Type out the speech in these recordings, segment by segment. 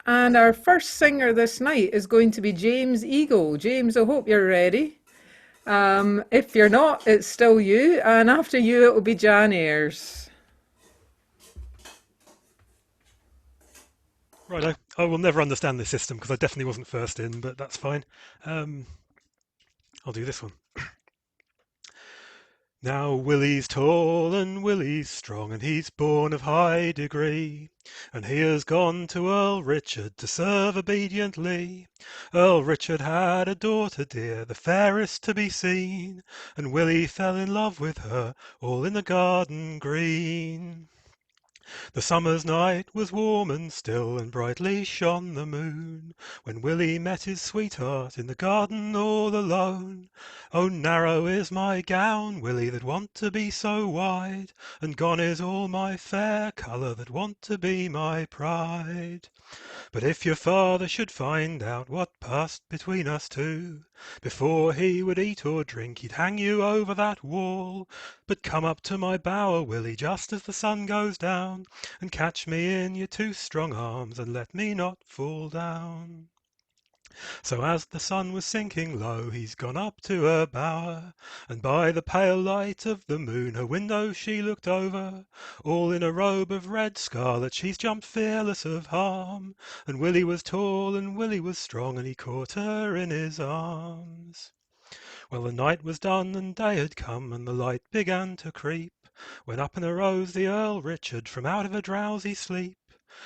And our first singer this night is going to be James Eagle. James, I hope you're ready. If you're not, it's still you. And after you, it will be Jeanne Ayres. Right, I will never understand this system because I definitely wasn't first in, but that's fine. Um, I'll do this one. Now Willie's tall and Willie's strong, and he's born of high degree, and he has gone to Earl Richard to serve obediently. Earl Richard had a daughter dear, the fairest to be seen, and Willie fell in love with her, all in the garden green. The summer's night was warm and still, and brightly shone the moon, when Willie met his sweetheart in the garden all alone. Oh, narrow is my gown, Willie, that want to be so wide, and gone is all my fair colour that want to be my pride. But if your father should find out what passed between us two, before he would eat or drink he'd hang you over that wall. But come up to my bower, Willie, just as the sun goes down, and catch me in your two strong arms, and let me not fall down. So as the sun was sinking low, he's gone up to her bower, and by the pale light of the moon her window she looked over. All in a robe of red scarlet she's jumped fearless of harm, and Willie was tall and Willie was strong, and he caught her in his arms. Well, the night was done and day had come, and the light began to creep, when up and arose the Earl Richard from out of a drowsy sleep.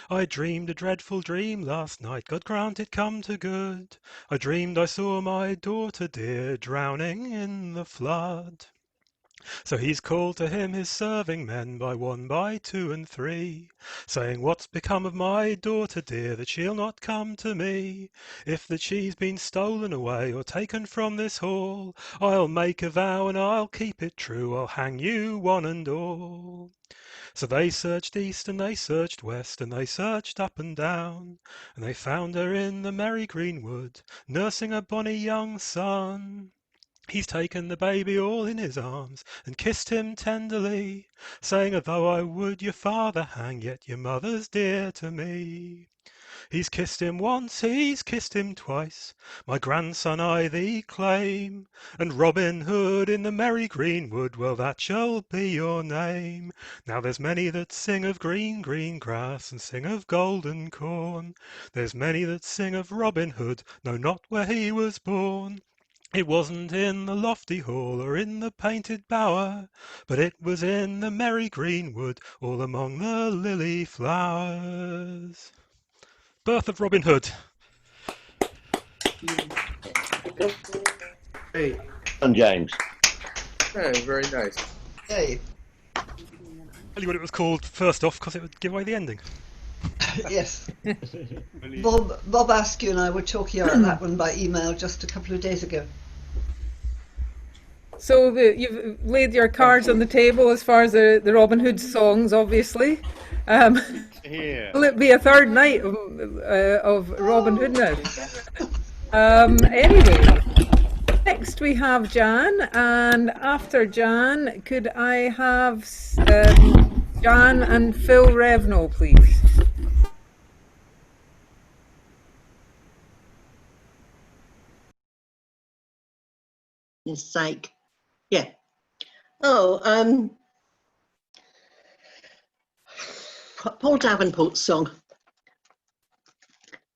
I dreamed a dreadful dream last night, God grant it come to good. I dreamed I saw my daughter dear drowning in the flood. So he's called to him his serving men by one, by two, and three, saying, what's become of my daughter dear, that she'll not come to me? If that she's been stolen away or taken from this hall, I'll make a vow and I'll keep it true, I'll hang you one and all. So they searched east and they searched west, and they searched up and down, and they found her in the merry green wood, nursing a bonny young son. He's taken the baby all in his arms, and kissed him tenderly, saying, though I would your father hang, yet your mother's dear to me. He's kissed him once, he's kissed him twice, my grandson I thee claim, and Robin Hood in the merry green wood, well that shall be your name. Now there's many that sing of green, green grass, and sing of golden corn. There's many that sing of Robin Hood, know not where he was born. It wasn't in the lofty hall or in the painted bower, but it was in the merry green wood, all among the lily flowers. Birth of Robin Hood. Hey, And James. yeah, very nice. Hey, Tell you what it was called first off, because it would give away the ending. yes. Bob Askew and I were talking about that one by email just a couple of days ago. So you've laid your cards on the table as far as the Robin Hood songs, obviously. Um, Here. will it be a third night of Robin Hood now? Anyway, next we have Jeanne, and after Jeanne, could I have Jeanne and Phil Revnall, please? His sake. Yeah. Oh, Paul Davenport's song.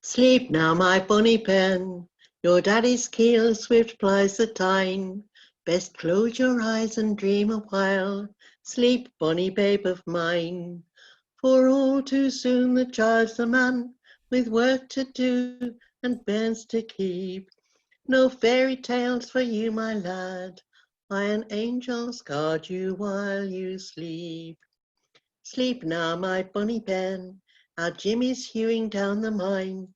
Sleep now, my bonny pen. Your daddy's keel swift plies the Thyme. Best close your eyes and dream a while. Sleep, bonny babe of mine. For all too soon the child's a man, with work to do and bairns to keep. No fairy tales for you, my lad. Iron angels guard you while you sleep. Sleep now, my bonny Ben. Our Jimmy's hewing down the mine.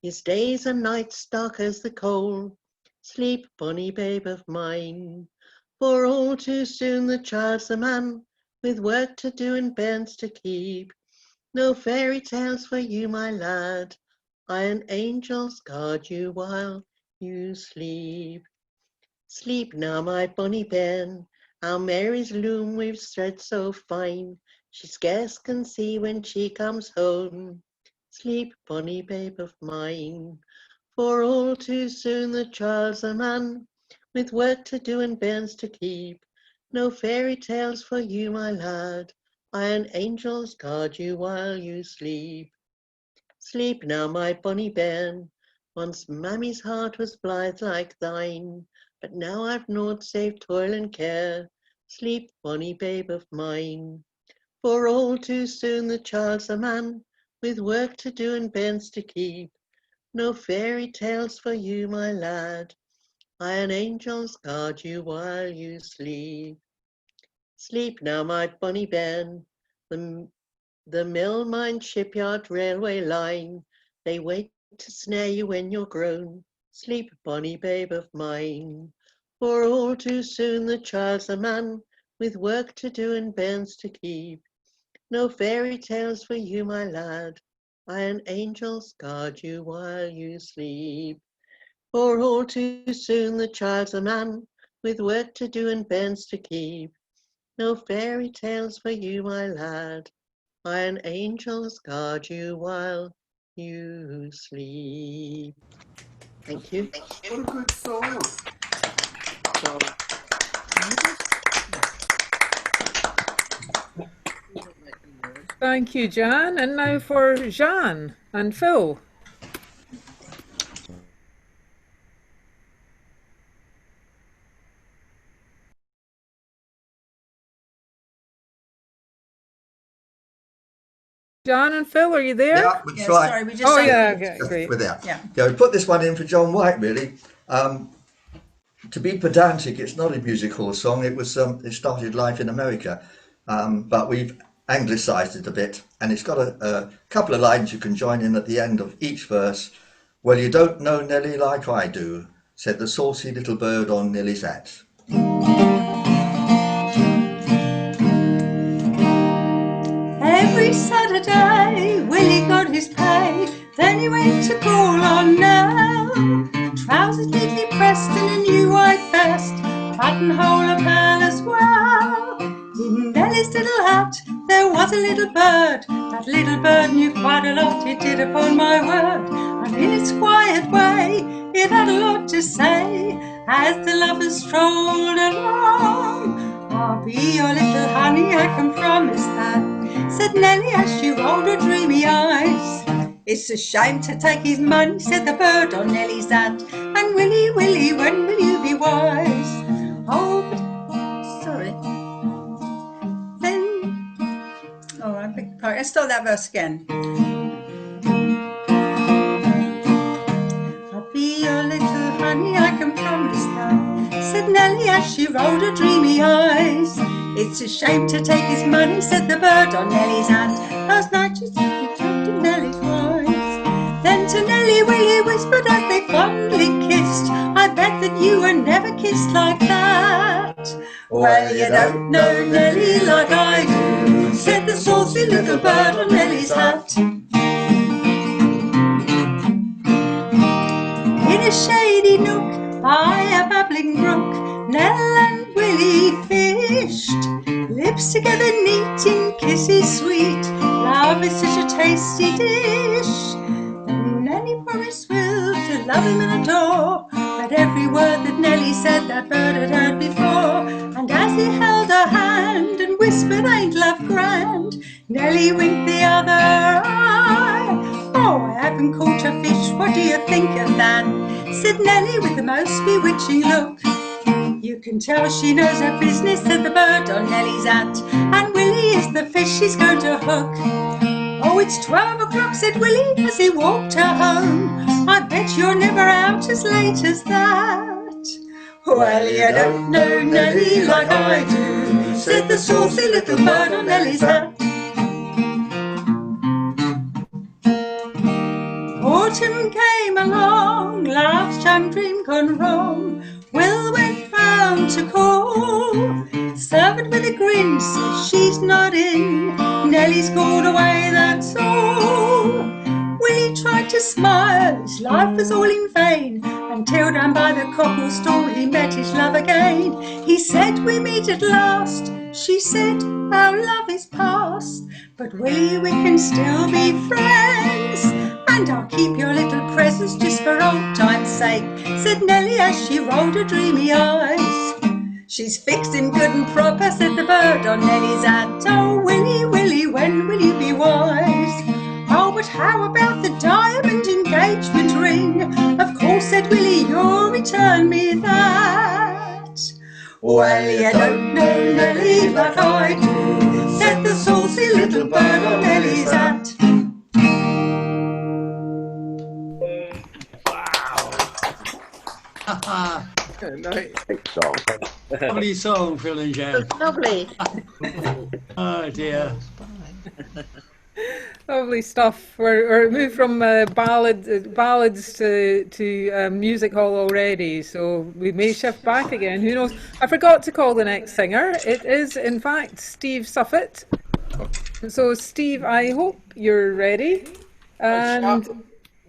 His days and nights dark as the coal. Sleep, bonny babe of mine. For all too soon the child's a man, with work to do and bairns to keep. No fairy tales for you, my lad. Iron angels guard you while you sleep. Sleep now, my bonny Ben. Our Mary's loom weaves thread so fine, she scarce can see when she comes home. Sleep, bonny babe of mine, for all too soon the child's a man, with work to do and bairns to keep. No fairy tales for you, my lad, iron angels guard you while you sleep. Sleep now, my bonny bairn, once mammy's heart was blithe like thine, but now I've naught save toil and care. Sleep, bonny babe of mine, for all too soon the child's a man, with work to do and bairns to keep. No fairy tales for you, my lad, iron angels guard you while you sleep. Sleep now, my bonny bairn, the mill, mine, shipyard, railway line, they wait to snare you when you're grown. Sleep, bonny babe of mine, for all too soon the child's a man, with work to do and bairns to keep. No fairy tales for you, my lad, iron angels guard you while you sleep. For all too soon the child's a man, with work to do and bairns to keep. No fairy tales for you, my lad, iron angels guard you while you sleep. Thank you. What a good song. So, Thank you, Jeanne. And now for Jeanne and Phil. Jeanne and Phil, are you there? Yeah, that's right. Sorry, we just Oh, sang yeah, it. okay, great. With that. Yeah. Yeah, we put this one in for John White, really. To be pedantic, it's not a music hall song. It was it started life in America, but we've anglicised it a bit, and it's got a couple of lines you can join in at the end of each verse. Well, you don't know Nellie like I do, said the saucy little bird on Nellie's hat. Every Saturday, Willie got his pay. Then he went to call on Nell. Trousers neatly pressed and a new white vest, buttonhole a pearl as well. In Nellie's little hat there was a little bird. That little bird knew quite a lot, it did, upon my word. And in its quiet way, it had a lot to say. As the lovers strolled along, I'll be your little honey, I can promise that, said Nellie as she rolled her dreamy eyes. It's a shame to take his money, said the bird on Nellie's hat. And Willie, Willie, when will you be wise? Oh, but, sorry. Then, oh, I beg your pardon. Let's start that verse again. I'll be your little honey, I can promise that, said Nellie as she rolled her dreamy eyes. It's a shame to take his money, said the bird on Nellie's hat. Last night you talked to Nellie's voice. Then to Nellie Willie whispered as they fondly kissed, I bet that you were never kissed like that. Well, you don't know Nellie like I do, said the saucy little bird on Nellie's hat. In a shady nook by a babbling brook, Nell and Willie fished, lips together neat in kisses sweet. Love is such a tasty dish. And Nellie promised Will to love him and adore, but every word that Nellie said that bird had heard before. And as he held her hand and whispered, ain't love grand, Nellie winked the other eye. Oh, I haven't caught a fish, what do you think of that, said Nellie with the most bewitching look. You can tell she knows her business, said the bird on Nellie's hat. And Willie is the fish she's going to hook. Oh, it's 12 o'clock, said Willie as he walked her home. I bet you're never out as late as that. Well, you don't know Nellie like I do, said the saucy little bird on Nellie's hat. Autumn came along, love's young dream gone wrong. Will went round to call, servant with a grin says she's not in, Nellie's called away, that's all. Willie tried to smile, his life was all in vain, until down by the cockle stall he met his love again. He said, we meet at last, she said, our love is past, but Willie, we can still be friends. and I'll keep your little presents just for old time's sake, said Nellie as she rolled her dreamy eyes. She's fixed him good and proper, said the bird on Nellie's hat. Oh, Willie, Willie, when will you be wise? Oh, but how about the diamond engagement ring? Of course, said Willie, you'll return me that. Well, you don't know Nellie like I do, said the saucy little bird on Nellie's hat. Nice. Song. Lovely song, Phil and Jeanne. Lovely. Oh dear. Lovely stuff. We're moved from ballads to music hall already, so we may shift back again. Who knows? I forgot to call the next singer. It is, in fact, Steve Suffet. So, Steve, I hope you're ready. And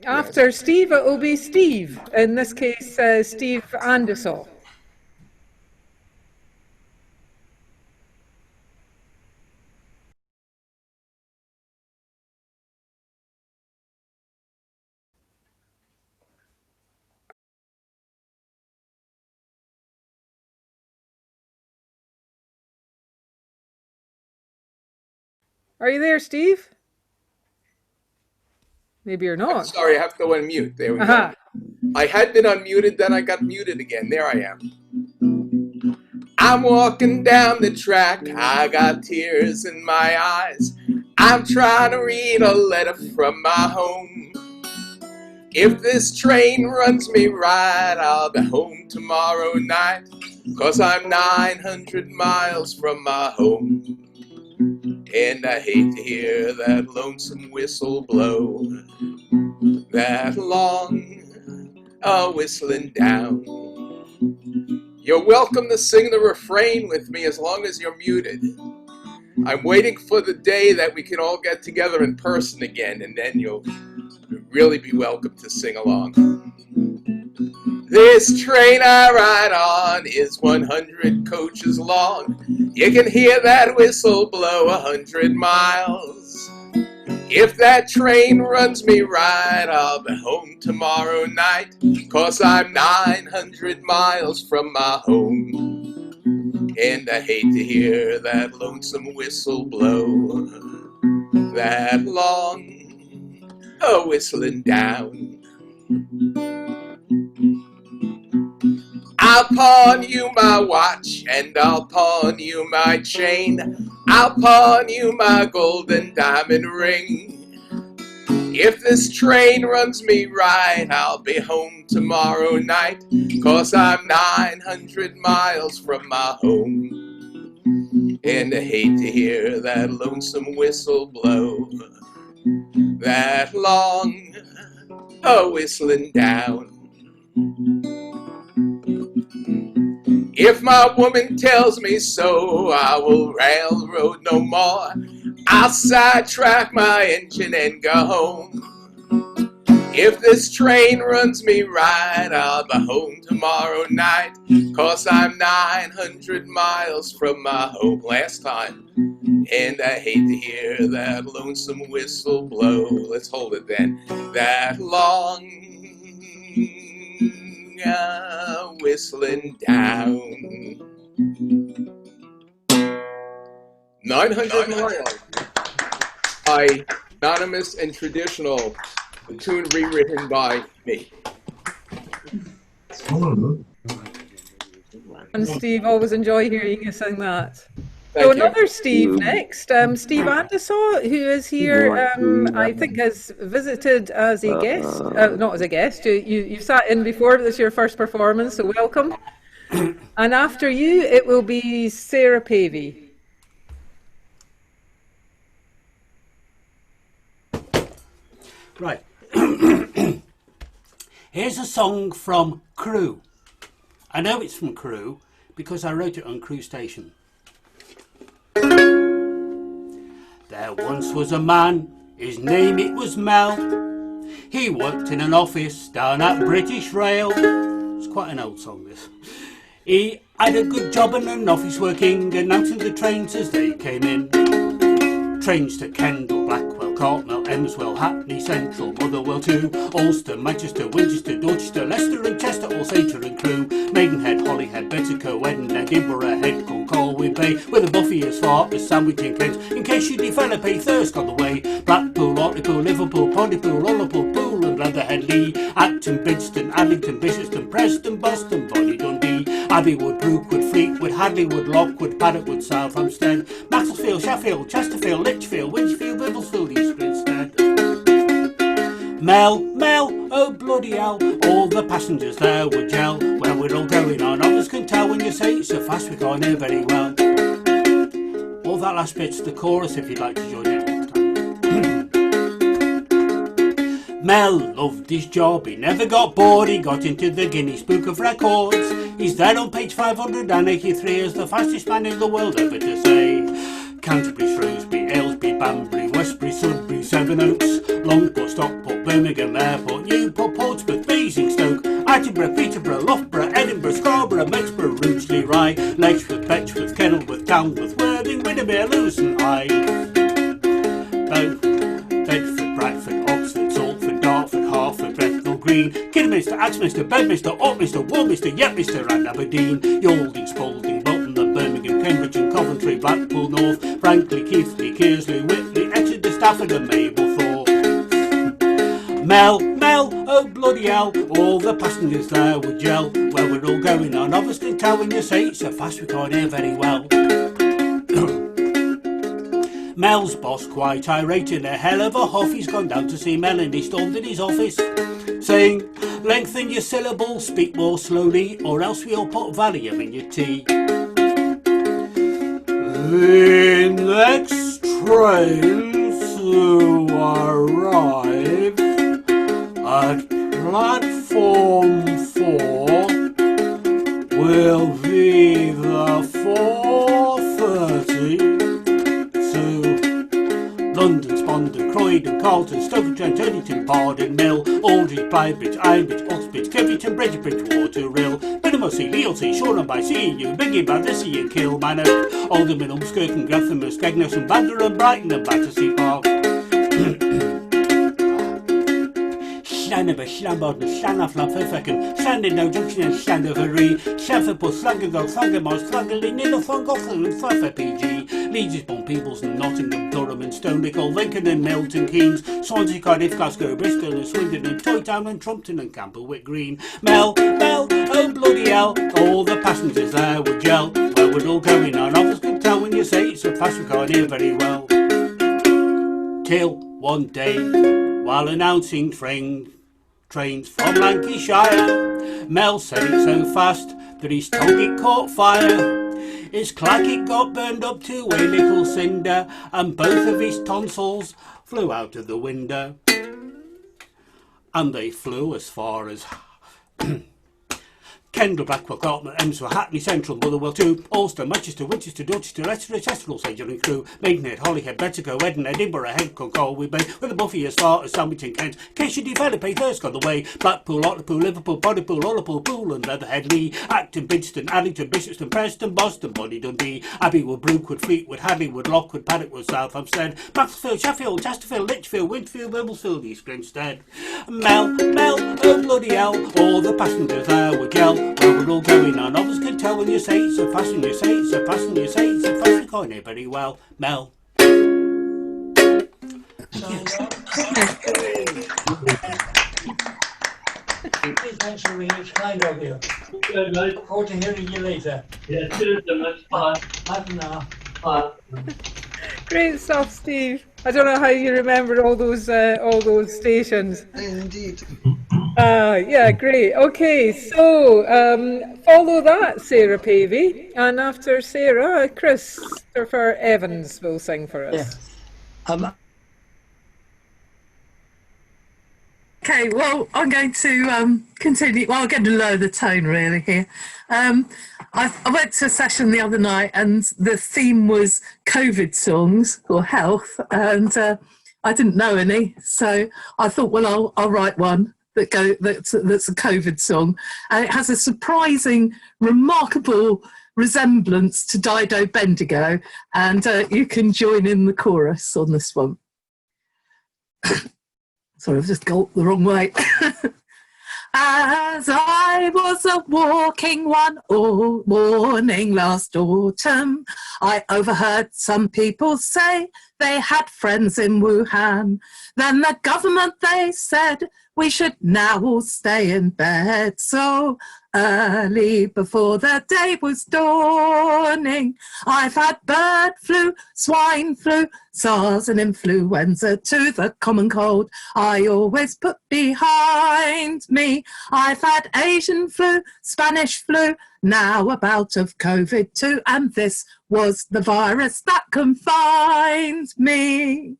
after Steve, it will be Steve. In this case, Steve Andisaw. Are you there, Steve? Maybe you're not. Sorry, I have to unmute. There we go. I had been unmuted, then I got muted again. There I am. I'm walking down the track, I got tears in my eyes. I'm trying to read a letter from my home. If this train runs me right, I'll be home tomorrow night, 'cause I'm 900 miles from my home. And I hate to hear that lonesome whistle blow, that long whistling down. You're welcome to sing the refrain with me as long as you're muted. I'm waiting for the day that we can all get together in person again, and then you'll really be welcome to sing along. This train I ride on is 100 coaches long. You can hear that whistle blow 100 miles. If that train runs me right, I'll be home tomorrow night, 'cause I'm 900 miles from my home. And I hate to hear that lonesome whistle blow, that long whistling down. I'll pawn you my watch, and I'll pawn you my chain. I'll pawn you my golden diamond ring. If this train runs me right, I'll be home tomorrow night, 'cause I'm 900 miles from my home. And I hate to hear that lonesome whistle blow, that long whistling down. If my woman tells me so, I will railroad no more. I'll sidetrack my engine and go home. If this train runs me right, I'll be home tomorrow night, 'cause I'm 900 miles from my home. Last time. And I hate to hear that lonesome whistle blow. Let's hold it then. That long whistling down. 900 miles. By anonymous and traditional, a tune rewritten by me. And Steve, always enjoy hearing you sing that. Thank So you. another Steve next, Steve Andisaw, who is here, I think has visited as a guest, not as a guest, you've sat in before, but this is your first performance, so welcome. And after you, it will be Sarah Pavey. Right. Here's a song from Crewe. I know it's from Crewe because I wrote it on Crewe Station. There once was a man, his name it was Mel. He worked in an office down at British Rail. It's quite an old song, this. He had a good job and an office working, announcing the trains as they came in. Trains to Kendal, Blackwell, Cartmel, Emswell, Hackney, Central, Motherwell too, Ulster, Manchester, Winchester, Dorchester, Leicester and Chester, all Sater and Crewe, Maidenhead, Holyhead, Bettico, Edinburgh, Edinburgh, Head, Concolwyn Bay, with a Buffy as far as Sandwich and Kent, in case you develop a thirst on the way. Blackpool, Hartlepool, Liverpool, Pontypool, Liverpool, Poole and Leatherhead, Lee, Acton, Bidston, Addington, Bishopston, Preston, Boston, Bonnie Dundee, Abbeywood, Brookwood, Fleetwood, Hadleywood, Lockwood, Paddockwood, South Hampstead, Macclesfield, Sheffield, Chesterfield, Lichfield, Winchfield, Wibblesfield, East Grinstead. Mel, oh bloody hell, all the passengers there would yell. Where we're all going on, others can tell when you say it so fast we can't hear very well. All that last bit's the chorus if you'd like to join in. Mel loved his job, he never got bored, he got into the Guinness Book of Records. He's there on page 583 as the fastest man in the world ever to say. Canterbury, Shrewsbury, Aylesbury, Banbury, Westbury, Sudbury, Sevenoaks, Longport, Stockport, Birmingham Airport, Newport, Portsmouth, Basingstoke, Attenborough, Peterborough, Loughborough, Edinburgh, Scarborough, Mexborough, Rugeley, Rye, Letchworth, Betchworth, Kenilworth, Tamworth, Worthing, Windermere, Lewis and Hyde. Bedford, Bradford, Oxford, Salford, Dartford, Hartford, Revnall, Green, Kidderminster, Axminster, Bedminster, Upminster, Warminster, Yetminster and Aberdeen, Yalding, Spalding, Bolton and Birmingham, Cambridge and Coventry, Blackpool North, Franklin, Keighley, Kearsley, Whitley, Exeter, Stafford and Mablethorpe. Mel, oh bloody hell, all the passengers there would yell. Where we're all going on, obviously tell when you say it so fast we can't hear very well. Mel's boss quite irate in a hell of a huff. He's gone down to see Mel and he stormed in his office, saying, lengthen your syllables, speak more slowly, or else we'll put Valium in your tea. The next train to arrive at platform 4 will be the 4:30 to London, Spondon, Croydon, Carlton, Stoke-on-Trent, Eddington, Bardon, Mill, Aldridge, Plybridge, Ironbridge, Oxbridge, Kevington, Bridgewater, Rill, Binnermussey, Lealty, Shoreham-by CEU, Biggie, Battersea and Kilmannock, Alderman, Ulmskirk and Grethenmus, Skegness and Bandar and Brighton and Battersea Park. Llanfair, Llanborden, Llanaflam, Fyrfechan, Llandudno Junction and Llandovery, Llanfairpwll, Llangedog, Llangamars, Llangelin, Nilloffon, Gotham and Fyrfe PG, Leeds, Eastbourne, Peebles and Nottingham, Durham and Stoneleigh, Lincoln and Milton Keynes, Swansea, Cardiff, Glasgow, Bristol and Swindon and Toy Town and Trumpton and Camberwick Green. Mel, oh bloody hell, all the passengers there would yell. Where we're all going on, others can tell when you say it so fast we can't hear very well. Till one day, while announcing trains from Lancashire, Mel said it so fast that his tongue it caught fire. His clack it got burned up to a little cinder, and both of his tonsils flew out of the window. And they flew as far as Kendal, Blackwell, Cartmel, Emswell, Hackney, Central, Motherwell too, Ulster, Manchester, Winchester, Dorchester, Leicester, Chesterfield, Sanger and Crewe, Maidenhead, Holyhead, Bettico, Edinburgh, Edinburgh, Head, Concolwyn Bay, with a Buffy as far as Sandwich and Kent, in case you develop a thirst on the way. Blackpool, Hartlepool, Liverpool, Pontypool, Liverpool, Poole and Leatherhead, Lee, Acton, Bidston, Addington, Bishopston, Preston, Boston, Bonnie Dundee, Abbeywood, Brookwood, Fleetwood, Hadleywood, Lockwood, Paddockwood, South Hampstead, Macclesfield, Sheffield, Chesterfield, Lichfield, Winchfield, Wibblesfield, East Grinstead. Mel, oh bloody hell, all the passengers there would yell. Where we're all going on, others can tell when you say it so fast and you say it so fast and you say it so fast we can't hear very well. Mel. Thanks for being kind of you. Good, mate. Look forward to hearing you later. Yeah, cheers, mate. Bye. Bye for now. Bye. Great stuff, Steve. I don't know how you remember all those stations. Indeed. Yeah, great. Okay, so follow that, Sarah Pavey, and after Sarah, Kristoffer Evans will sing for us. Yeah. Okay, well, I'm going to continue. Well, I'm going to lower the tone really here. I went to a session the other night and the theme was COVID songs or health, and I didn't know any, so I thought, well, I'll write one that's a COVID song, and it has a surprising, remarkable resemblance to Dido Bendigo, and you can join in the chorus on this one. Sorry, I've just gulped the wrong way. As I was a-walking one morning last autumn, I overheard some people say they had friends in Wuhan. Then the government, they said, we should now all stay in bed. So early before the day was dawning, I've had bird flu, swine flu, SARS and influenza to the common cold I always put behind me. I've had Asian flu, Spanish flu, now a bout of COVID too, and this was the virus that confined me.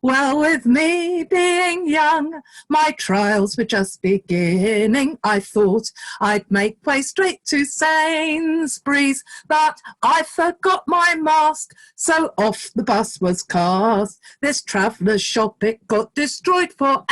Well, with me being young, my trials were just beginning. I thought I'd make way straight to Sainsbury's, but I forgot my mask, so off the bus was cast. This traveller's shop, it got destroyed forever.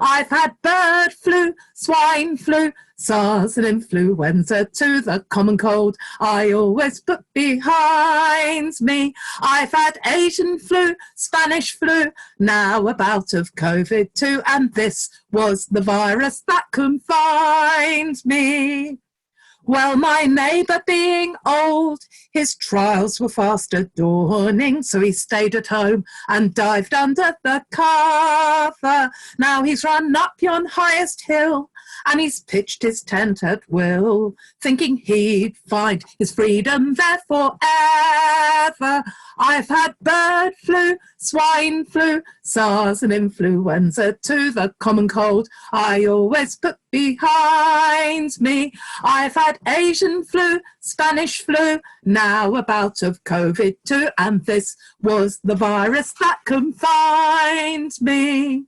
I've had bird flu, swine flu, SARS and influenza to the common cold I always put behind me. I've had Asian flu, Spanish flu, now a bout of COVID too, and this was the virus that confined me. Well, my neighbour being old, his trials were fast dawning, so he stayed at home and dived under the cover. Now he's run up yon highest hill and he's pitched his tent at will, thinking he'd find his freedom there forever. I've had bird flu, swine flu, SARS and influenza to the common cold I always put behind me. I've had Asian flu, Spanish flu, now a bout of COVID too, and this was the virus that confined me.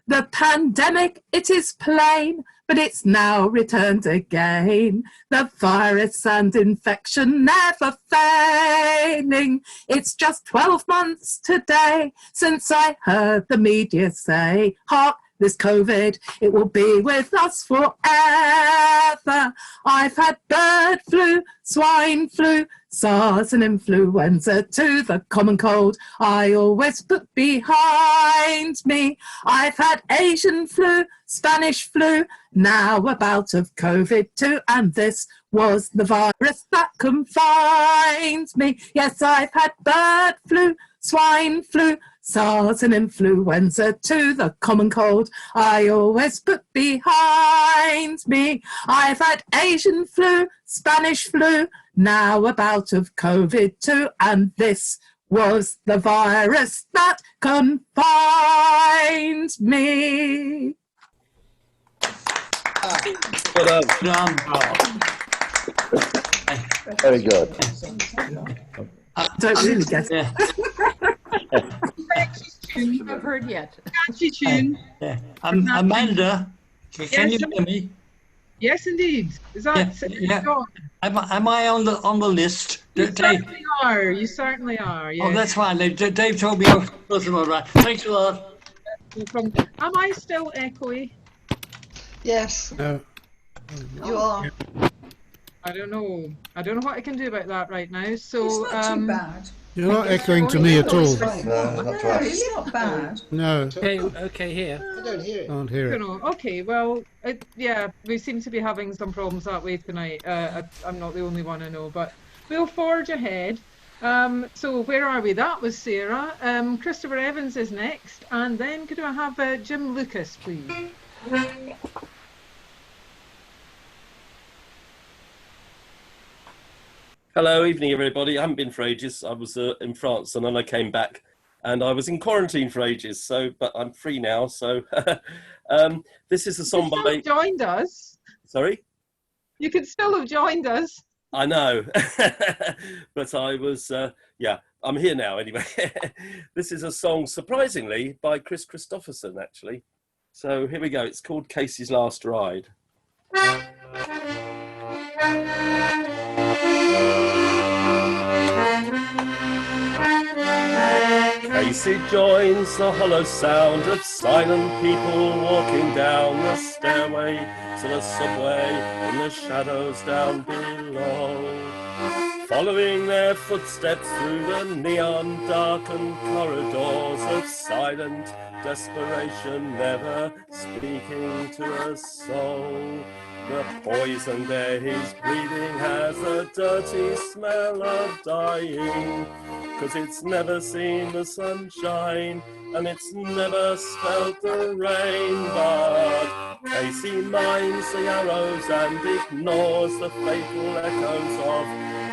The pandemic, it is plain, but it's now returned again. The virus and infection never failing. It's just 12 months today since I heard the media say, hark, this COVID, it will be with us forever. I've had bird flu, swine flu, SARS and influenza to the common cold I always put behind me. I've had Asian flu, Spanish flu, now a bout of COVID too, and this was the virus that confined me. Yes, I've had bird flu, swine flu, SARS and influenza to the common cold I always put behind me. I've had Asian flu, Spanish flu, now a bout of COVID too, and this was the virus that confined me. Well done. Very good. I don't really get it. Tune I've heard yet. Catchy tune. Amanda, can you hear me? Yes, indeed. Is that Am I on the list? You certainly are. You certainly are. Yes. Oh, that's fine. Dave told me I was supposed to be right. Thanks a lot. No problem. Am I still echoey? Yes. No. You are. I don't know. I don't know what I can do about that right now. So It's not too bad. You're not echoing to me at all. No, not to us. It's not bad. No. Okay, here. I don't hear it. Can't hear I it. don't know. Okay, well, yeah, we seem to be having some problems that way tonight. I'm not the only one I know, but we'll forge ahead. So where are we? That was Sarah. Christopher Evans is next, and then could I have Jim Lucas, please? Hello, evening everybody. I haven't been for ages. I was in France and then I came back and I was in quarantine for ages. But I'm free now. So this is a song by... You still joined us. Sorry? You could still have joined us. I know. But I was, yeah, I'm here now anyway. This is a song, surprisingly, by Kristofferson, actually. So here we go. It's called Casey's Last Ride. Casey joins the hollow sound of silent people walking down the stairway to the subway in the shadows down below. following their footsteps through the neon-darkened corridors of silent desperation, never speaking to a soul. The poisoned air he's breathing has a dirty smell of dying, 'cause it's never seen the sunshine and it's never smelt the rain. But Casey minds the arrows and ignores the fatal echoes of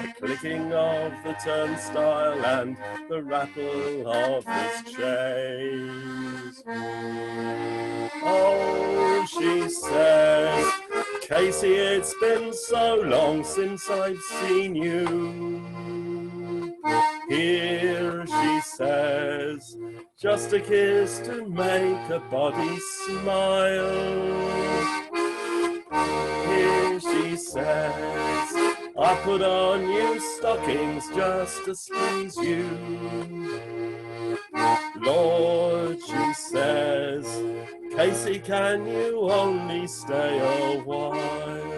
the clicking of the turnstile and the rattle of his chains. Oh, she says, Casey, it's been so long since I've seen you. Here, she says, just a kiss to make a body smile. Here, she says, I put on new stockings just to squeeze you. Lord, she says, Casey, can you only stay a while?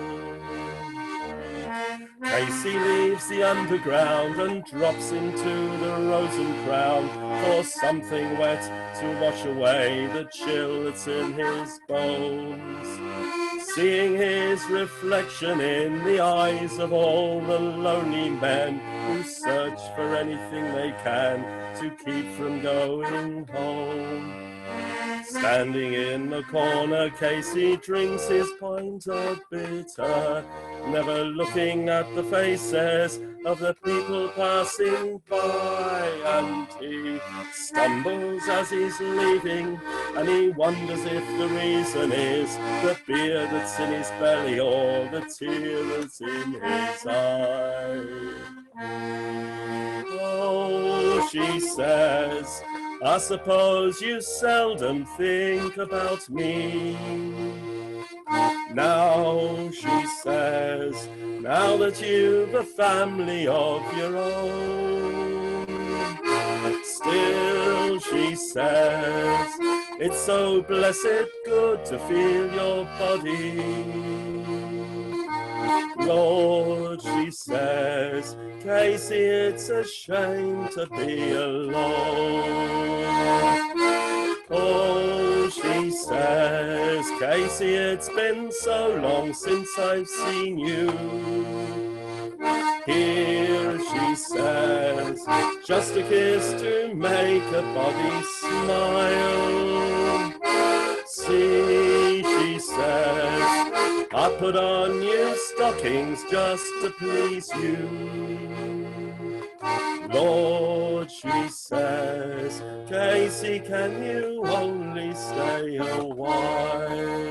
Casey leaves the underground and drops into the Rosencrown for something wet to wash away the chill that's in his bones. Seeing his reflection in the eyes of all the lonely men who search for anything they can to keep from going home. Standing in the corner, Casey drinks his pint of bitter, never looking at the faces of the people passing by. And he stumbles as he's leaving, and he wonders if the reason is the beer that's in his belly or the tear that's in his eye. Oh, she says, I suppose you seldom think about me. Now, she says, now that you've a family of your own. Still, she says, it's so blessed good to feel your body. Lord, she says, Casey, it's a shame to be alone. Oh, she says, Casey, it's been so long since I've seen you. Here, she says, just a kiss to make a body smile. See, she says, I put on new stockings just to please you. Lord, she says, Casey, can you only stay a while?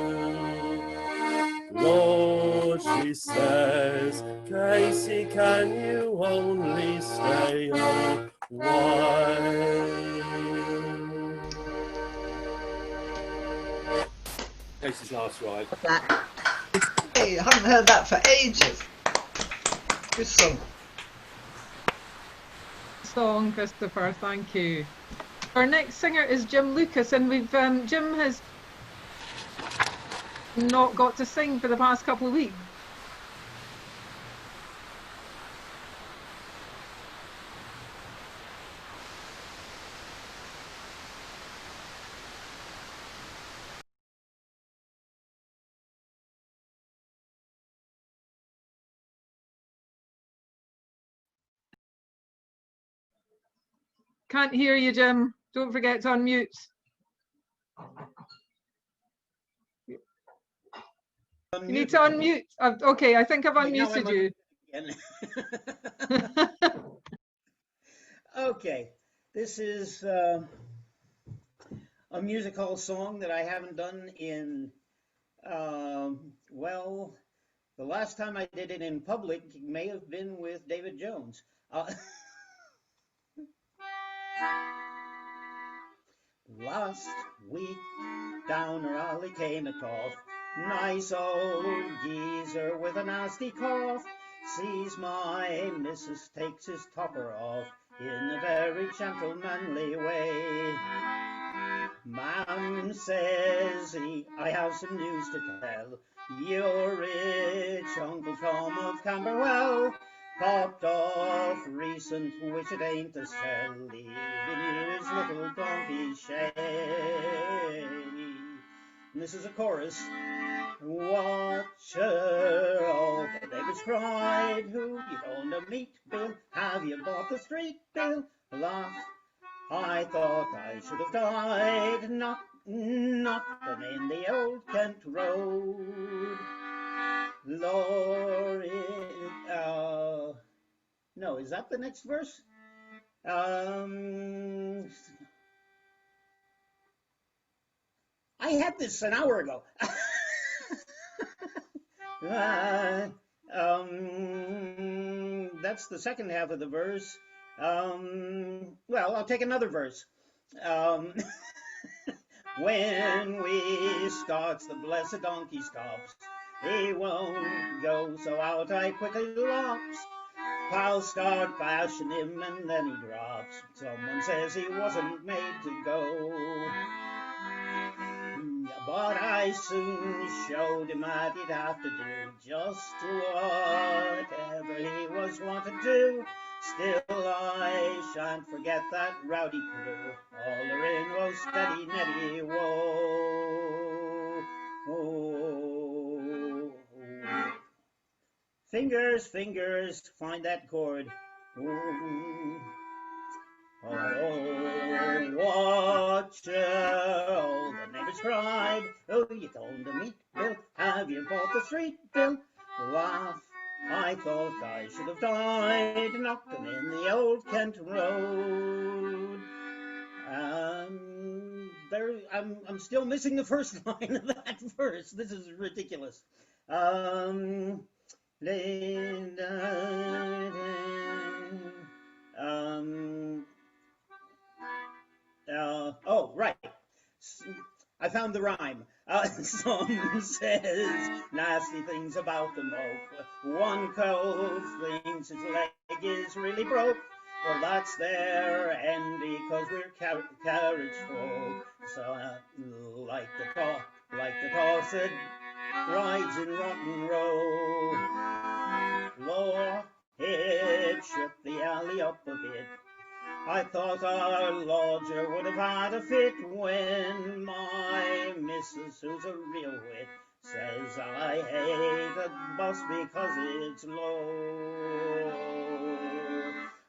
Lord, she says, Casey, can you only stay a while? Casey's last ride. Hey, I haven't heard that for ages. Good song. Song, Kristoffer, thank you. Our next singer is Jim Lucas, and we've Jim has not got to sing for the past couple of weeks. Can't hear you, Jim. Don't forget to unmute. You need to unmute. Okay, I think I've unmuted you. Okay, this is a music hall song that I haven't done in, well, the last time I did it in public may have been with David Jones. Last week down her alley came a cough, nice old geezer with a nasty cough, sees my missus, takes his topper off in a very gentlemanly way. Ma'am, says he, I have some news to tell. Your rich Uncle Tom of Camberwell popped off recent, which it ain't to sell, leaving you his little donkey shay. And this is a chorus. Watcher, all the neighbors cried, who you going to meet, Bill? Have you bought the street, Bill? Laugh, I thought I should have died, knocked them in the old Kent Road. Lord, no, is that the next verse? I had this an hour ago. That's the second half of the verse. Well, I'll take another verse. When we starts, the blessed donkey stops. He won't go, so out I quickly lops. I'll start bashing him and then he drops. Someone says he wasn't made to go. But I soon showed him that he'd have to do just whatever he was wanted to do. Still I shan't forget that rowdy crew. All therein was steady Neddy, whoa. Oh. Fingers, fingers, find that chord. Oh, watcher, all the neighbors cried, oh, you going to meet, Bill? Have you bought the street, Bill? Laugh, I thought I should have died, knocked them in the old Kent Road. I'm still missing the first line of that verse. This is ridiculous. Oh, right. I found the rhyme. Some says nasty things about the moke. One cove thinks his leg is really broke. Well, that's their end because we're carriage folk. So, like the tossed rides in Rotten Row. Lord, it shook the alley up a bit. I thought our lodger would have had a fit when my missus, who's a real wit, says I hate a bus because it's low.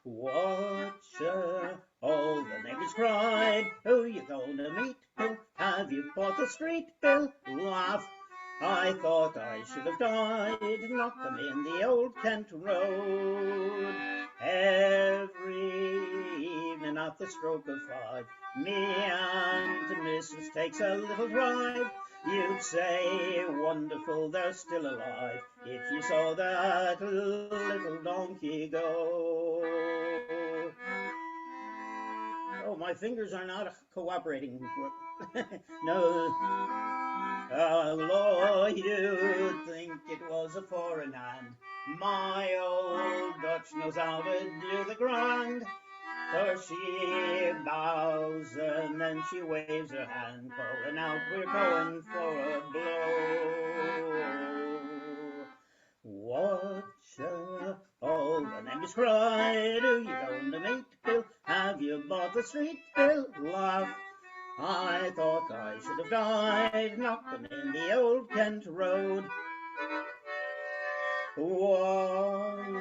Watcher, all the neighbors cried, who you going to meet, Bill? Have you bought the street, Bill? Laugh, I thought I should have died, knocked them in the old Kent Road. Every evening at the stroke of 5, me and Mrs. takes a little drive. You'd say, wonderful, they're still alive, if you saw that little donkey go. Oh, my fingers are not cooperating. No. Lord, you'd think it was a foreign hand. My old Dutch knows how to do the grand. For she bows and then she waves her hand, calling out, we're going for a blow. Watcher, all the neighbors cried, who you going to meet, Bill? Have you bought the street, Bill? Laugh, I thought I should have died, knocked them in the old Kent Road. Watcher,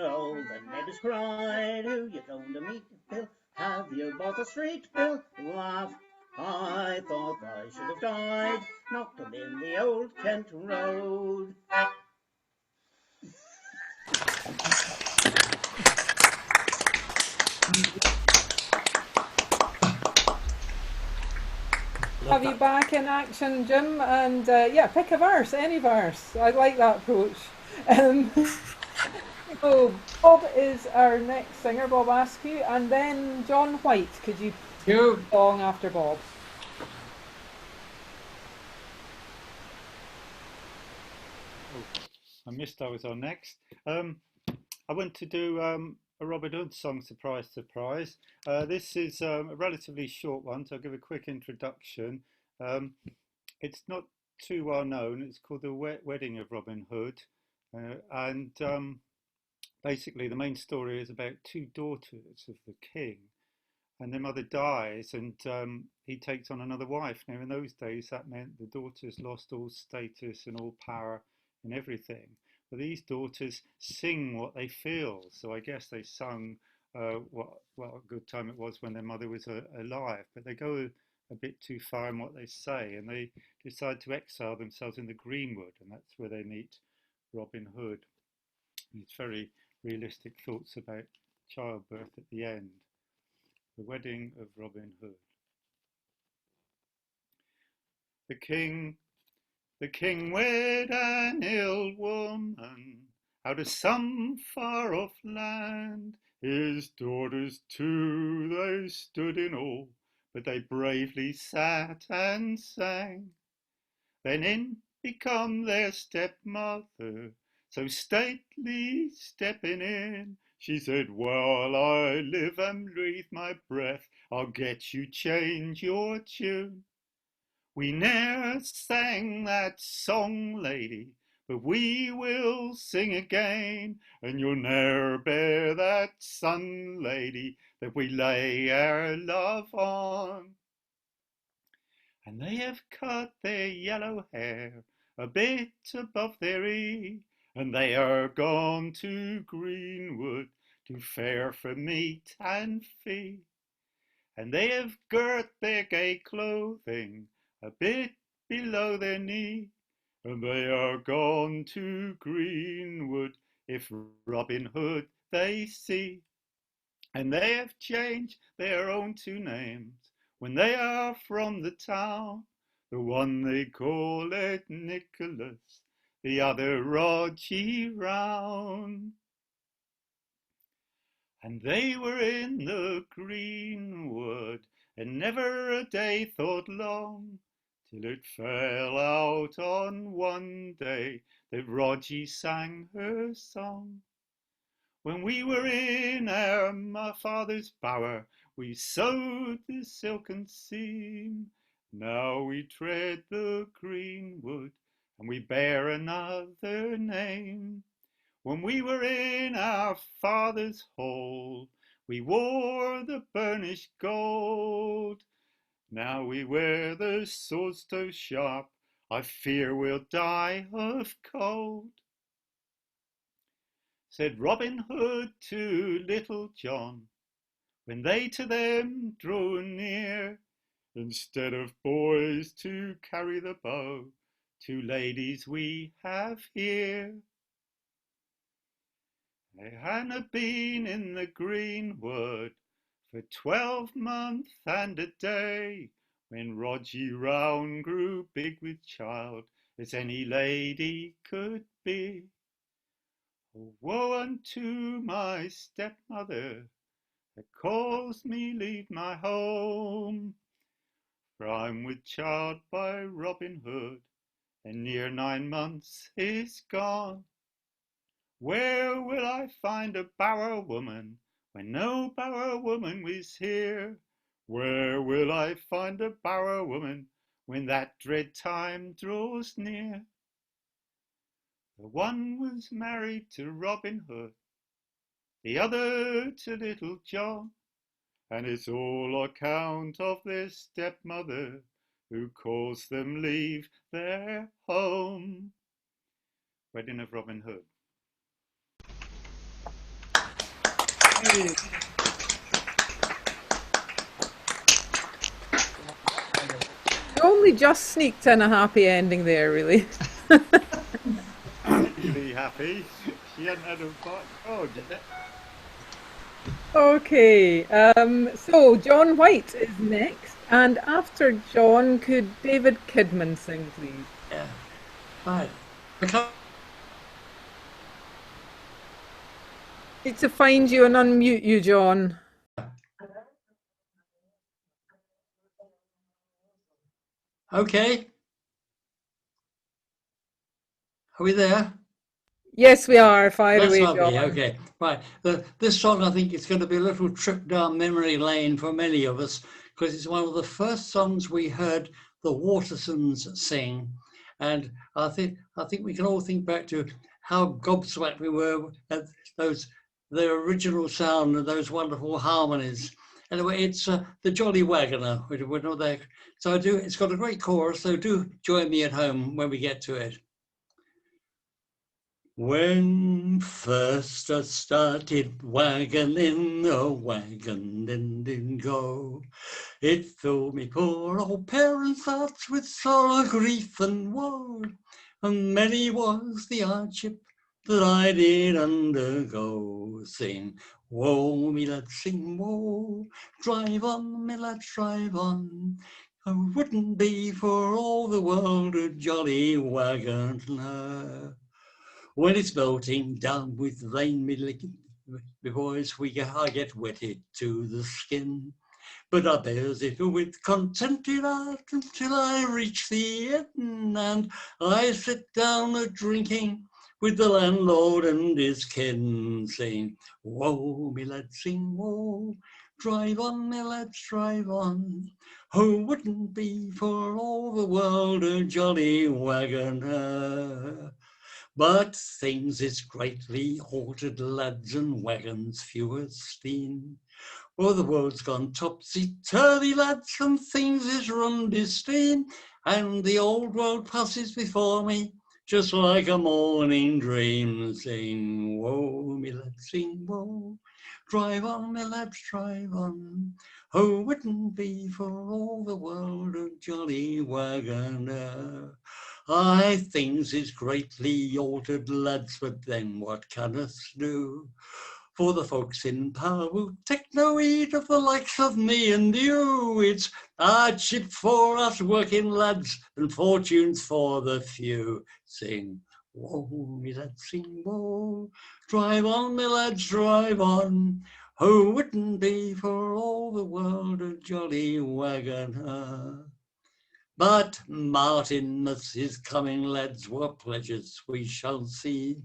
all the neighbors cried, who you going to meet, Bill? Have you bought the street, Bill? Laugh, I thought I should have died, knocked them in the old Kent Road. Have you back in action, Jim? And yeah, pick a verse, any verse. I like that approach. So Bob is our next singer, Bob Askew, and then John White. Could you song after Bob? I missed I was on next. I went to do a Robin Hood song, Surprise, Surprise. This is a relatively short one, so I'll give a quick introduction. It's not too well known. It's called The Wedding of Robin Hood. And basically the main story is about two daughters of the king, and their mother dies, and he takes on another wife. Now, in those days, that meant the daughters lost all status and all power and everything. But these daughters sing what they feel. So I guess they sung what a good time it was when their mother was alive. But they go a bit too far in what they say, and they decide to exile themselves in the greenwood, and that's where they meet Robin Hood. And it's very realistic thoughts about childbirth at the end. The Wedding of Robin Hood. The king wed an ill woman out of some far off land. His daughters too they stood in awe, but they bravely sat and sang. Then in become their stepmother, so stately stepping in, she said, while I live and breathe my breath, I'll get you change your tune. We ne'er sang that song, lady, but we will sing again, and you'll ne'er bear that son, lady, that we lay our love on. And they have cut their yellow hair a bit above their ear, and they are gone to greenwood to fare for meat and fee. And they have girt their gay clothing a bit below their knee, and they are gone to greenwood if Robin Hood they see. And they have changed their own two names when they are from the town. The one they call it Nicholas, the other Rogy Round. And they were in the greenwood, and never a day thought long, till it fell out on one day that Rogy sang her song. When we were in our father's bower, we sewed the silken seam. Now we tread the greenwood, and we bear another name. When we were in our father's hall, we wore the burnished gold. Now we wear the sword so sharp, I fear we'll die of cold. Said Robin Hood to Little John, when they to them drew near, instead of boys to carry the bow, two ladies we have here. They hadn't been in the greenwood for 12 months and a day, when Rogy Round grew big with child, as any lady could be. Oh, woe unto my stepmother that calls me leave my home, for I'm with child by Robin Hood, and near 9 months is gone. Where will I find a bower woman when no bower woman was here? Where will I find a bower woman when that dread time draws near? The one was married to Robin Hood, the other to Little John, and it's all account of their stepmother who caused them leave their home. Wedding of Robin Hood. You only just sneaked in a happy ending there, really. Be happy. She hadn't had a fight. Oh, did it? Okay, so John White is next, and after John, could David Kidman sing, please? Yeah. Right. Need to find you and unmute you, John. Okay. Are we there? Yes, we are. Fire That's away, lovely. John. Okay, right. This song, I think, is going to be a little trip down memory lane for many of us, because it's one of the first songs we heard the Watersons sing, and I think we can all think back to how gobsmacked we were at the original sound and those wonderful harmonies. Anyway, it's the Jolly Waggoner. We're not there. So it's got a great chorus, so do join me at home when we get to it. When first I started waggoning, a wagon didn't go. It filled me poor old parents' hearts with sorrow, grief and woe. And many was the hardship that I did undergo. Sing, woe, me lads, sing, woe. Drive on, me lads, drive on. I wouldn't be for all the world a jolly wagoner. When it's melting down with rain, me boys, I get wetted to the skin. But I bears it with contented heart until I reach the inn, and I sit down a drinking with the landlord and his kin, saying, woe, me lads, sing, woe. Drive on, me lads, drive on. Who wouldn't be for all the world a jolly wagoner? But things is greatly altered, lads, and wagons few as seen. Oh, the world's gone topsy-turvy, lads, and things is run disdain, and the old world passes before me, just like a morning dream, saying, woe, me lads, sing, woe. Drive on, me lads, drive on. Who wouldn't be for all the world a jolly wagoner? Aye, things is greatly altered, lads, but then what can us do? For the folks in power will take no heed of the likes of me and you. It's hardship for us working lads and fortunes for the few. Sing, woe, me lads, sing, woe. Drive on, me lads, drive on. Who wouldn't be for all the world a jolly wagoner? But Martinmas is coming, lads, what pleasures we shall see.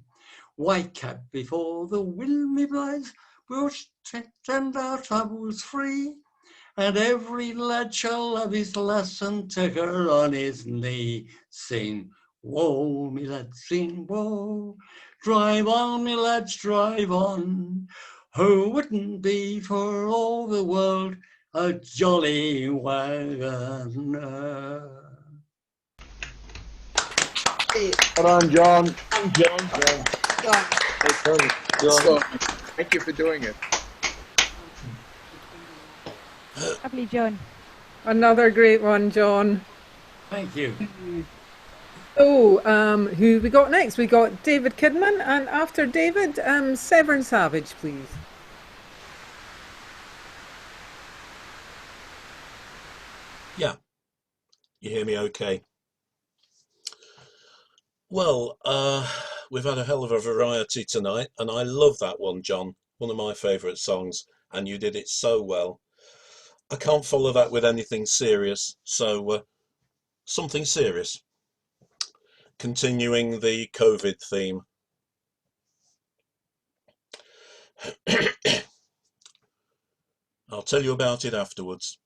White cap before the wind me blows, we'll send our troubles free, and every lad shall love his lass and take her on his knee. Sing, woe, me lads, sing, woe. Drive on, me lads, drive on. Who wouldn't be for all the world a jolly wagoner? Well done, John. John. Thank you for doing it. Lovely, John. Another great one, John. Thank you. So, who we got next? We got David Kidman, and after David, Severn Savage, please. Yeah. You hear me okay? Well, we've had a hell of a variety tonight, and I love that one, John. One of my favourite songs, and you did it so well. I can't follow that with anything serious, so something serious. Continuing the COVID theme. I'll tell you about it afterwards.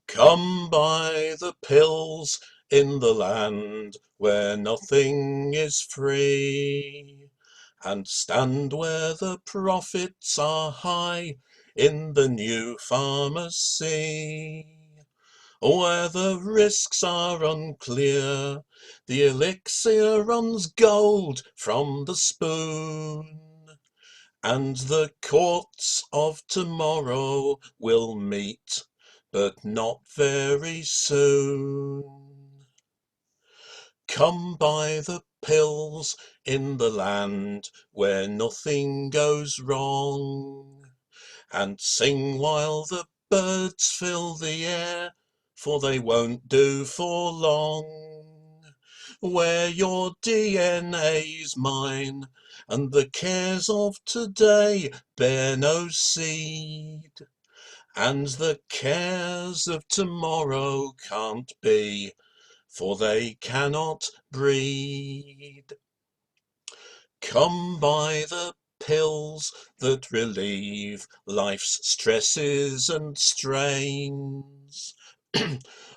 Come buy the pills in the land where nothing is free, and stand where the profits are high in the new pharmacy, where the risks are unclear, the elixir runs gold from the spoon, and the courts of tomorrow will meet, but not very soon. Come buy the pills in the land where nothing goes wrong, and sing while the birds fill the air, for they won't do for long. Where your DNA's mine, and the cares of today bear no seed, and the cares of tomorrow can't be, for they cannot breed. Come buy the pills that relieve life's stresses and strains,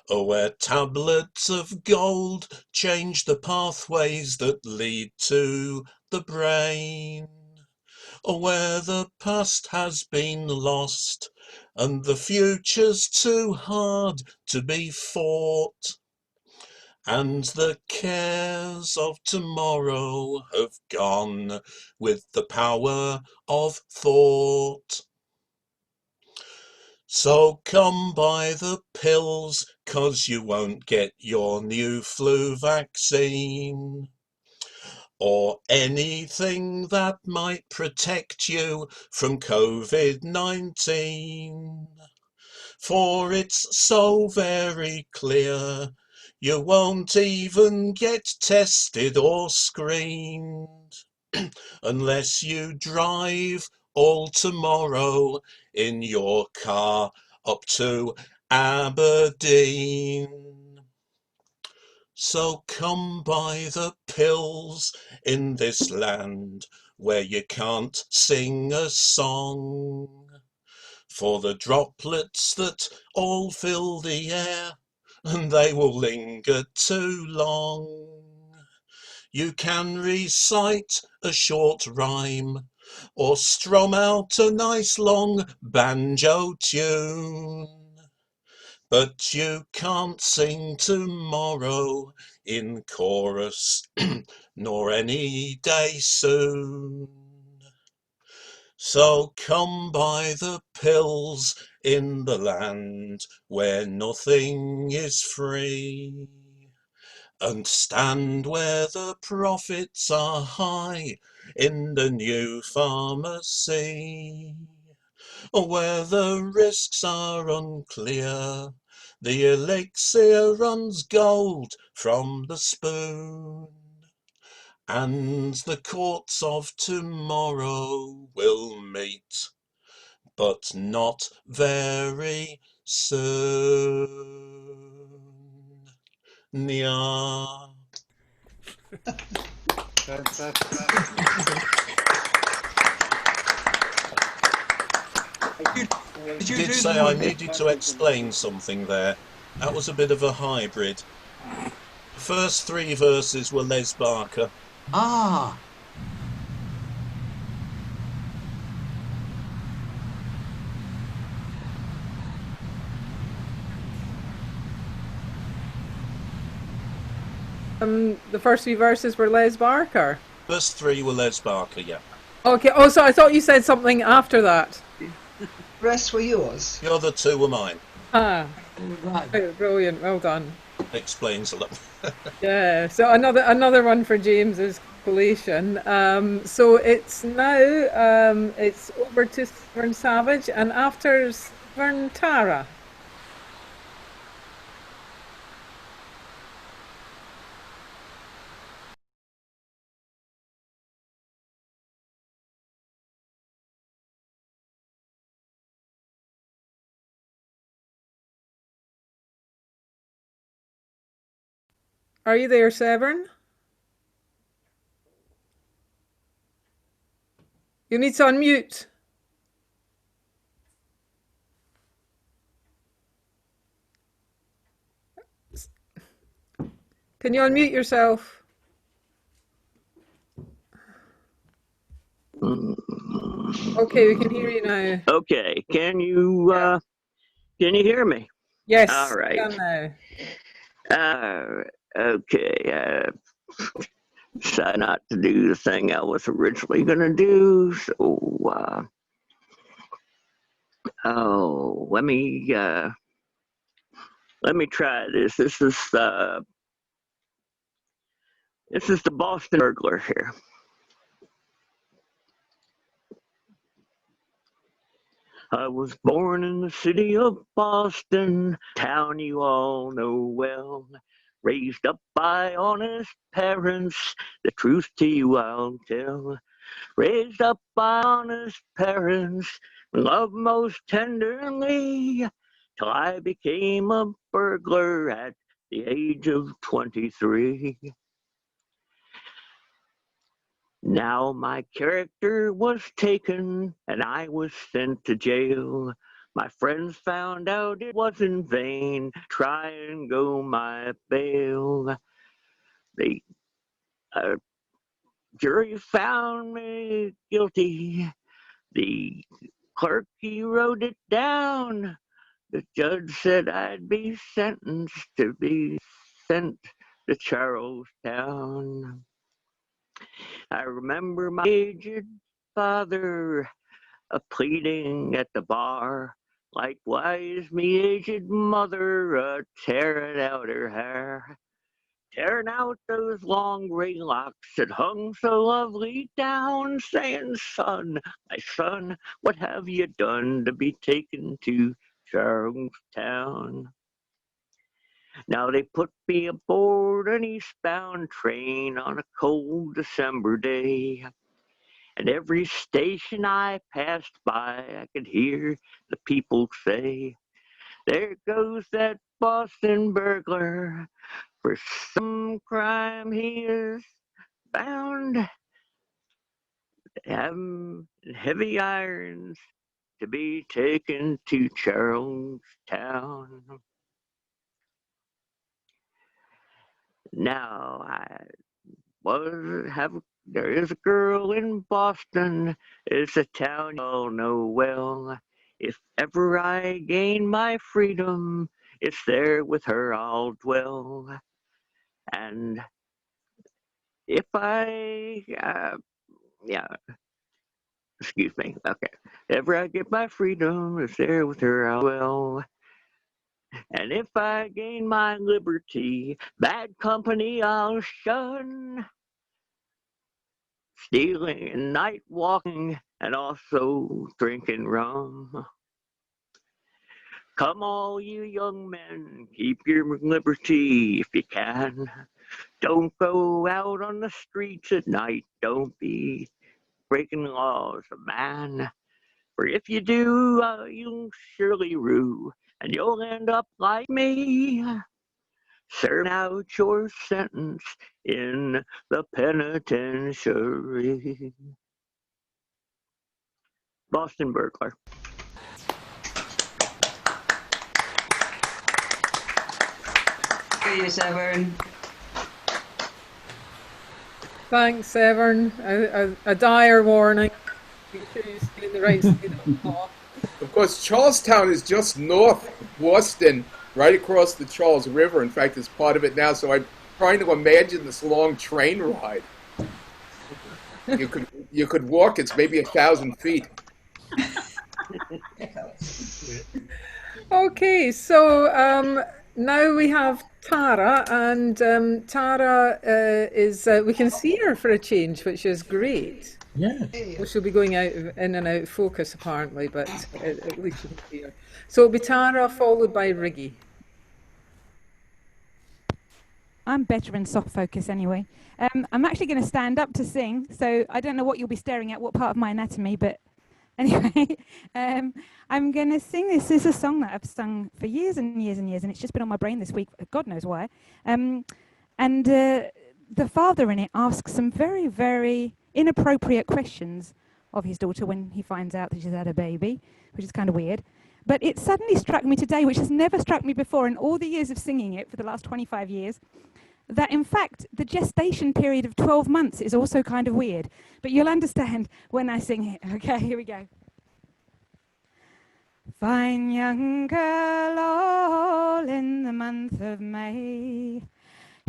Where tablets of gold change the pathways that lead to the brain. Where the past has been lost and the future's too hard to be fought. And the cares of tomorrow have gone with the power of thought. So come buy the pills, 'cause you won't get your new flu vaccine. Or anything that might protect you from COVID-19. For it's so very clear you won't even get tested or screened unless you drive all tomorrow in your car up to Aberdeen. So come buy the pills in this land where you can't sing a song. For the droplets that all fill the air, and they will linger too long. You can recite a short rhyme, or strum out a nice long banjo tune. But you can't sing tomorrow in chorus, nor any day soon. So come buy the pills in the land where nothing is free, and stand where the profits are high in the new pharmacy, where the risks are unclear, the elixir runs gold from the spoon. And the courts of tomorrow will meet, but not very soon. Nya. I did say I needed to explain something there. That was a bit of a hybrid. The first 3 verses were Les Barker. Ah. The first 3 verses were Les Barker. First 3 were Les Barker, yeah. Okay. Oh, so I thought you said something after that. The rest were yours. The other 2 were mine. Ah, brilliant. Well done. Explains a lot. Yeah. So another one for James's collation. So it's now it's over to Severn Savage, and after Severn Tara. Are you there, Severn? You need to unmute. Can you unmute yourself? Okay, we can hear you now. Okay, can you hear me? Yes. All right. Okay. Decided not to do the thing I was originally gonna do, so let me try this. This is the Boston Burglar here. I was born in the city of Boston, town you all know well. Raised up by honest parents, the truth to you I'll tell. Raised up by honest parents, loved most tenderly, till I became a burglar at the age of 23. Now my character was taken and I was sent to jail. My friends found out it was in vain, try and go my bail. The jury found me guilty. The clerk, he wrote it down. The judge said I'd be sentenced to be sent to Charlestown. I remember my aged father pleading at the bar. Likewise, me aged mother tearing out her hair. Tearing out those long gray locks that hung so lovely down, saying, son, my son, what have you done to be taken to Charlestown? Now they put me aboard an eastbound train on a cold December day, and every station I passed by I could hear the people say, there goes that Boston burglar, for some crime he is bound, having heavy irons to be taken to Charlestown. Now there is a girl in Boston, it's a town you all know well. If ever I gain my freedom, it's there with her I'll dwell. And if I, excuse me, okay. Ever I get my freedom, it's there with her I'll dwell. And if I gain my liberty, bad company I'll shun. Stealing and night walking and also drinking rum. Come all you young men, keep your liberty if you can. Don't go out on the streets at night, don't be breaking the laws of man. For if you do, you'll surely rue, and you'll end up like me, serving out your sentence in the penitentiary. Boston Burglar. For you, Severn. Thanks, Severn. A dire warning. We choose in the right state of law. Of course, Charlestown is just north of Boston, right across the Charles River. In fact, it's part of it now. So I'm trying to imagine this long train ride. You could walk. It's maybe 1,000 feet. Okay, so now we have Tara, and Tara is, we can see her for a change, which is great. Yeah. Well, she'll be going in and out of focus apparently, but at least you can see her. So it'll be Tara followed by Riggy. I'm better in soft focus anyway. I'm actually going to stand up to sing, so I don't know what you'll be staring at, what part of my anatomy, but anyway, I'm going to sing this. This is a song that I've sung for years and years and years, and it's just been on my brain this week, God knows why. And the father in it asks some very, very inappropriate questions of his daughter when he finds out that she's had a baby, which is kind of weird. But it suddenly struck me today, which has never struck me before in all the years of singing it for the last 25 years, that in fact the gestation period of 12 months is also kind of weird. But you'll understand when I sing it. Okay, here we go. Fine young girl all in the month of May,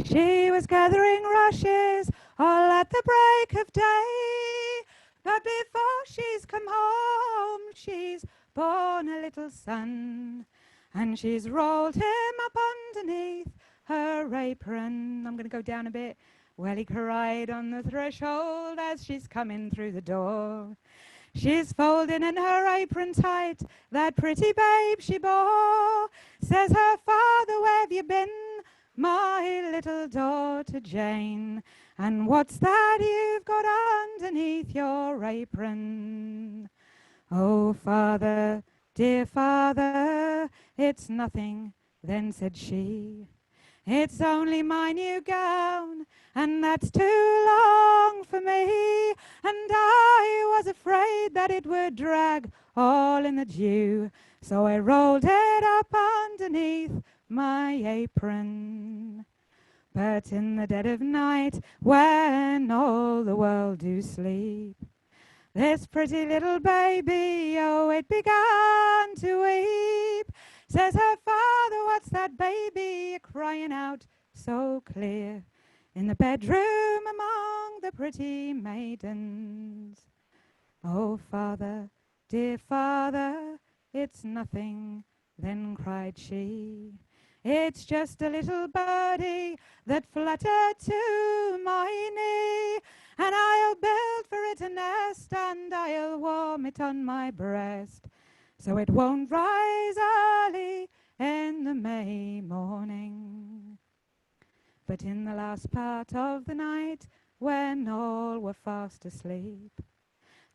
she was gathering rushes all at the break of day. But before she's come home, she's born a little son, and she's rolled him up underneath her apron. I'm going to go down a bit. Well, he cried on the threshold as she's coming through the door. She's folding in her apron tight that pretty babe she bore. Says her father, where have you been, my little daughter Jane? And what's that you've got underneath your apron? Oh, father, dear father, it's nothing, then said she. It's only my new gown, and that's too long for me. And I was afraid that it would drag all in the dew. So I rolled it up underneath my apron. But in the dead of night, when all the world do sleep, this pretty little baby, oh, it began to weep. Says her father, what's that baby crying out so clear in the bedroom among the pretty maidens? Oh, father, dear father, it's nothing, then cried she. It's just a little birdie that fluttered to my knee, and I'll build for it a nest, and I'll warm it on my breast, so it won't rise early in the May morning. But in the last part of the night, when all were fast asleep,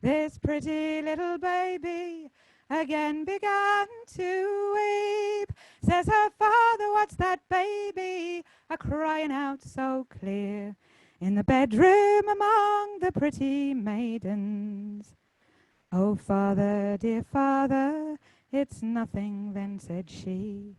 this pretty little baby again began to weep. Says her father, what's that baby a-crying out so clear in the bedroom among the pretty maidens? Oh, father, dear father, it's nothing, then said she.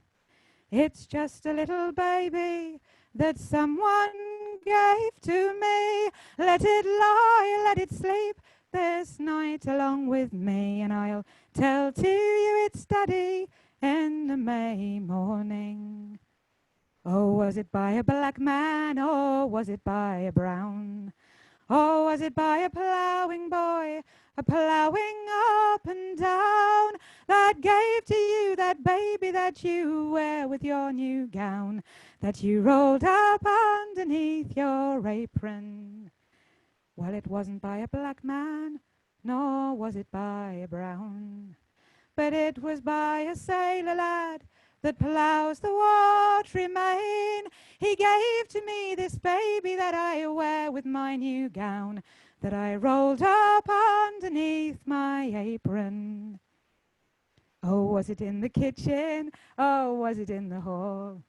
It's just a little baby that someone gave to me. Let it lie, let it sleep this night along with me, and I'll tell to you its daddy in the May morning. Oh, was it by a black man, or was it by a brown? Or was it by a ploughing boy, a ploughing up and down, that gave to you that baby that you wear with your new gown, that you rolled up underneath your apron? Well, it wasn't by a black man, nor was it by a brown, but it was by a sailor lad that ploughs the watery main. He gave to me this baby that I wear with my new gown, that I rolled up underneath my apron. Oh, was it in the kitchen? Oh, was it in the hall?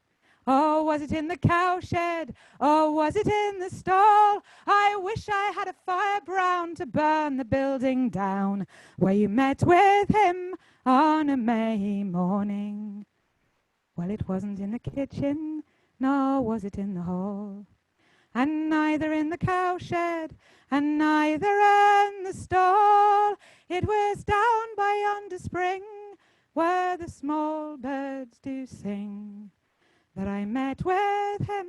Oh, was it in the cowshed? Oh, was it in the stall? I wish I had a firebrand to burn the building down where you met with him on a May morning. Well, it wasn't in the kitchen, nor was it in the hall, and neither in the cowshed, and neither in the stall. It was down by yonder spring, where the small birds do sing, that I met with him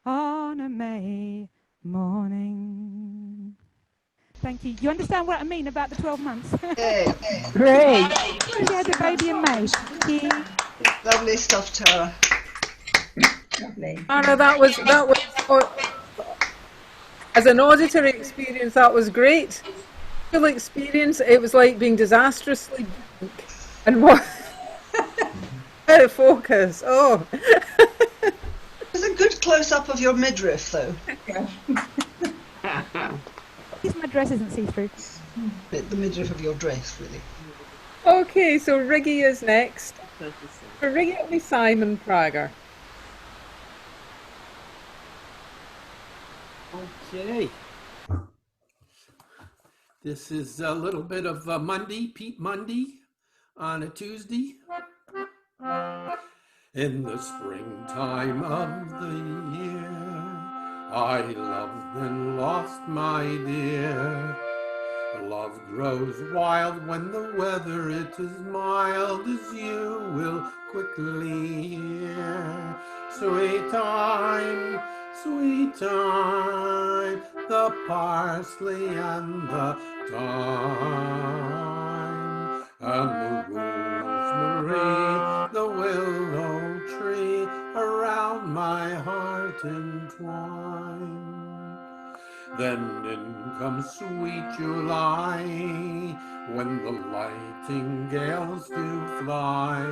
on a May morning. Thank you. You understand what I mean about the 12 months? Yeah. Great. We had the baby in May. Thank you. Lovely stuff, Tara. Lovely. Anna, that was as an auditory experience, that was great. Full experience. It was like being disastrously drunk and what out of focus. Oh. There's a good close-up of your midriff, though. My dress isn't see-through. The midriff of your dress, really. Okay, so Riggy is next. For Riggy, it'll be Simon Prager. Okay. This is a little bit of Mundey, Pete Mundey, on a Tuesday. In the springtime of the year, I loved and lost my dear. Love grows wild when the weather it is mild, as you will quickly hear. Sweet time, the parsley and the thyme, and the rosemary, the willow tree, around my heart entwine. Then in comes sweet July, when the lighting gales do fly.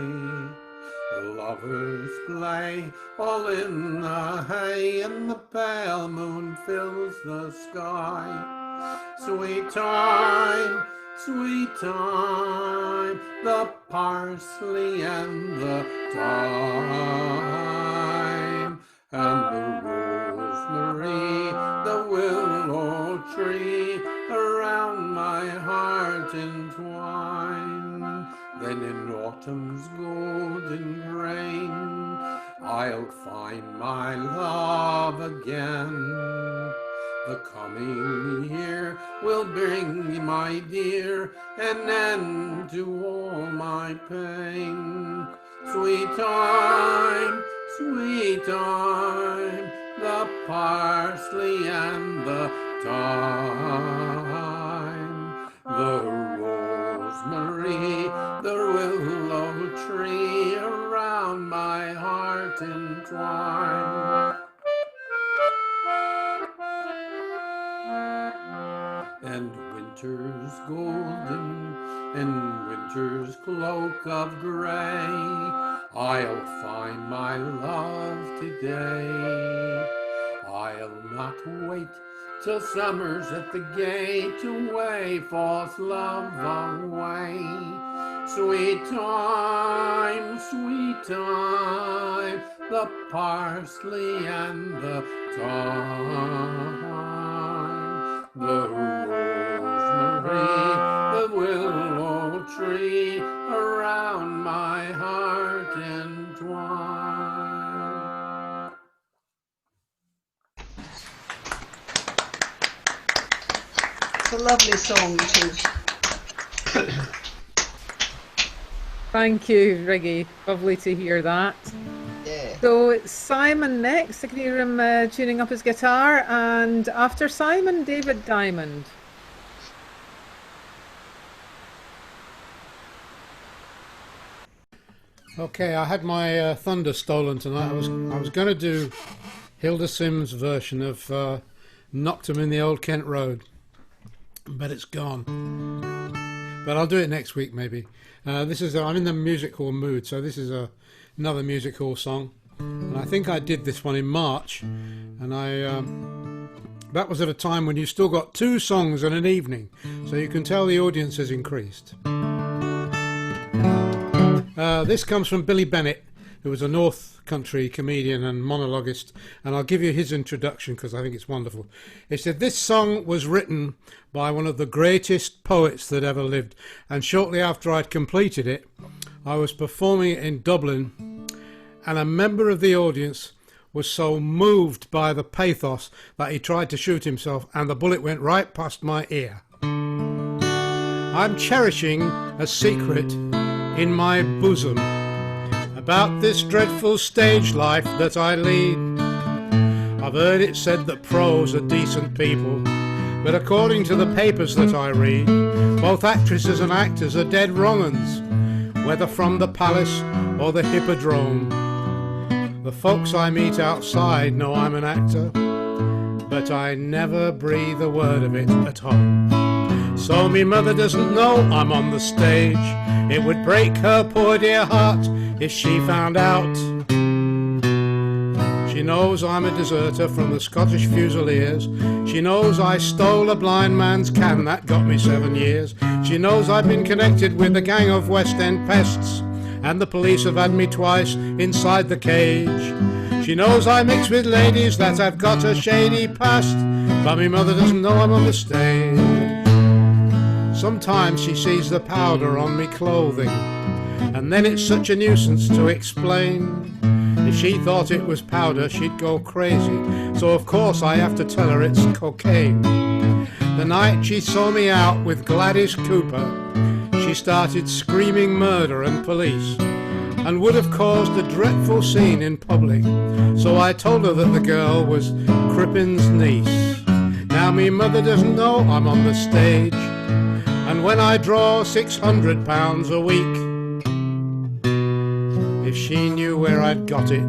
Lovers play all in the hay, and the pale moon fills the sky. Sweet time, the parsley and the thyme, and the rosemary, the willow tree, around my heart entwine. Then in autumn's golden grain, I'll find my love again. The coming year will bring me, my dear, an end to all my pain. Sweet time, the parsley and the thyme, the rosemary, the willow tree around my heart entwine. And winter's golden, in winter's cloak of grey, I'll find my love today. I'll not wait till summer's at the gate to wave false love away. Sweet time, the parsley and the thyme, the rosemary, the willow tree around my heart entwine. It's a lovely song too. Thank you, Riggy. Lovely to hear that. Yeah. So it's Simon next. I can hear him tuning up his guitar, and after Simon, David Diamond. Okay, I had my thunder stolen tonight. I was going to do Hilda Simms' version of "Knocked 'Em in the Old Kent Road," but it's gone. But I'll do it next week maybe. This is I'm in the music hall mood, so this is another music hall song, and I think I did this one in March, and that was at a time when you still got 2 songs in an evening, so you can tell the audience has increased. This comes from Billy Bennett, who was a North Country comedian and monologuist, and I'll give you his introduction because I think it's wonderful. He said, "This song was written by one of the greatest poets that ever lived, and shortly after I'd completed it, I was performing it in Dublin, and a member of the audience was so moved by the pathos that he tried to shoot himself, and the bullet went right past my ear. I'm cherishing a secret in my bosom about this dreadful stage life that I lead. I've heard it said that pros are decent people, but according to the papers that I read, both actresses and actors are dead wrong uns, whether from the palace or the hippodrome. The folks I meet outside know I'm an actor, but I never breathe a word of it at home. So me mother doesn't know I'm on the stage. It would break her poor dear heart if she found out. She knows I'm a deserter from the Scottish Fusiliers. She knows I stole a blind man's can that got me 7 years. She knows I've been connected with a gang of West End pests, and the police have had me twice inside the cage. She knows I mix with ladies that have got a shady past, but me mother doesn't know I'm on the stage. Sometimes she sees the powder on me clothing, and then it's such a nuisance to explain. If she thought it was powder, she'd go crazy, so of course I have to tell her it's cocaine. The night she saw me out with Gladys Cooper, she started screaming murder and police, and would have caused a dreadful scene in public, so I told her that the girl was Crippin's niece. Now me mother doesn't know I'm on the stage, and when I draw £600 a week, if she knew where I'd got it,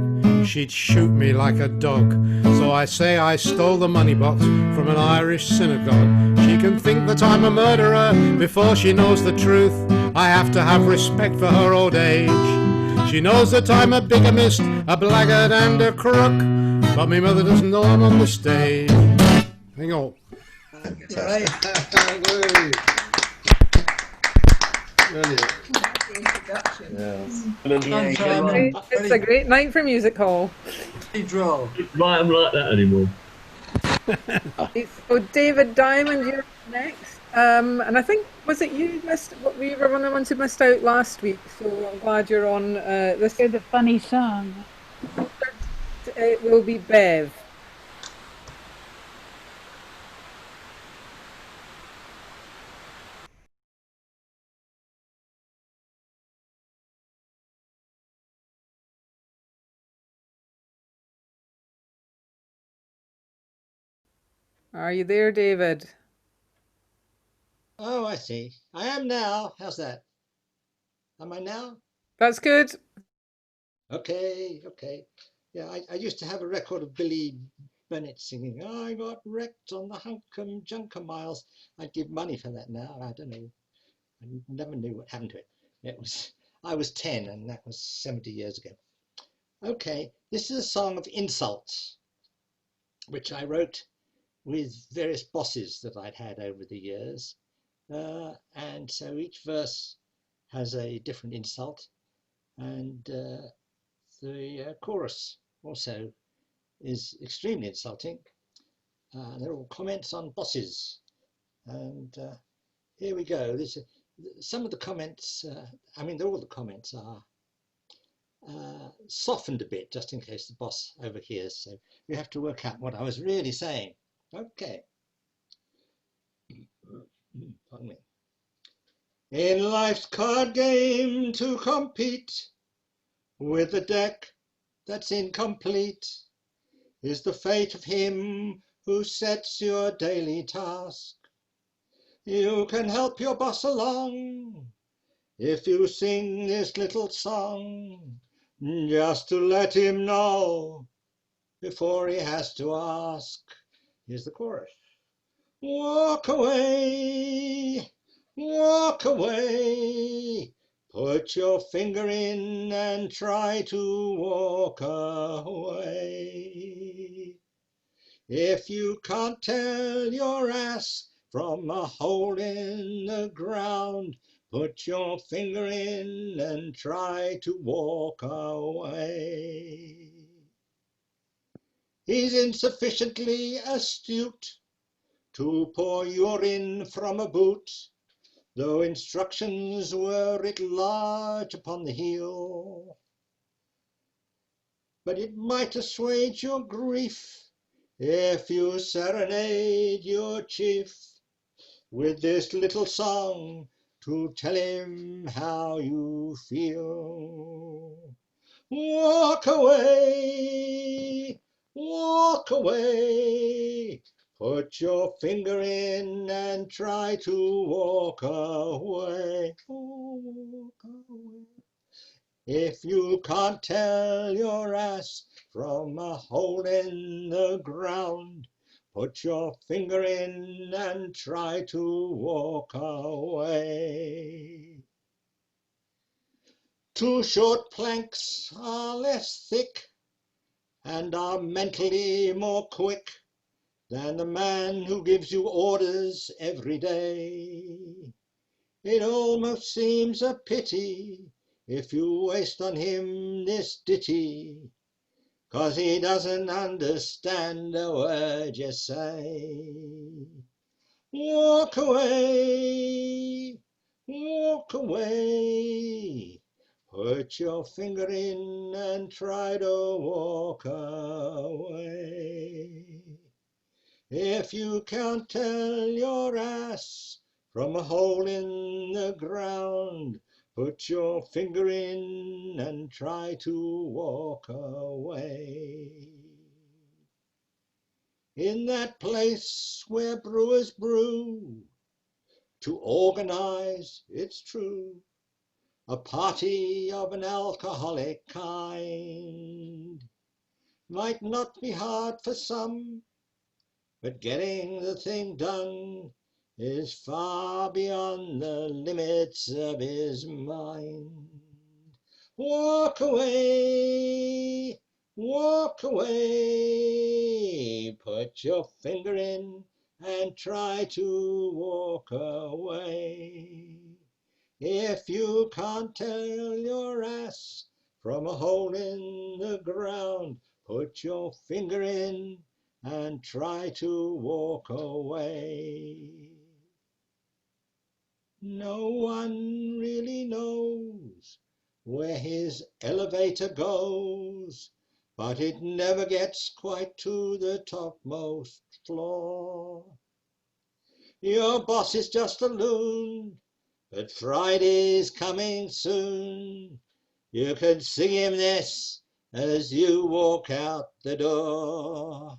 she'd shoot me like a dog. So I say I stole the money box from an Irish synagogue. She can think that I'm a murderer before she knows the truth. I have to have respect for her old age. She knows that I'm a bigamist, a blackguard and a crook, but my mother doesn't know I'm on the stage. Hang on. Right. Brilliant. It's a great night for music hall. Right, I'm like that anymore. So David Diamond, you're next. And I think Was it you missed? What we were one of the ones who missed out last week? So I'm glad you're on this. The funny song. It will be Bev. Are you there, David? Oh, I see. I am now. How's that? Am I now? That's good. Okay, okay. Yeah, I used to have a record of Billy Bennett singing, I got wrecked on the Hunkum Junker Miles. I'd give money for that now. I don't know. I never knew what happened to it. I was 10 and that was 70 years ago. Okay, this is a song of insults, which I wrote with various bosses that I'd had over the years. And so each verse has a different insult, and the chorus also is extremely insulting. They're all comments on bosses, and here we go. Some of the comments, I mean, all the comments are softened a bit just in case the boss overhears, so you have to work out what I was really saying. Okay. Pardon me. In life's card game to compete with a deck that's incomplete is the fate of him who sets your daily task. You can help your boss along if you sing this little song, just to let him know before he has to ask. Here's the chorus. Walk away, walk away. Put your finger in and try to walk away. If you can't tell your ass from a hole in the ground, put your finger in and try to walk away. He's insufficiently astute to pour urine from a boot, though instructions were writ large upon the heel. But it might assuage your grief if you serenade your chief with this little song to tell him how you feel. Walk away, walk away. Put your finger in and try to walk away. Walk away. If you can't tell your ass from a hole in the ground, put your finger in and try to walk away. Two short planks are less thick and are mentally more quick than the man who gives you orders every day. It almost seems a pity if you waste on him this ditty, 'cause he doesn't understand a word you say. Walk away, walk away. Put your finger in and try to walk away. If you can't tell your ass from a hole in the ground, put your finger in and try to walk away. In that place where brewers brew, to organize, it's true, a party of an alcoholic kind might not be hard for some, but getting the thing done is far beyond the limits of his mind. Walk away, walk away. Put your finger in and try to walk away. If you can't tell your ass from a hole in the ground, put your finger in and try to walk away. No one really knows where his elevator goes, but it never gets quite to the topmost floor. Your boss is just a loon, but Friday's coming soon. You can sing him this as you walk out the door.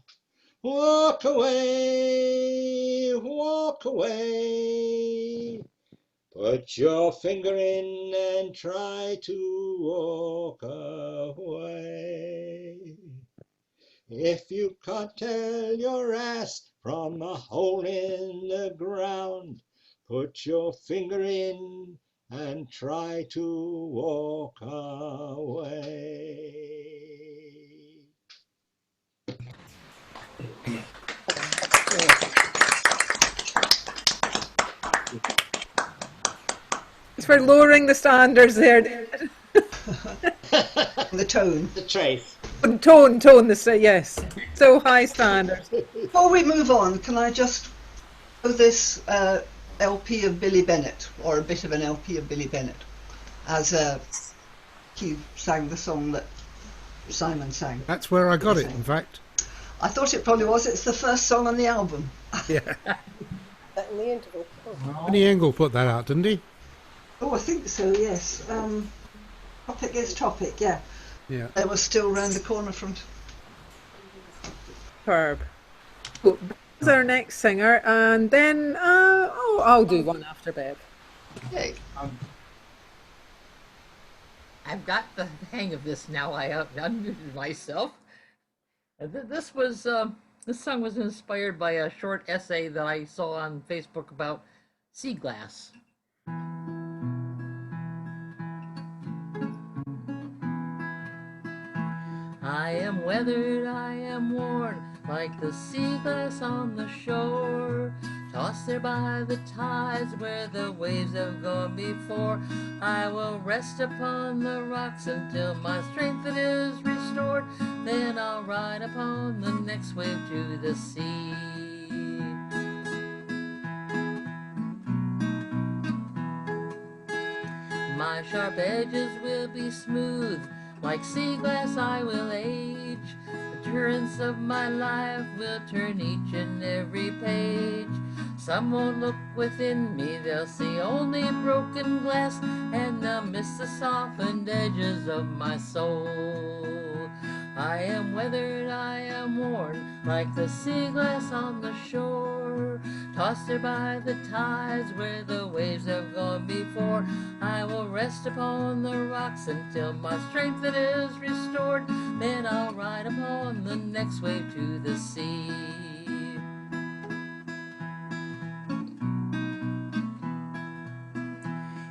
Walk away, walk away. Put your finger in and try to walk away. If you can't tell your ass from a hole in the ground, put your finger in and try to walk away. Thanks for lowering the standards there. The tone. The trace. Tone, yes. So high standards. Before we move on, can I just show this LP of Billy Bennett, or a bit of an LP of Billy Bennett, as Hugh sang the song that Simon sang. That's where I got it, in fact. I thought it probably was. It's the first song on the album. Yeah. That in the interval. Benny Engel put that out, didn't he? Oh, I think so, yes. Topic is Topic, yeah. Yeah. They were still round the corner from... Superb. Well, Bev's our next singer, and then I'll do one after Bev. Okay. I've got the hang of this now. I unmuted myself. This song was inspired by a short essay that I saw on Facebook about sea glass. I am weathered, I am worn, like the sea glass on the shore, tossed there by the tides where the waves have gone before. I will rest upon the rocks until my strength it is restored, then I'll ride upon the next wave to the sea. My sharp edges will be smooth, like sea glass I will age. The currents of my life will turn each and every page. Some won't look within me, they'll see only broken glass, and they'll miss the softened edges of my soul. I am weathered, I am worn, like the sea glass on the shore, tossed there by the tides where the waves have gone before. I will rest upon the rocks until my strength it is restored, then I'll ride upon the next wave to the sea.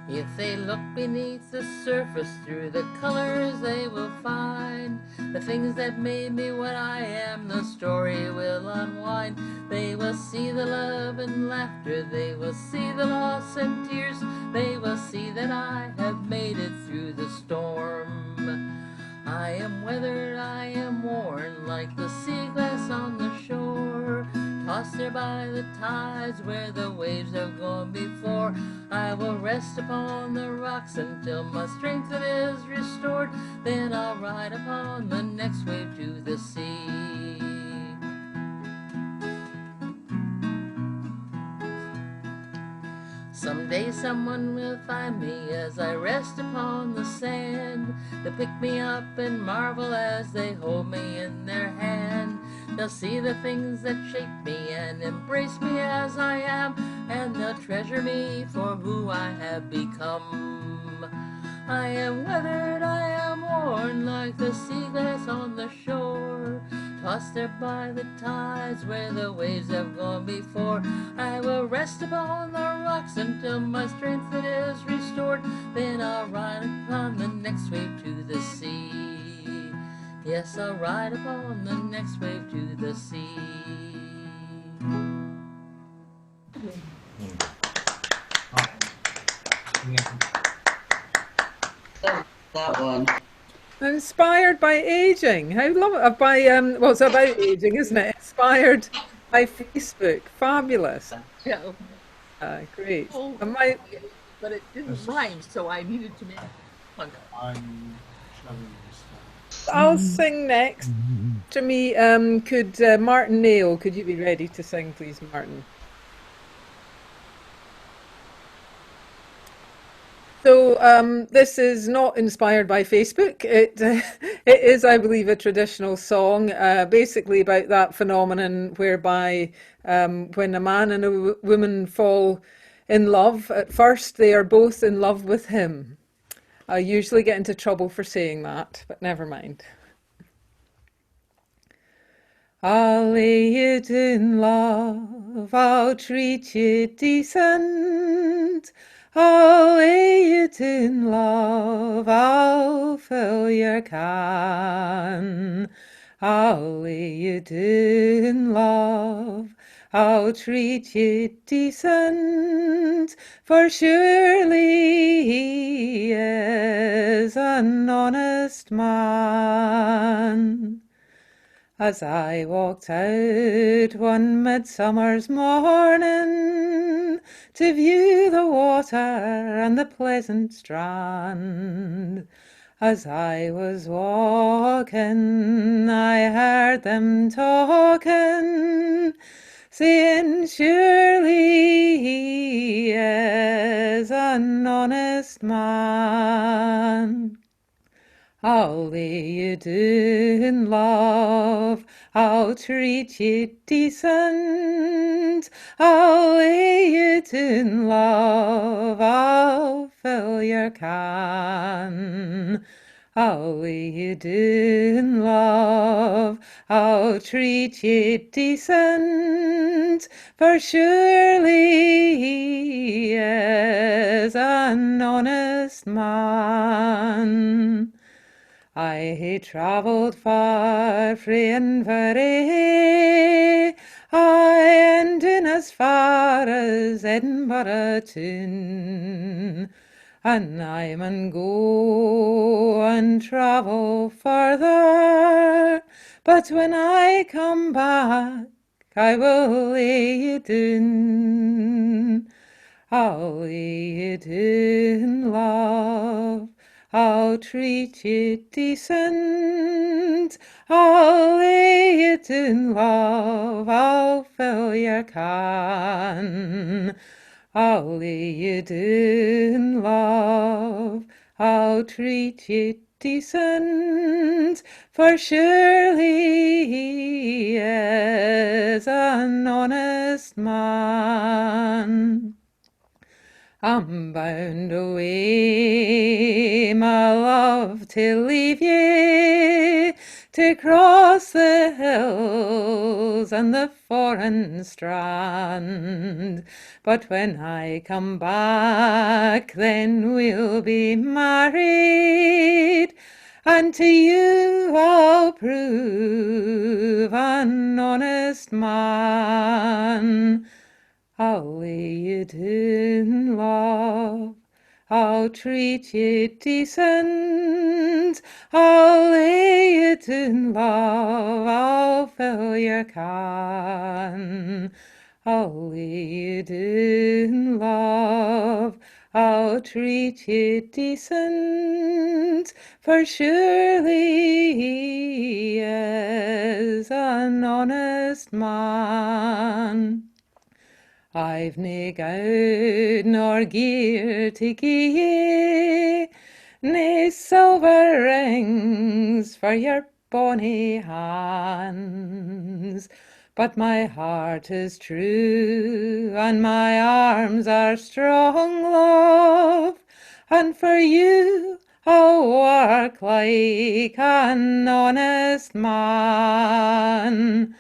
If they look beneath the surface, through the colors they will find the things that made me what I am. The story will unwind. They will see the love and laughter, they will see the loss and tears, they will see that I have made it through the storm. I am weathered, I am worn, like the sea glass on the shore, tossed there by the tides where the waves have gone before. I will rest upon the rocks until my strength it is restored, then I'll ride upon the next wave to the sea. Someday someone will find me as I rest upon the sand. They'll pick me up and marvel as they hold me in their hand. They'll see the things that shape me and embrace me as I am, and they'll treasure me for who I have become. I am weathered, I am worn, like the sea glass on the shore, tossed there by the tides where the waves have gone before. I will rest upon the rocks until my strength it is restored, then I'll ride upon the next wave to the sea. Yes, I'll ride upon the next wave to the sea. That one. Inspired by aging. How long? Well, it's about aging, isn't it? Inspired by Facebook. Fabulous. Yeah. Great. Oh, And my but it didn't rhyme, so I needed to make fun. I'll sing next. To me, could Martin Nail, could you be ready to sing, please, Martin? So this is not inspired by Facebook. It it is, I believe, a traditional song, basically about that phenomenon whereby when a man and a woman fall in love, at first they are both in love with him. I usually get into trouble for saying that, but never mind. I'll lay it in love, I'll treat you decent. I'll lay it in love, I'll fill your can. I'll lay it in love, I'll treat you decent. For surely he is an honest man. As I walked out one midsummer's morning to view the water and the pleasant strand, as I was walking, I heard them talking, saying, surely he is an honest man. I'll lay it in love, I'll treat you decent. I'll lay it in love, I'll fill your can. I'll lay it in love, I'll treat you decent. For surely he is an honest man. I hae travelled far frae Inverary, aye, and in as far as Edinburgh town. And I mun go and travel further, but when I come back, I will lay it in. I'll lay it in love, I'll treat you decent. I'll lay it in love, I'll fill your can. I'll lay it in love, I'll treat you decent. For surely he is an honest man. I'm bound away, my love, to leave ye, to cross the hills and the foreign strand. But when I come back, then we'll be married, and to you I'll prove an honest man. I'll lay it in love, I'll treat you decent. I'll lay it in love, I'll fill your can. I'll lay it in love, I'll treat you decent. For surely he is an honest man. I've nae gowd nor gear to gie ye, nae silver rings for your bonny hands. But my heart is true, and my arms are strong, love, and for you I'll work like an honest man.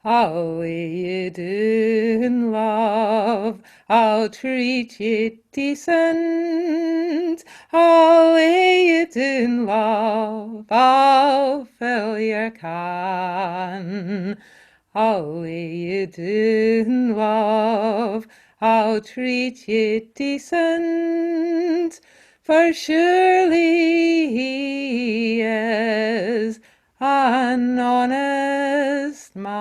I'll lay it in love, I'll treat you decent. I'll lay it in love, I'll fill your can. I'll lay it in love, I'll treat you decent. For surely he is an honest man.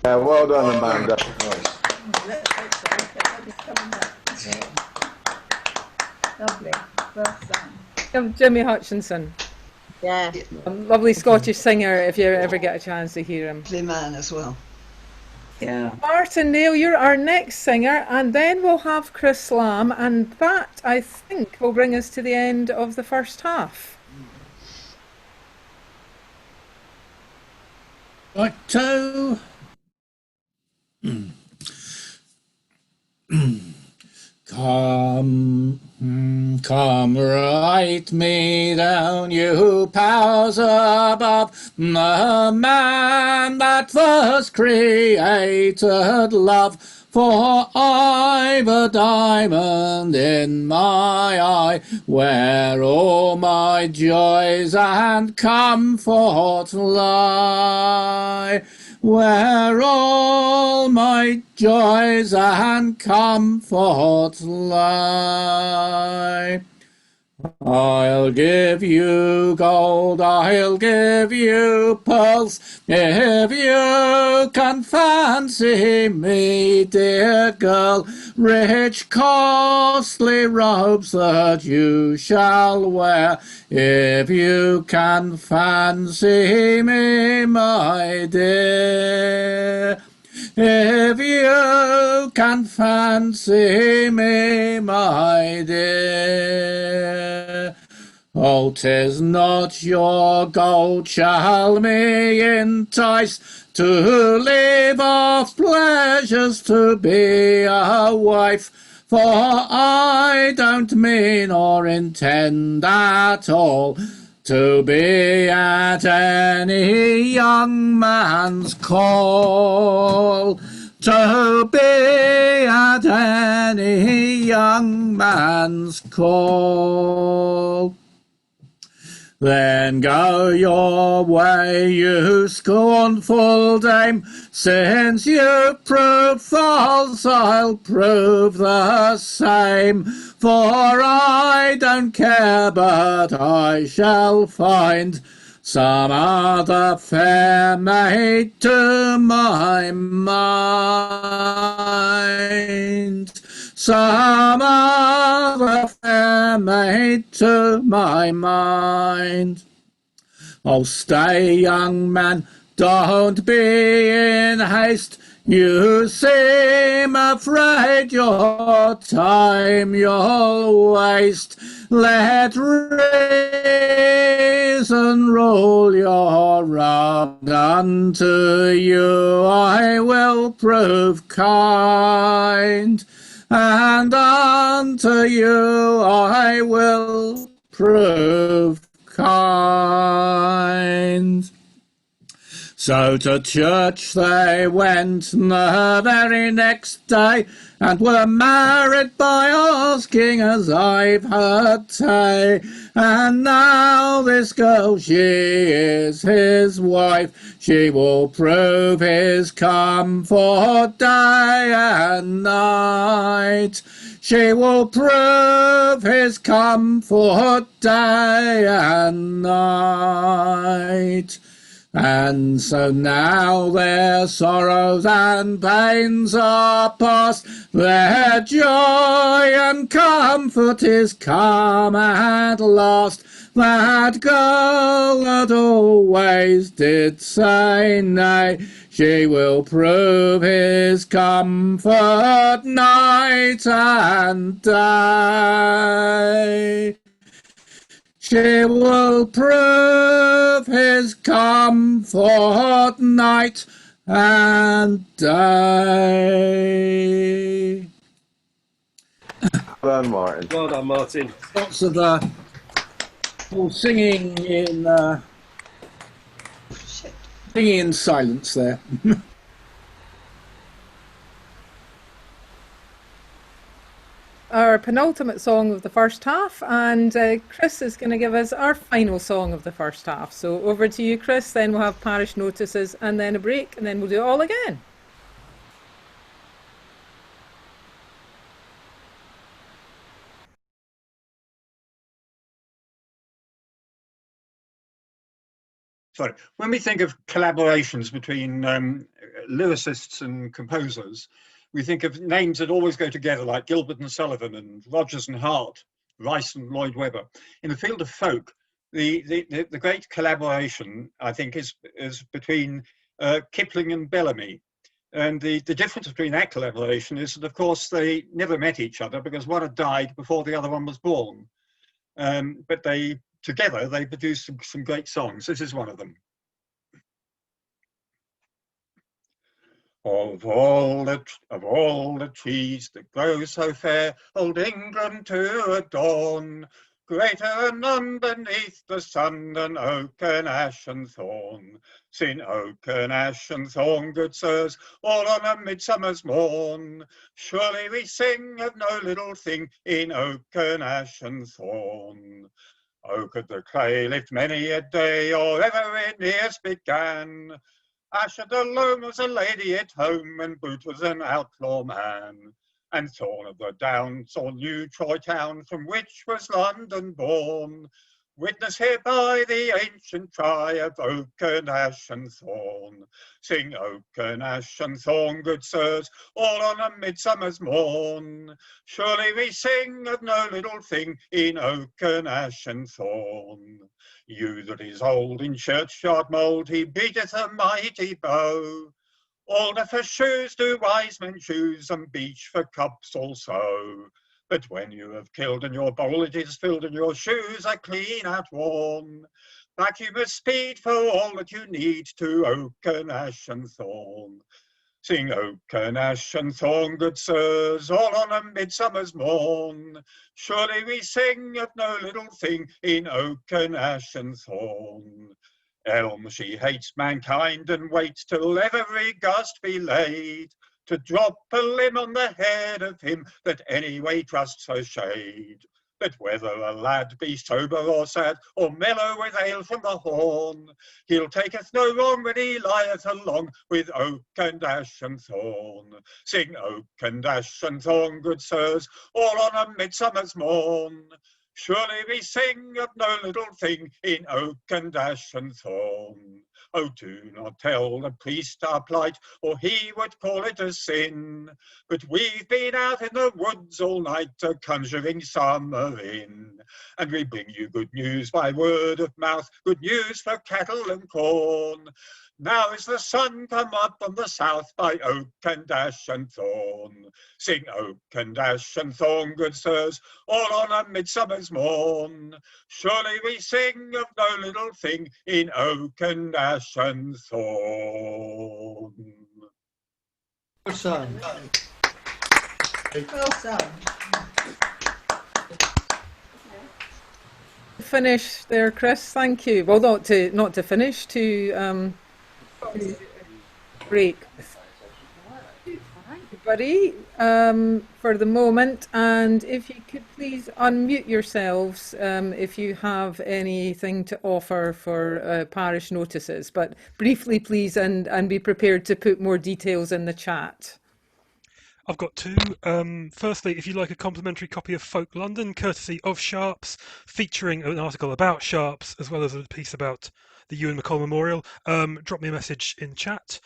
Yeah, well done, Amanda. Lovely. Well done. Jimmy Hutchinson. Yeah. Lovely Scottish singer if you ever get a chance to hear him. Lovely man as well. Yeah. Martin Neil, you're our next singer, and then we'll have Chris Lamb, and that, I think, will bring us to the end of the first half. Right-to. Come, come right me down, you powers above, the man that first created love. For I've a diamond in my eye, where all my joys and comfort lie. Where all my joys and comforts lie. I'll give you gold, I'll give you pearls, if you can fancy me, dear girl. Rich, costly robes that you shall wear, if you can fancy me, my dear. If you can fancy me, my dear. Oh, 'tis not your gold shall me entice to live off pleasures, to be a wife. For I don't mean or intend at all to be at any young man's call. To be at any young man's call. Then go your way, you scornful dame, since you prove false, I'll prove the same. For I don't care, but I shall find some other fair maid to my mind. Some other fair maid to my mind. Oh, stay, young man, don't be in haste. You seem afraid your time you'll waste. Let reason rule your wrong. Unto you I will prove kind, and unto you I will prove kind. So to church they went the very next day, and were married by asking, as I've heard say. And now this girl, she is his wife, she will prove his comfort day and night. She will prove his comfort day and night. And so now their sorrows and pains are past, their joy and comfort is come at last. That girl that always did say nay, she will prove his comfort night and day. She will prove his comfort night and day. Well done, Martin. Well done, Martin. Lots of all singing in silence there. Our penultimate song of the first half, and Kris is going to give us our final song of the first half. So over to you, Kris, then we'll have parish notices and then a break, and then we'll do it all again. sorry, when we think of collaborations between lyricists and composers, we think of names that always go together, like Gilbert and Sullivan and Rodgers and Hart, Rice and Lloyd Webber. In the field of folk, the great collaboration, I think, is between Kipling and Bellamy. And the difference between that collaboration is that, of course, they never met each other because one had died before the other one was born. But together they produced some great songs. This is one of them. Of all the trees that grow so fair, old England to adorn, greater than none beneath the sun than oak and ash and thorn. Sing oak and ash and thorn, good sirs, all on a midsummer's morn. Surely we sing of no little thing in oak and ash and thorn. Oak at the clay lived many a day, or ever in years began. Asher alone was a lady at home, and Boot was an outlaw man. And Thorn of the Down saw New Troy town, from which was London born. Witness hereby the ancient cry of oak and ash and thorn. Sing oak and ash and thorn, good sirs, all on a midsummer's morn. Surely we sing of no little thing in oak and ash and thorn. You that is old in churchyard mould, he beateth a mighty bow. Alder for shoes do wise men choose, and beech for cups also. But when you have killed and your bowl it is filled and your shoes are clean outworn, back you must speed for all that you need to oak and ash and thorn. Sing oak and ash and thorn, good sirs, all on a midsummer's morn. Surely we sing of no little thing in oak and ash and thorn. Elm, she hates mankind and waits till every gust be laid, to drop a limb on the head of him that anyway trusts her shade. But whether a lad be sober or sad, or mellow with ale from the horn, he'll taketh no wrong when he lieth along with oak and ash and thorn. Sing oak and ash and thorn, good sirs, all on a midsummer's morn. Surely we sing of no little thing in oak and ash and thorn. Oh, do not tell the priest our plight, or he would call it a sin. But we've been out in the woods all night, a conjuring summer in. And we bring you good news by word of mouth, good news for cattle and corn. Now is the sun come up from the south by oak and ash and thorn. Sing oak and ash and thorn, good sirs, all on a midsummer's morn. Surely we sing of no little thing in oak and ash and thorn. Well sung. Well sung. Finish there, Kris. Thank you. Well, not to finish, to break, everybody, for the moment. And if you could please unmute yourselves if you have anything to offer for parish notices, but briefly, please, and be prepared to put more details in the chat. I've got two. Firstly, if you'd like a complimentary copy of Folk London, courtesy of Sharps, featuring an article about Sharps, as well as a piece about the Ewan McColl Memorial, drop me a message in chat.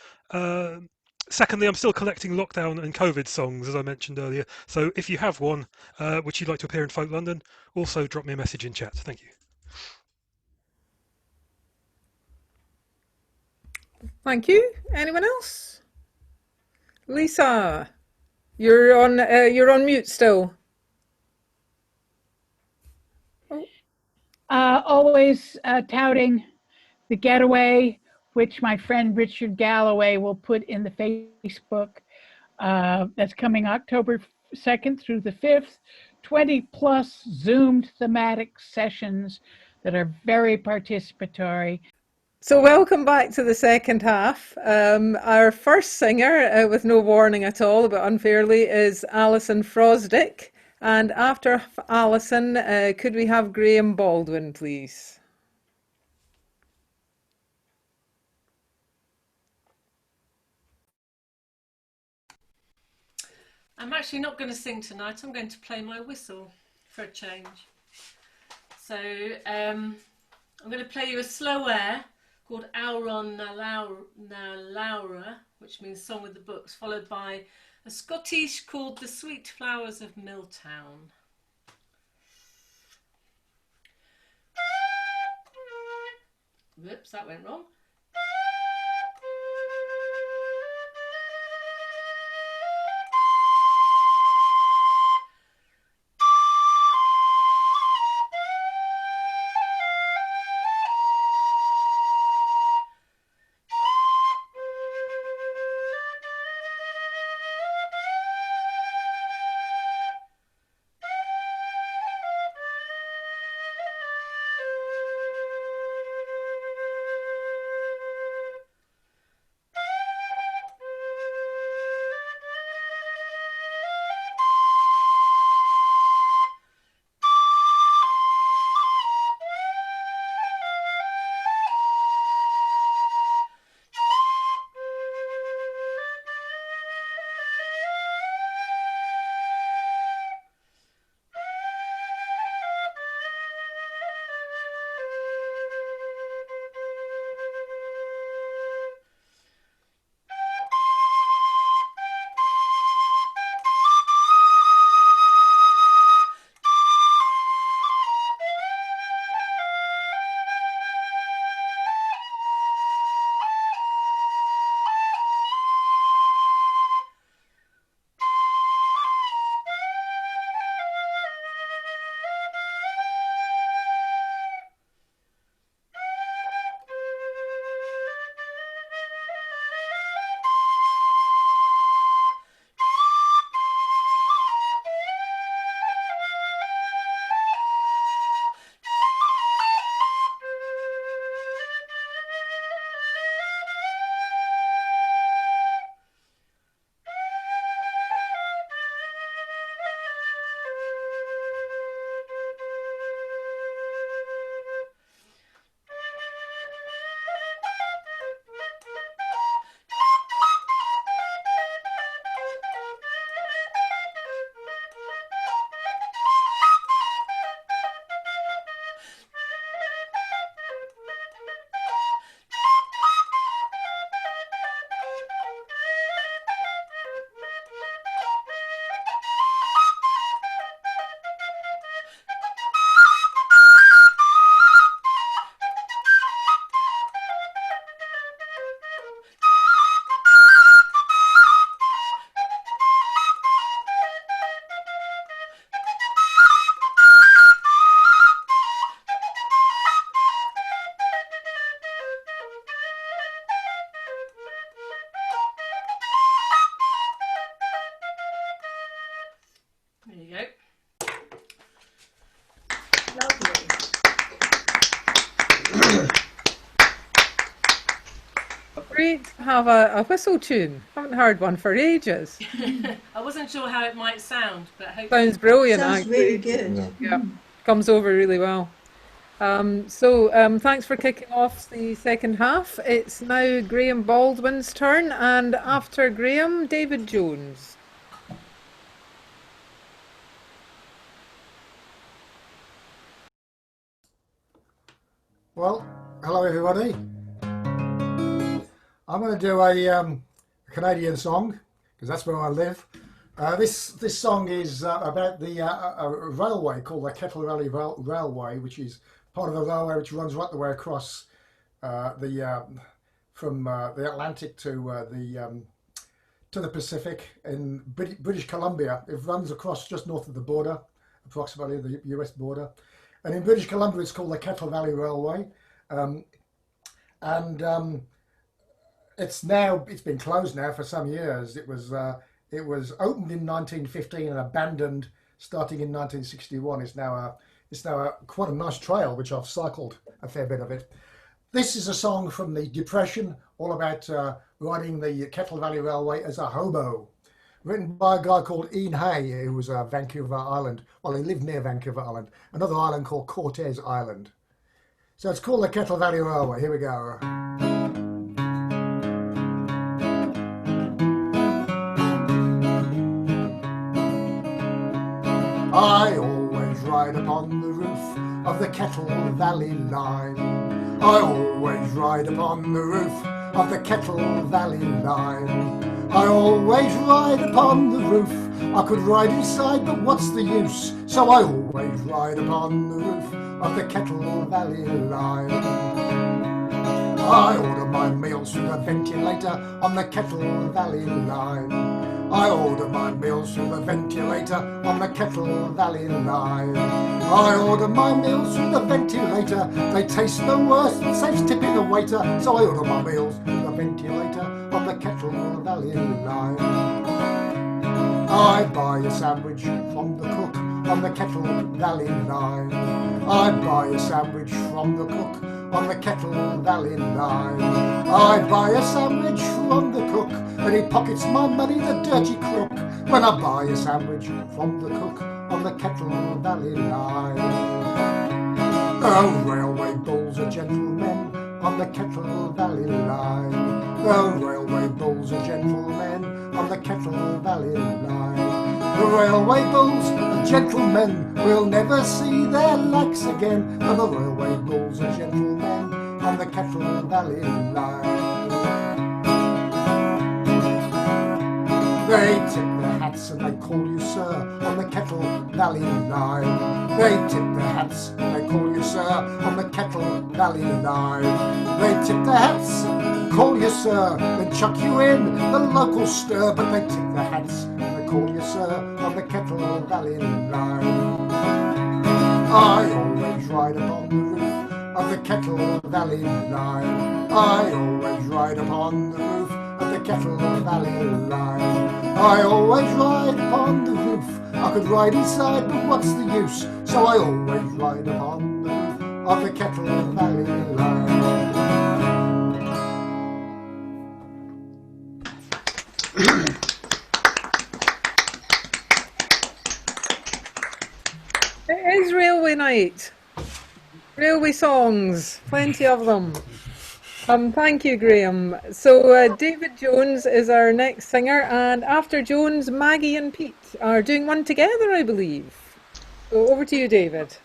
Secondly, I'm still collecting lockdown and COVID songs, as I mentioned earlier. So if you have one which you'd like to appear in Folk London, also drop me a message in chat. Thank you. Thank you. Anyone else? Lisa, you're on mute still. Always touting the getaway, which my friend Richard Galloway will put in the Facebook. That's coming October 2nd through the 5th. 20 plus Zoomed thematic sessions that are very participatory. So welcome back to the second half. Our first singer, with no warning at all, but unfairly, is Alison Frosdick. And after Alison, could we have Graham Baldwin, please? I'm actually not going to sing tonight. I'm going to play my whistle for a change. So I'm going to play you a slow air called Auron na Laura, which means Song of the Books, followed by a Scottish called The Sweet Flowers of Milltown. Whoops, that went wrong. There you go. Lovely. Great to have a whistle tune. Haven't heard one for ages. I wasn't sure how it might sound, but hopefully... Sounds brilliant. Sounds actually. really good. Yeah, comes over really well. So thanks for kicking off the second half. It's now Graham Baldwin's turn, and after Graham, David Jones. Well, hello everybody. I'm going to do a Canadian song because that's where I live. This song is about the a railway called the Kettle Valley Railway, which is part of the railway which runs right the way across from the Atlantic to the Pacific in British Columbia. It runs across just north of the border, approximately the US border. And in British Columbia, it's called the Kettle Valley Railway. It's been closed now for some years. It was opened in 1915 and abandoned starting in 1961. It's now quite a nice trail, which I've cycled a fair bit of it. This is a song from the Depression, all about riding the Kettle Valley Railway as a hobo. Written by a guy called Ian Hay, who was Vancouver Island. Well, he lived near Vancouver Island. Another island called Cortes Island. So it's called the Kettle Valley Railway. Here we go. I always ride upon the roof of the Kettle Valley line. I always ride upon the roof of the Kettle Valley line. I always ride upon the roof. I could ride inside, but what's the use? So I always ride upon the roof of the Kettle Valley line. I order my meals through the ventilator on the Kettle Valley line. I order my meals through the ventilator on the Kettle Valley line. I order my meals through the ventilator. They taste no worse than safe tipping a waiter. So I order my meals through the ventilator on the Kettle Valley line. I buy a sandwich from the cook on the Kettle Valley line. I buy a sandwich from the cook on the Kettle Valley line. I buy a sandwich from the cook and he pockets my money, the dirty crook, when I buy a sandwich from the cook on the Kettle Valley line. Oh, railway bulls are gentlemen on the Kettle Valley line. Oh, railway bulls are gentlemen on the Kettle Valley line. The railway bulls are gentlemen, we'll never see their likes again. And the railway bulls are gentlemen on the Kettle Valley line. They tip their hats and they call you sir on the Kettle Valley line. They tip their hats and they call you sir on the Kettle Valley line. They tip their hats and call you sir, they chuck you in the local stir, but they tip their hats and they call you sir on the Kettle Valley line. I always ride upon the roof of the Kettle Valley line. I always ride upon the roof of the Kettle Valley line. I always ride upon the roof. I could ride inside, but what's the use? So I always ride upon the roof of the Kettle Valley line. It is railway night. Railway songs, plenty of them. Thank you, Graham. So David Jones is our next singer, and after Jones, Maggie and Pete are doing one together, I believe. So over to you, David.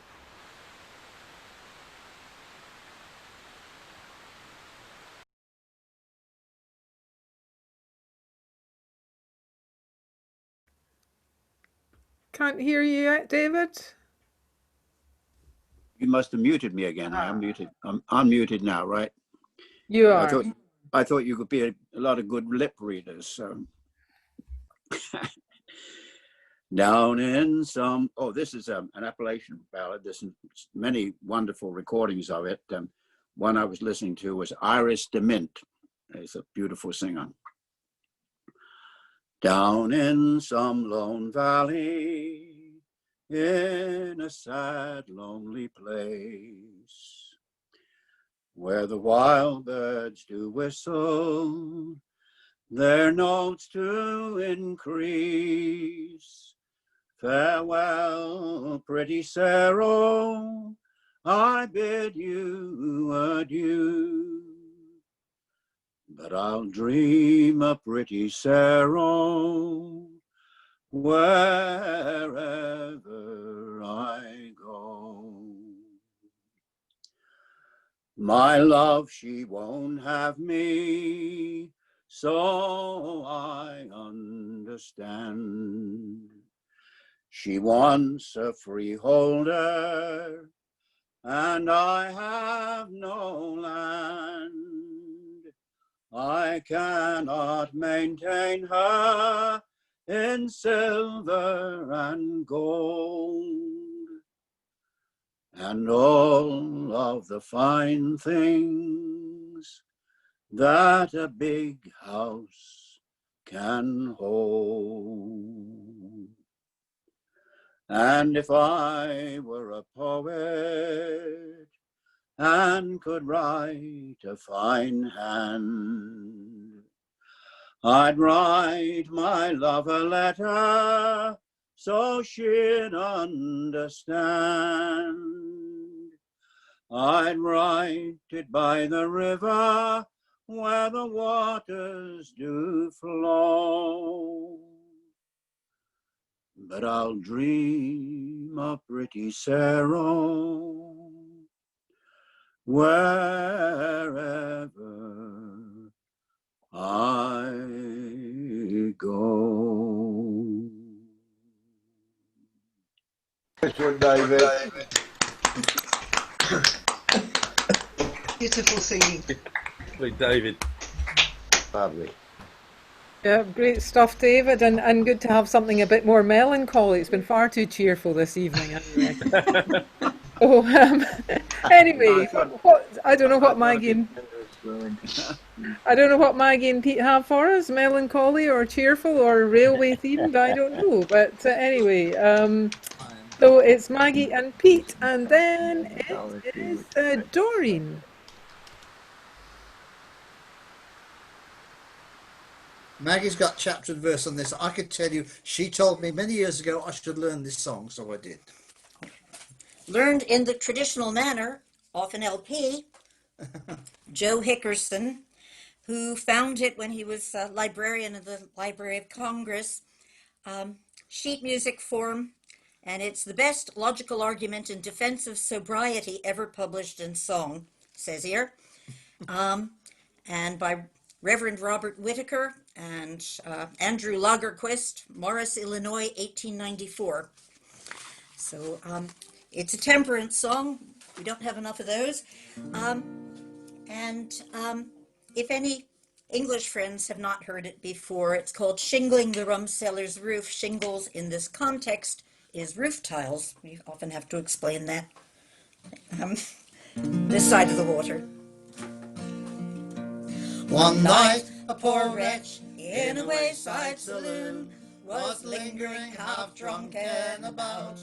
Can't hear you yet, David. You must have muted me again. I am muted. I'm unmuted now, right? You are. I thought you could be a lot of good lip readers. So. Down in some, this is an Appalachian ballad. There's many wonderful recordings of it. One I was listening to was Ayres de Mint. He's a beautiful singer. Down in some lone valley, in a sad, lonely place, where the wild birds do whistle their notes to increase. Farewell, pretty Sarah, I bid you adieu. But I'll dream a pretty Sarah wherever I go. My love, she won't have me, so I understand. She wants a freeholder, and I have no land. I cannot maintain her in silver and gold, and all of the fine things that a big house can hold. And if I were a poet and could write a fine hand, I'd write my love a letter so she'd understand. I'd write it by the river where the waters do flow. But I'll dream a pretty Sarah wherever I go. Nice one, David. Beautiful singing. David. Lovely. Yeah, great stuff, David, and good to have something a bit more melancholy. It's been far too cheerful this evening, anyway. Oh, anyway, I don't know what Maggie and Pete have for us, melancholy or cheerful or railway themed, I don't know. But anyway, so it's Maggie and Pete, and then it is Doreen. Maggie's got chapter and verse on this. I could tell you, she told me many years ago I should learn this song, so I did. Learned in the traditional manner, off an LP. Joe Hickerson, who found it when he was a librarian of the Library of Congress, sheet music form, and it's the best logical argument in defense of sobriety ever published in song, says here, and by Reverend Robert Whitaker and Andrew Lagerquist, Morris, Illinois, 1894. So it's a temperance song. We don't have enough of those. If any English friends have not heard it before, it's called Shingling the Rumseller's Roof. Shingles in this context is roof tiles. We often have to explain that. This side of the water. One night, a poor wretch in a wayside saloon was lingering half drunken about.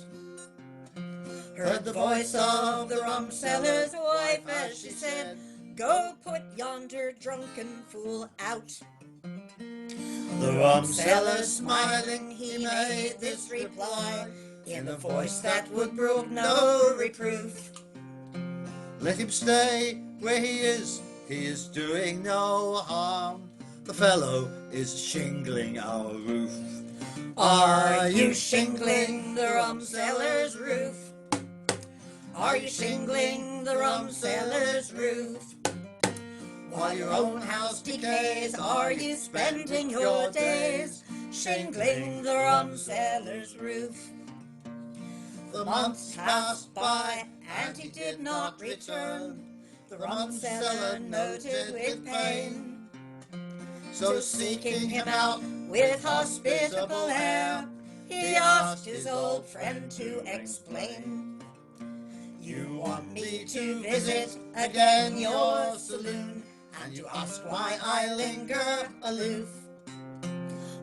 Heard the voice of the rumseller's wife as she said, "Go put yonder drunken fool out." The rumseller smiling, he made this reply in a voice that would brook no reproof. Let him stay where he is doing no harm. The fellow is shingling our roof. Are you shingling the rumseller's roof? Are you shingling the rumseller's roof? While your own house decays, are you spending your days shingling the rumseller's roof? The months passed by and he did not return. The rumseller noted with pain. So seeking him out with hospitable air, he asked his old friend to explain. You want me to visit again your saloon, and you ask why I linger aloof.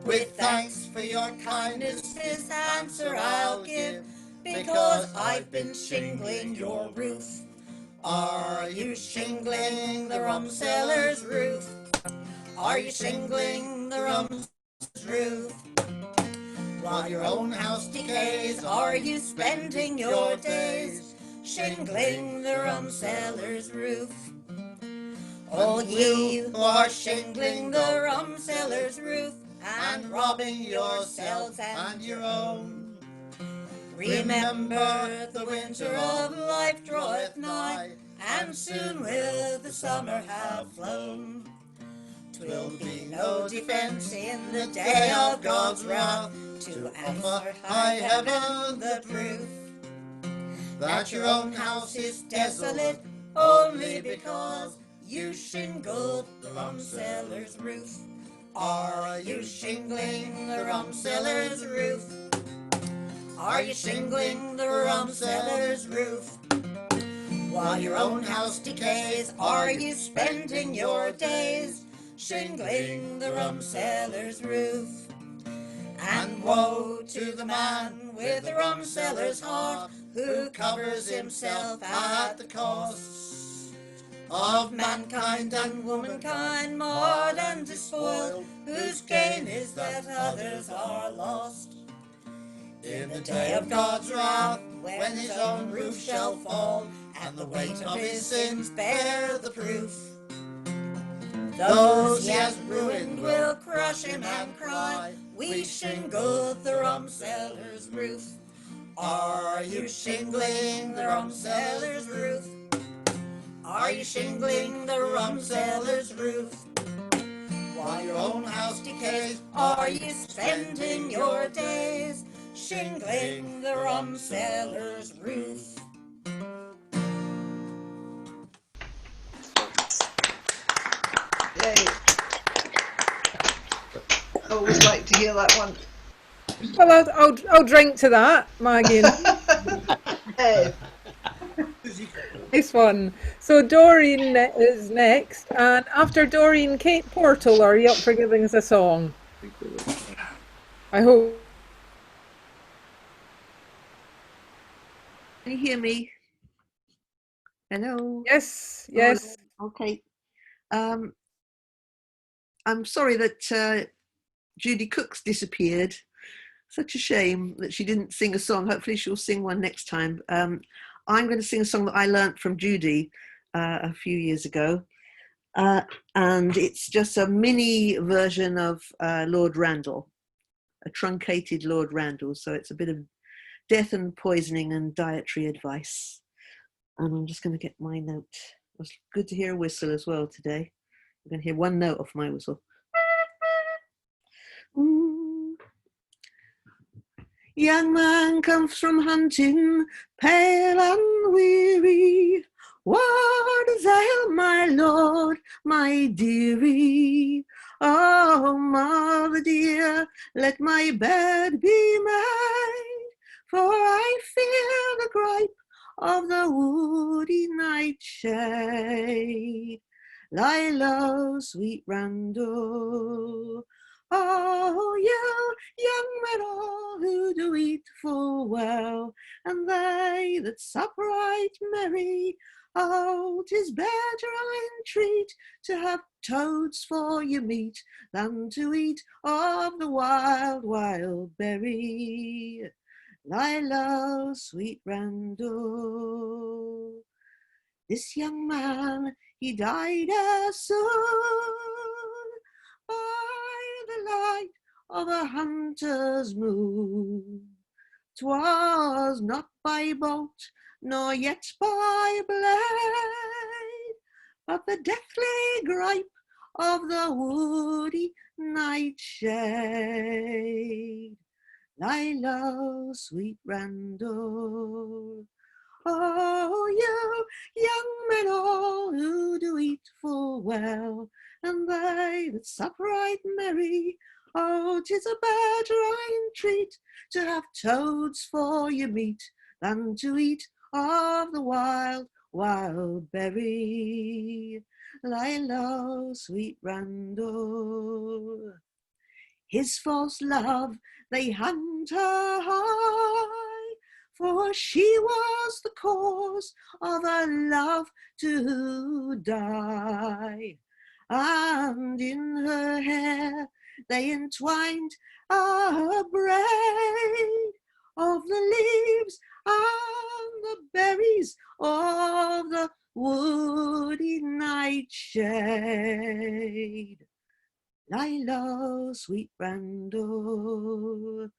With thanks for your kindness, this answer I'll give, because I've been shingling your roof. Are you shingling the rumseller's roof? Are you shingling the rumseller's roof? While your own house decays, are you spending your days shingling the rumseller's roof? All you who are shingling the rumseller's roof and robbing yourselves and your own, remember the winter of life draweth nigh, and soon will the summer have flown. 'Twill be no defense in the day of God's wrath to answer high heaven the proof that your own house is desolate only because you shingled the rumseller's roof. Are you shingling the rumseller's roof? Are you shingling the rumseller's roof? While your own house decays, are you spending your days shingling the rumseller's roof? And woe to the man with the rumseller's heart who covers himself at the cost of mankind and womankind, marred and despoiled, whose gain is that others are lost. In the day of God's wrath, when his own roof shall fall, and the weight of his sins bear the proof, those he has ruined will crush him and cry, we shingled the rumseller's roof. Are you shingling the rumseller's roof? Are Are you shingling the rum cellar's roof? While your own house decays, are you spending your days shingling the rum cellar's roof? Yay. Always like to hear that one. Well, I'll drink to that, Maggie. Hey. Nice one. So Doreen is next, and after Doreen, Kate Portal, are you up for giving us a song? I hope. Can you hear me? Hello? Yes, yes. Oh, okay. I'm sorry that Judy Cook's disappeared. Such a shame that she didn't sing a song. Hopefully she'll sing one next time. I'm going to sing a song that I learnt from Judy a few years ago. And it's just a mini version of Lord Randall, a truncated Lord Randall. So it's a bit of death and poisoning and dietary advice. And I'm just going to get my note. It was good to hear a whistle as well today. I'm going to hear one note of my whistle. Young man comes from hunting, pale and weary. What is ail, my lord, my dearie? Oh, mother dear, let my bed be made, for I fear the gripe of the woody nightshade. Lie low, sweet Randall. Oh, you young men all who do eat full well, and they that sup right merry. Oh, 'tis better, I entreat, to have toads for your meat than to eat of the wild, wild berry. Lie low, sweet Randall. This young man, he died as soon by the light of a hunter's moon. 'Twas not by bolt, nor yet by blade, but the deathly gripe of the woody nightshade. Lie low, sweet Randall. Oh, you young men all who do eat full well, and they that sup right merry. Oh, 'tis a better, I entreat, to have toads for your meat than to eat of the wild, wild berry. Lie low, sweet Randall. His false love, they hanged her high, for she was the cause of a love to die. And in her hair they entwined a braid of the leaves and the berries of the woody nightshade. Lie low, sweet Randall.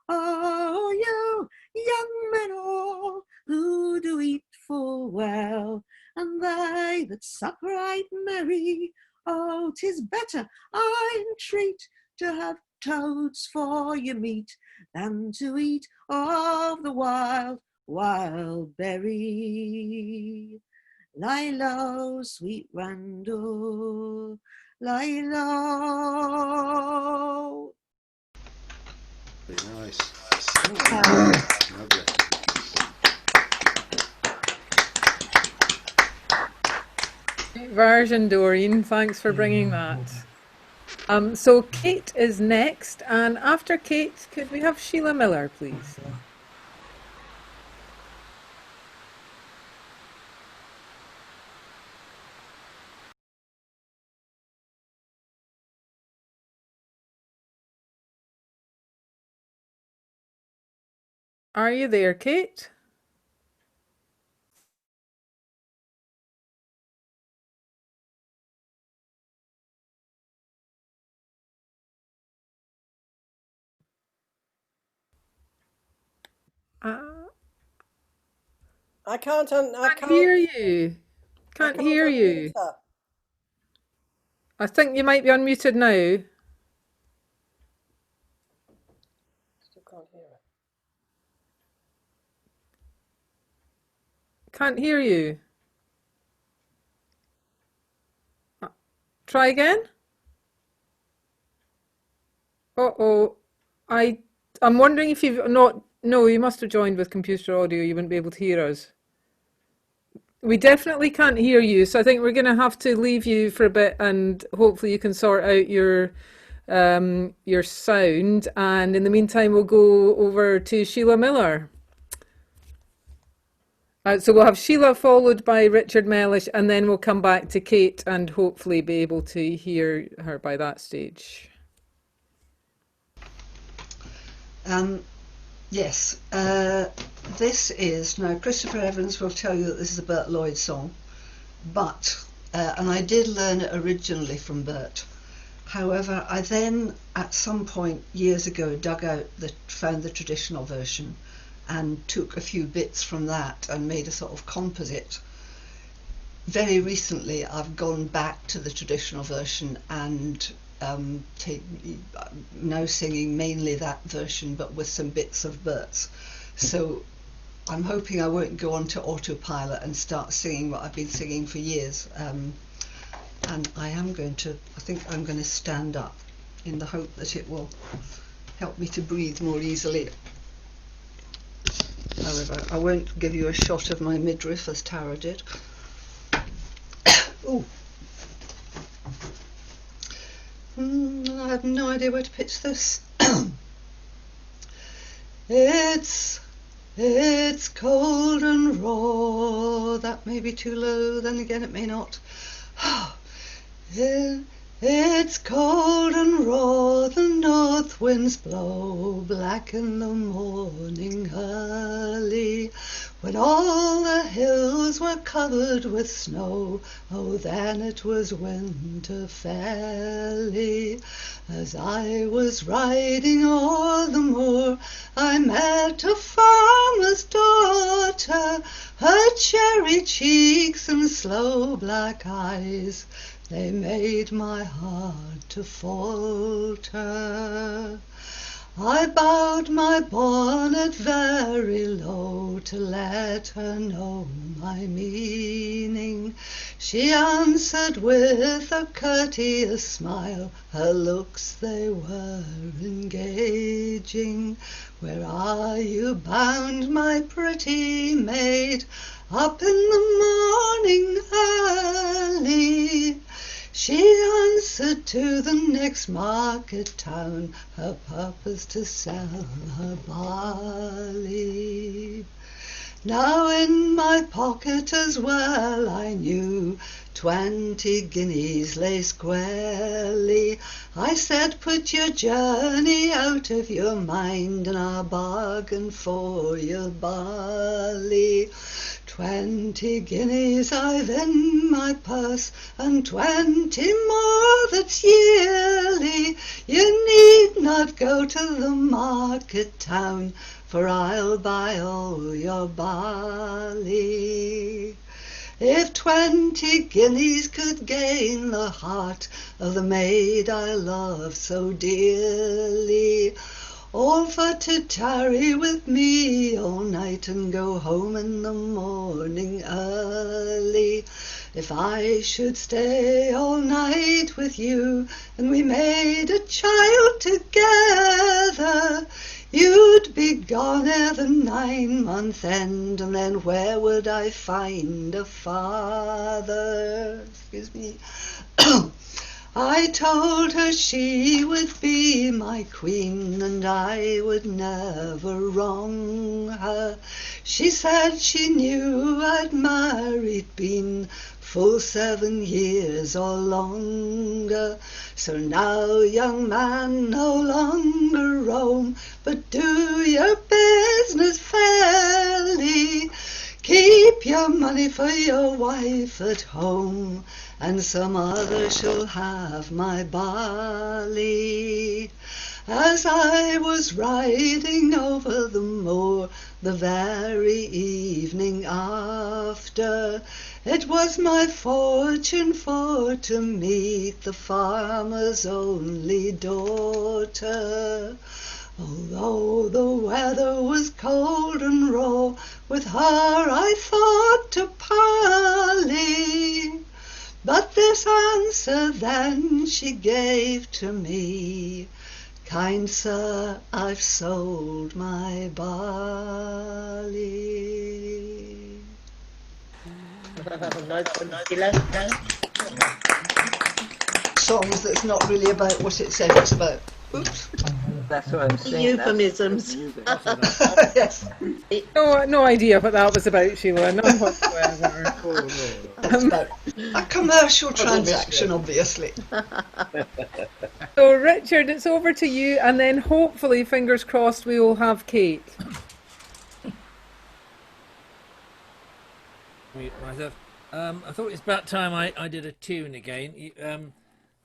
Oh, you young men all who do eat full well, and they that sup right merry. Oh, 'tis better, I entreat, to have toads for your meat than to eat of the wild, wild berry. Lie low, sweet Randall. Lie low. Very nice. Lovely. Great version, Doreen. Thanks for bringing that. So Kate is next, and after Kate, could we have Sheila Miller, please? Are you there, Kate? I can't hear you. Can't can't hear unmute you. her. I think you might be unmuted now. Still can't hear her. Can't hear you. Try again. Uh-oh. I'm wondering if you've not... No, you must have joined with computer audio. You wouldn't be able to hear us. We definitely can't hear you, so I think we're going to have to leave you for a bit, and hopefully you can sort out your sound. And in the meantime, we'll go over to Sheila Miller. So we'll have Sheila followed by Richard Mellish, and then we'll come back to Kate and hopefully be able to hear her by that stage. Yes, this is, now Christopher Evans will tell you that this is a Bert Lloyd song, but, and I did learn it originally from Bert. However, I then, at some point years ago, found the traditional version and took a few bits from that and made a sort of composite. Very recently, I've gone back to the traditional version and now singing mainly that version, but with some bits of Bert's. So I'm hoping I won't go on to autopilot and start singing what I've been singing for years. And I think I'm going to stand up in the hope that it will help me to breathe more easily. However, I won't give you a shot of my midriff as Tara did. Ooh. I have no idea where to pitch this. It's cold and raw. That may be too low, then again it may not. It's cold and raw, the north winds blow, black in the morning early, when all the hills were covered with snow. Oh, then it was winter fairly. As I was riding o'er the moor, I met a farmer's daughter. Her cherry cheeks and sloe black eyes, they made my heart to falter. I bowed my bonnet very low to let her know my meaning. She answered with a courteous smile, her looks they were engaging. Where are you bound, my pretty maid? Up in the morning early. She answered to the next market town, her purpose to sell her barley. Now in my pocket as well I knew 20 guineas lay squarely. I said, put your journey out of your mind, and I'll bargain for your barley. 20 guineas I've in my purse, and 20 more that's yearly. You need not go to the market town, for I'll buy all your barley. If 20 guineas could gain the heart of the maid I love so dearly, all for to tarry with me all night and go home in the morning early. If I should stay all night with you and we made a child together, you'd be gone ere the 9-month end, and then where would I find a father? Excuse me. I told her she would be my queen, and I would never wrong her. She said she knew I'd married been full 7 years or longer. So now, young man, no longer roam, but do your business fairly. Keep your money for your wife at home, and some other shall have my barley. as I was riding over the moor the very evening after. It was my fortune for to meet the farmer's only daughter. Although the weather was cold and raw, with her I thought to parley. But this answer then she gave to me: kind sir, I've sold my barley. Songs that's not really about what it said it's about. Oops. That's what I'm saying. Euphemisms. Yes. No idea what that was about, Sheila. None whatsoever. It's about a commercial transaction, obviously. So, Richard, it's over to you, and then hopefully, fingers crossed, we will have Kate. Mute myself. I thought it's about time I did a tune again.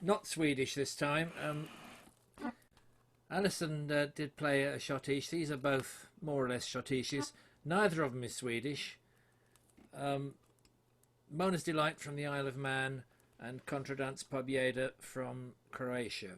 Not Swedish this time. Alison did play a schottische. These are both more or less schottisches. Neither of them is Swedish. Mona's Delight from the Isle of Man and Kontradans Pobjeda from Croatia.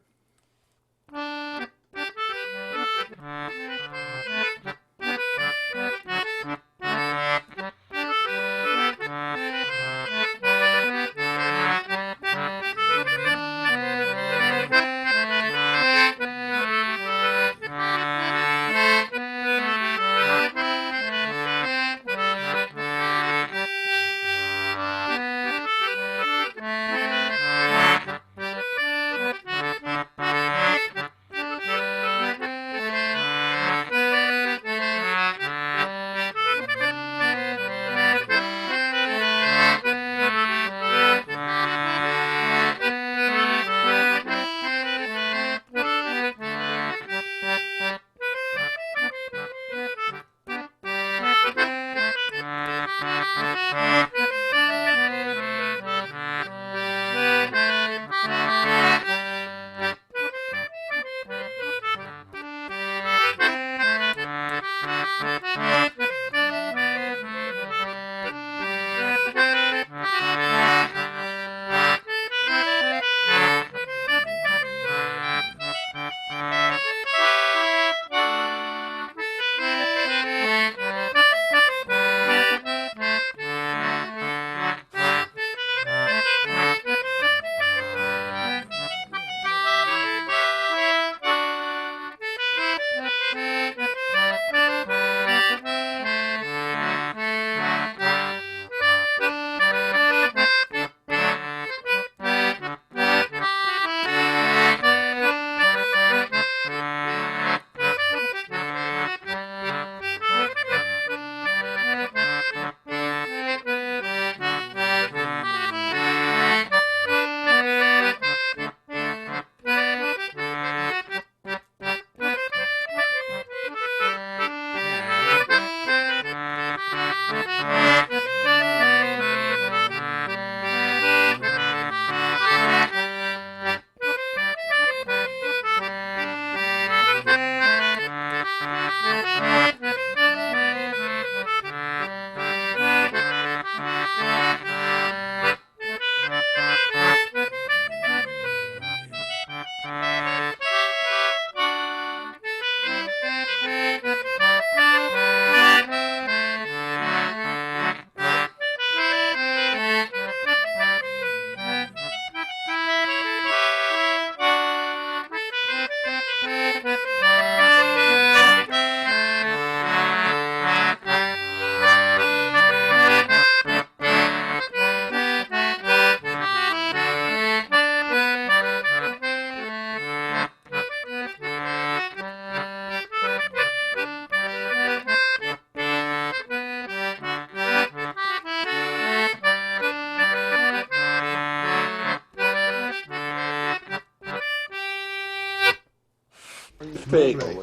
Big. Nice.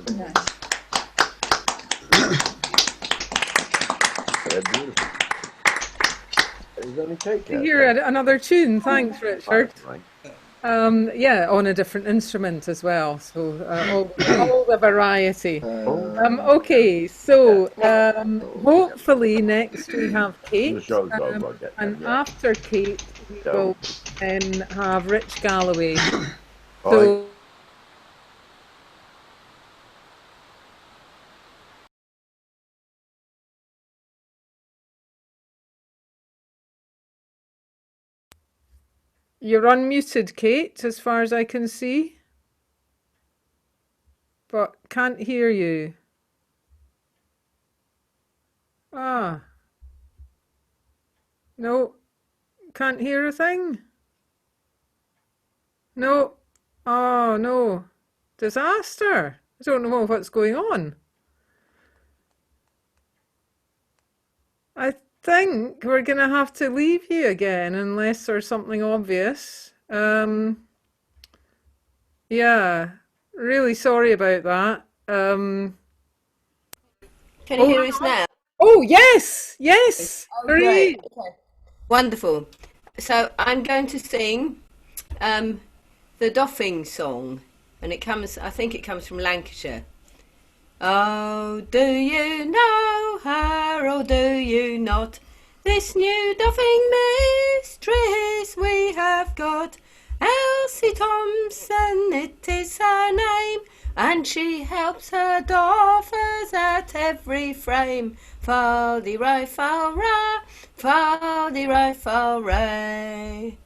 They're beautiful. There's only cake To hear another tune. Thanks, Richard. Yeah, on a different instrument as well. So all the variety. Okay, so hopefully next we have Kate, and after Kate we will then have Rich Galloway. So. You're unmuted, Kate, as far as I can see, but can't hear you. Ah, no, can't hear a thing. No, oh no, disaster. I don't know what's going on. I think we're gonna have to leave you again unless there's something obvious. Yeah, really sorry about that. Can you hear us now? Oh, yes, yes. Oh, great. Okay. Wonderful. So I'm going to sing the Doffing song, and it comes, I think it comes from Lancashire. Oh, do you know her or do you not? This new Doffing mistress we have got. Elsie Thompson, it is her name, and she helps her doffers at every frame. Fal-de-ri, fal-ra, fal-de-ri, fal-ray.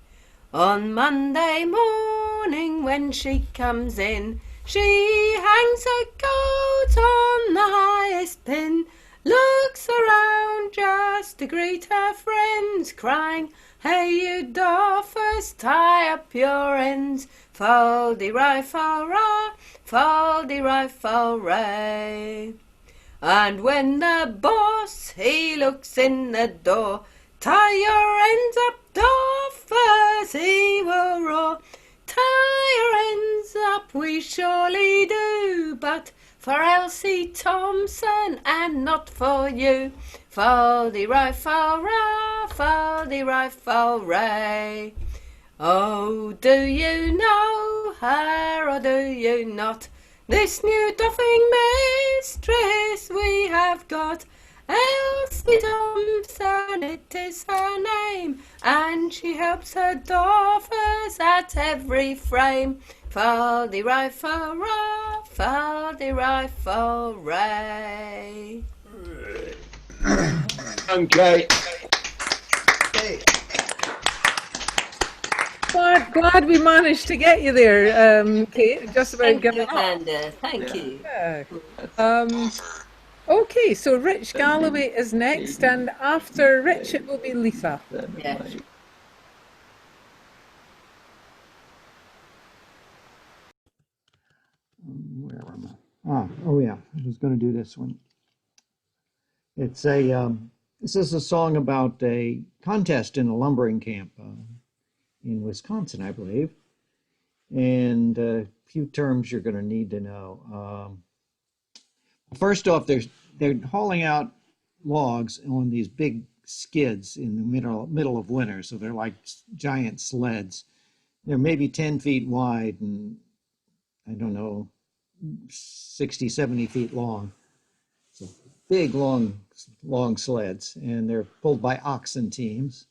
On Monday morning when she comes in, she hangs her coat on the highest pin, looks around just to greet her friends, crying, "Hey, you doffers, tie up your ends. Fal-de-ri, fal-ra, fal-de-ri, fal-ray." And when the boss, he looks in the door, "Tie your ends up, doffers," he will roar. "Tie your ends up, we surely do, but for Elsie Thompson and not for you. Fal-de-ri, fal-ra, fal-de-ri, fal-ray. Oh, do you know her or do you not? This new doffing mistress we have got. Elsie Thompson, it is her name, and she helps her doffers at every frame. Fal-de-ri, fal-ra, fal-de-ri, fal-ray. Okay. Glad we managed to get you there, Kate. Just about Thank giving you, up. Amanda. Thank you. Yeah. Okay, so Rich Galloway is next, and after Rich it will be Lisa. Yeah. Where am I? Oh yeah, I was going to do this one. It's a this is a song about a contest in a lumbering camp in Wisconsin, I believe, and a few terms you're going to need to know. First off, they're hauling out logs on these big skids in the middle of winter, so they're like giant sleds. They're maybe 10 feet wide and I don't know, 60, 70 feet long. So big, long sleds, and they're pulled by oxen teams.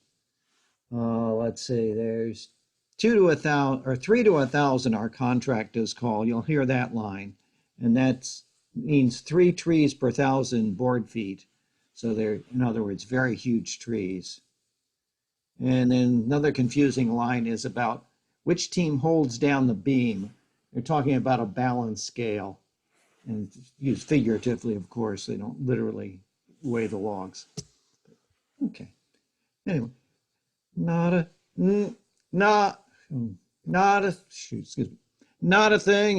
Let's see, there's 2 to 1,000 or 3 to 1,000 our contract is called. You'll hear that line, and that means 3 trees per 1,000 board feet. So they're, in other words, very huge trees. And then another confusing line is about which team holds down the beam. They're talking about a balance scale, and used figuratively, of course. They don't literally weigh the logs. Okay. Anyway, not a thing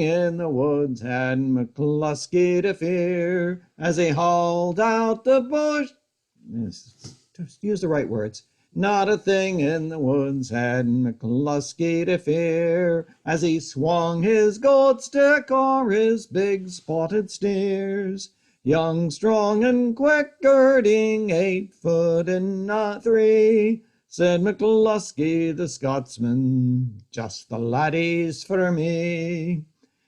in the woods had McCluskey to fear as he hauled out the bush. Just use the right words. Not a thing in the woods had McCluskey to fear as he swung his gold stick or his big spotted steers. Young, strong, and quick, girding 8 foot and not 3, said McCluskey the Scotsman, just the laddies for me.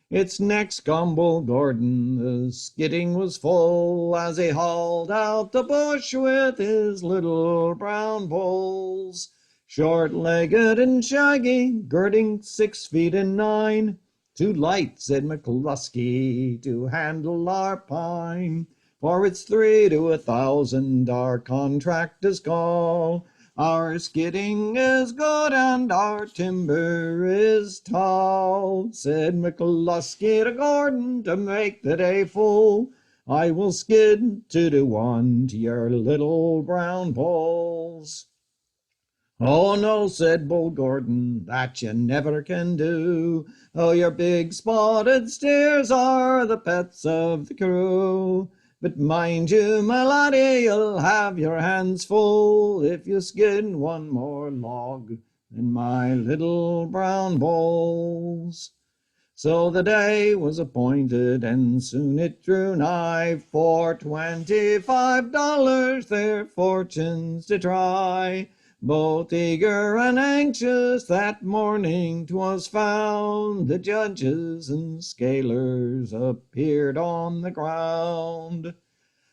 It's next Gumble Gordon, the skidding was full as he hauled out the bush with his little brown bulls. Short-legged and shaggy, girding 6 feet and 9. Too light, said McCluskey, to handle our pine. For it's 3 to 1,000 our contract is call. Our skidding is good and our timber is tall, said McCluskey to Gordon to make the day full. I will skid 2 to 1 to your little brown bulls. Oh no, said Bull Gordon, that you never can do. Oh, your big spotted steers are the pets of the crew. But mind you, my laddie, you'll have your hands full if you skid 1 more log than my little brown bulls. So the day was appointed, and soon it drew nigh for $25 their fortunes to try. Both eager and anxious that morning 'twas found, the judges and scalers appeared on the ground.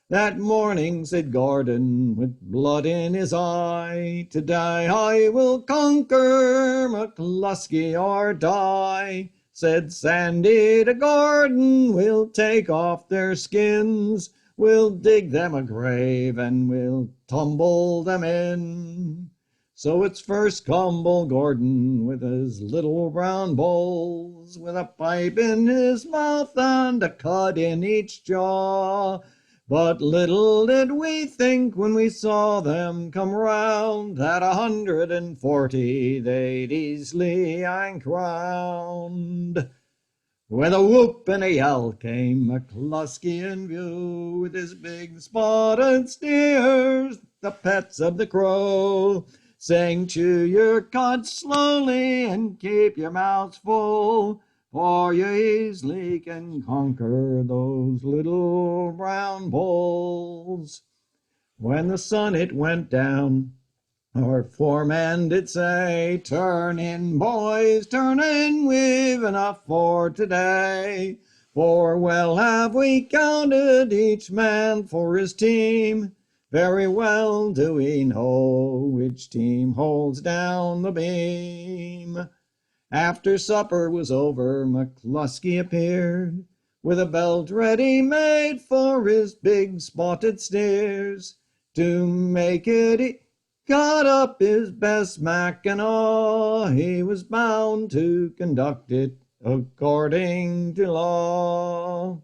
That morning, said Gordon, with blood in his eye, today I will conquer McCluskey or die. Said Sandy to Gordon, we'll take off their skins, we'll dig them a grave and we'll tumble them in. So it's first Gumble Gordon with his little brown bulls, with a pipe in his mouth and a cut in each jaw. But little did we think when we saw them come round that 140 they'd easily yank round. With a whoop and a yell came McCluskey in view, with his big spotted steers, the pets of the crow, saying, chew your cud slowly and keep your mouths full, for you easily can conquer those little brown bulls. When the sun it went down, our foreman did say, turn in, boys, turn in, we've enough for today. For well have we counted each man for his team. Very well do we know which team holds down the beam. After supper was over, McCluskey appeared, with a belt ready made for his big spotted steers. To make it, he got up his best mackinaw, he was bound to conduct it according to law.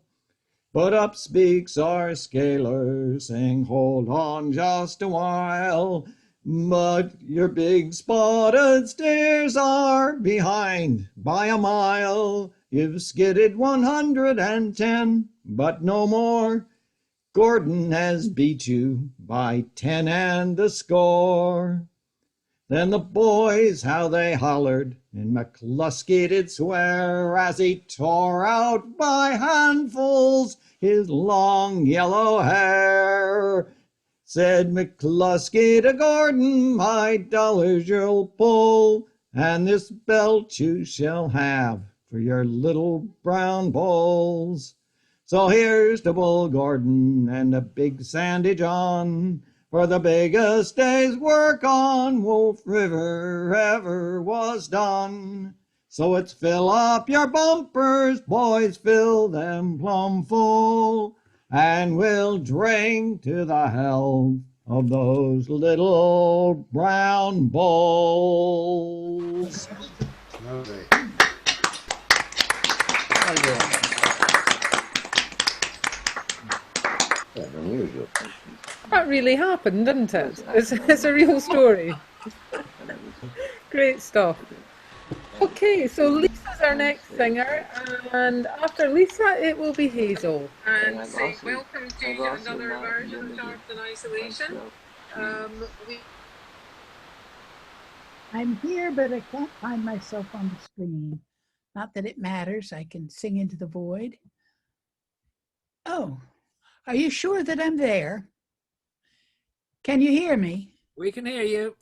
But up speaks our scaler, saying, hold on just a while, but your big spotted steers are behind by a mile. You've skidded 110, but no more. Gordon has beat you by 10 and a score. Then the boys, how they hollered, and McCluskey did swear, as he tore out by handfuls his long yellow hair. Said McCluskey to Gordon, my dollars you'll pull, and this belt you shall have for your little brown bulls. So here's to Bull Gordon and the big Sandy John, for the biggest day's work on Wolf River ever was done. So it's fill up your bumpers, boys, fill them plumb full, and we'll drink to the health of those little brown bulls. Lovely. Unusual. That really happened, didn't it? It's a real story. Great stuff. Okay, so Lisa's our next singer, and after Lisa it will be Hazel. And say welcome to another version of Sharp in Isolation. I'm here, but I can't find myself on the screen. Not that it matters, I can sing into the void. Oh, are you sure that I'm there? Can you hear me? We can hear you.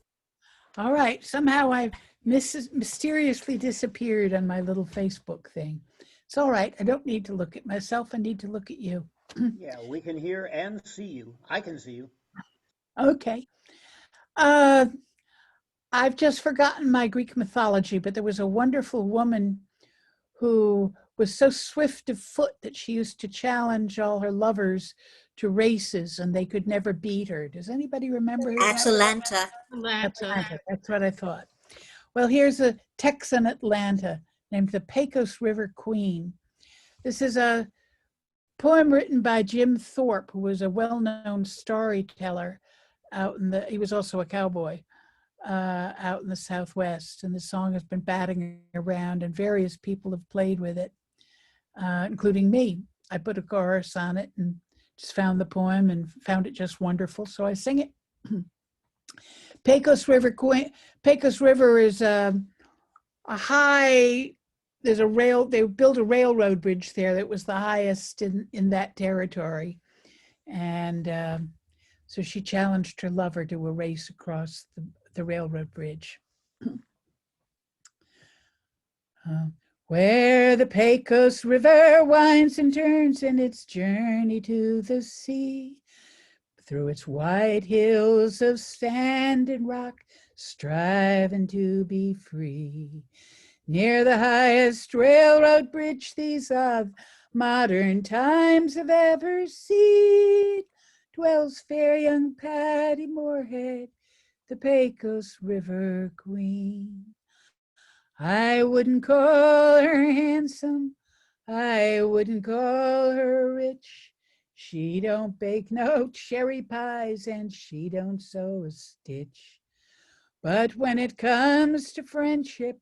All right. Somehow I mysteriously disappeared on my little Facebook thing. It's all right. I don't need to look at myself. I need to look at you. Yeah, we can hear and see you. I can see you. Okay. I've just forgotten my Greek mythology, but there was a wonderful woman who was so swift of foot that she used to challenge all her lovers to races and they could never beat her. Does anybody remember her? Atalanta. Atlanta. That's what I thought. Well, here's a Texan Atlanta named the Pecos River Queen. This is a poem written by Jim Thorpe, who was a well-known storyteller he was also a cowboy out in the Southwest. And the song has been batting around and various people have played with it, including me. I put a chorus on it and just found the poem and found it just wonderful. So I sing it. Pecos River Queen. Pecos River is a high, they built a railroad bridge there that was the highest in that territory. And so she challenged her lover to a race across the railroad bridge. Where the Pecos River winds and turns in its journey to the sea, through its wide hills of sand and rock, striving to be free. Near the highest railroad bridge these of modern times have ever seen, dwells fair young Patty Moorhead, the Pecos River Queen. I wouldn't call her handsome, I wouldn't call her rich. She don't bake no cherry pies and she don't sew a stitch. But when it comes to friendship,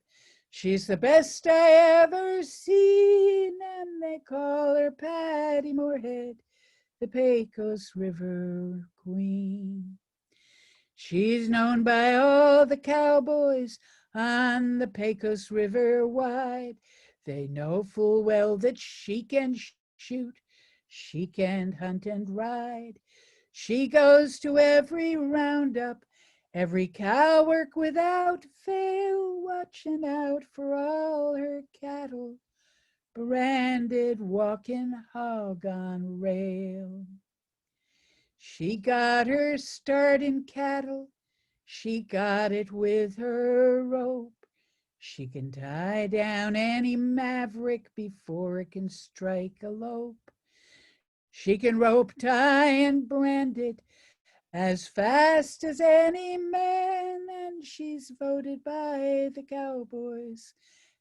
she's the best I ever seen, and they call her Patty Moorhead, the Pecos River Queen. She's known by all the cowboys on the Pecos River wide. They know full well that she can shoot, she can hunt and ride. She goes to every roundup, every cow work without fail, watching out for all her cattle, branded walking hog on rail. She got her start in cattle, she got it with her rope. She can tie down any maverick before it can strike a lope. She can rope, tie, and brand it as fast as any man, and she's voted by the cowboys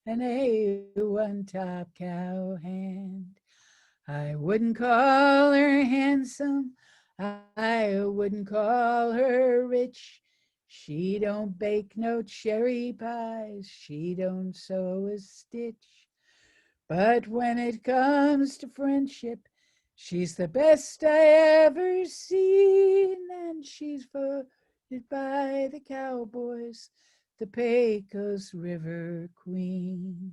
an A1 top cow hand. I wouldn't call her handsome, I wouldn't call her rich. She don't bake no cherry pies, she don't sew a stitch. But when it comes to friendship, she's the best I ever seen, and she's voted by the cowboys the Pecos River Queen.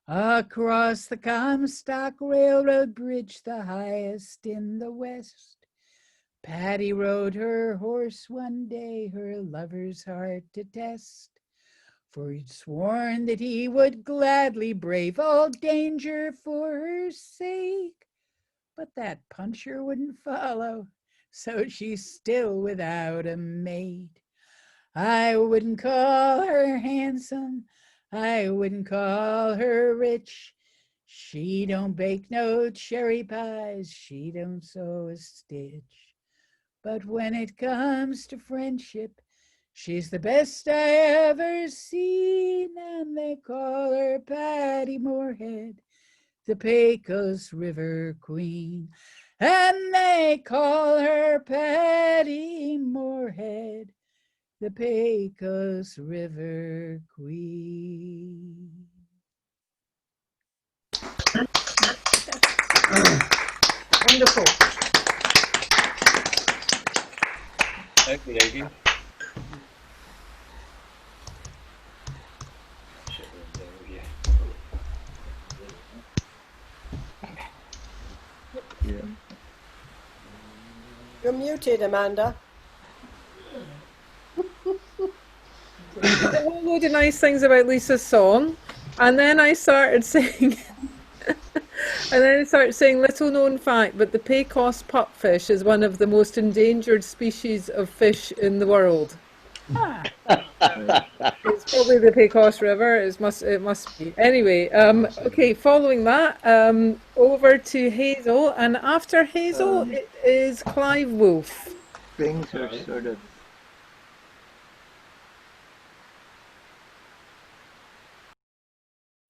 Across the Comstock Railroad Bridge, the highest in the West, Patty rode her horse one day, her lover's heart to test. For he'd sworn that he would gladly brave all danger for her sake. But that puncher wouldn't follow, so she's still without a mate. I wouldn't call her handsome, I wouldn't call her rich. She don't bake no cherry pies, she don't sew a stitch. But when it comes to friendship, she's the best I ever seen, and they call her Patty Moorhead, the Pecos River Queen. And they call her Patty Moorhead, the Pecos River Queen. Wonderful. Okay, Aggie. You're muted, Amanda. a whole load of nice things about Lisa's song, and then I started saying, little known fact, but the Pecos pupfish is one of the most endangered species of fish in the world. It's probably the Pecos River. It must be. Anyway, okay. Following that, over to Hazel, and after Hazel, it is Clive Wolf. Things are sort of.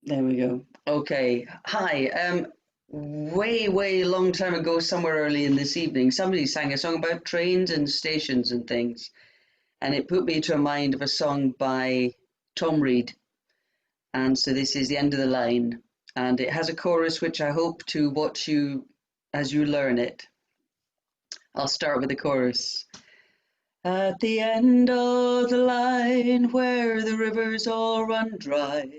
There we go. Okay. Hi. Way long time ago, somewhere early in this evening, somebody sang a song about trains and stations and things, and it put me to a mind of a song by Tom Reed. And so this is the end of the line, and it has a chorus which I hope to watch you as you learn it. I'll start with the chorus. At the end of the line, where the rivers all run dry,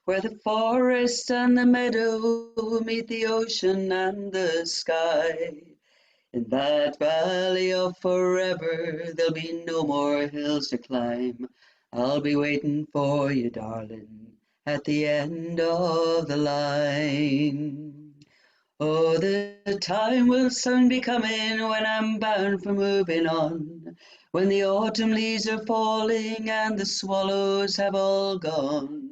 where the forest and the meadow meet the ocean and the sky, in that valley of forever, there'll be no more hills to climb. I'll be waiting for you, darling, at the end of the line. Oh, the time will soon be coming when I'm bound for moving on, when the autumn leaves are falling and the swallows have all gone.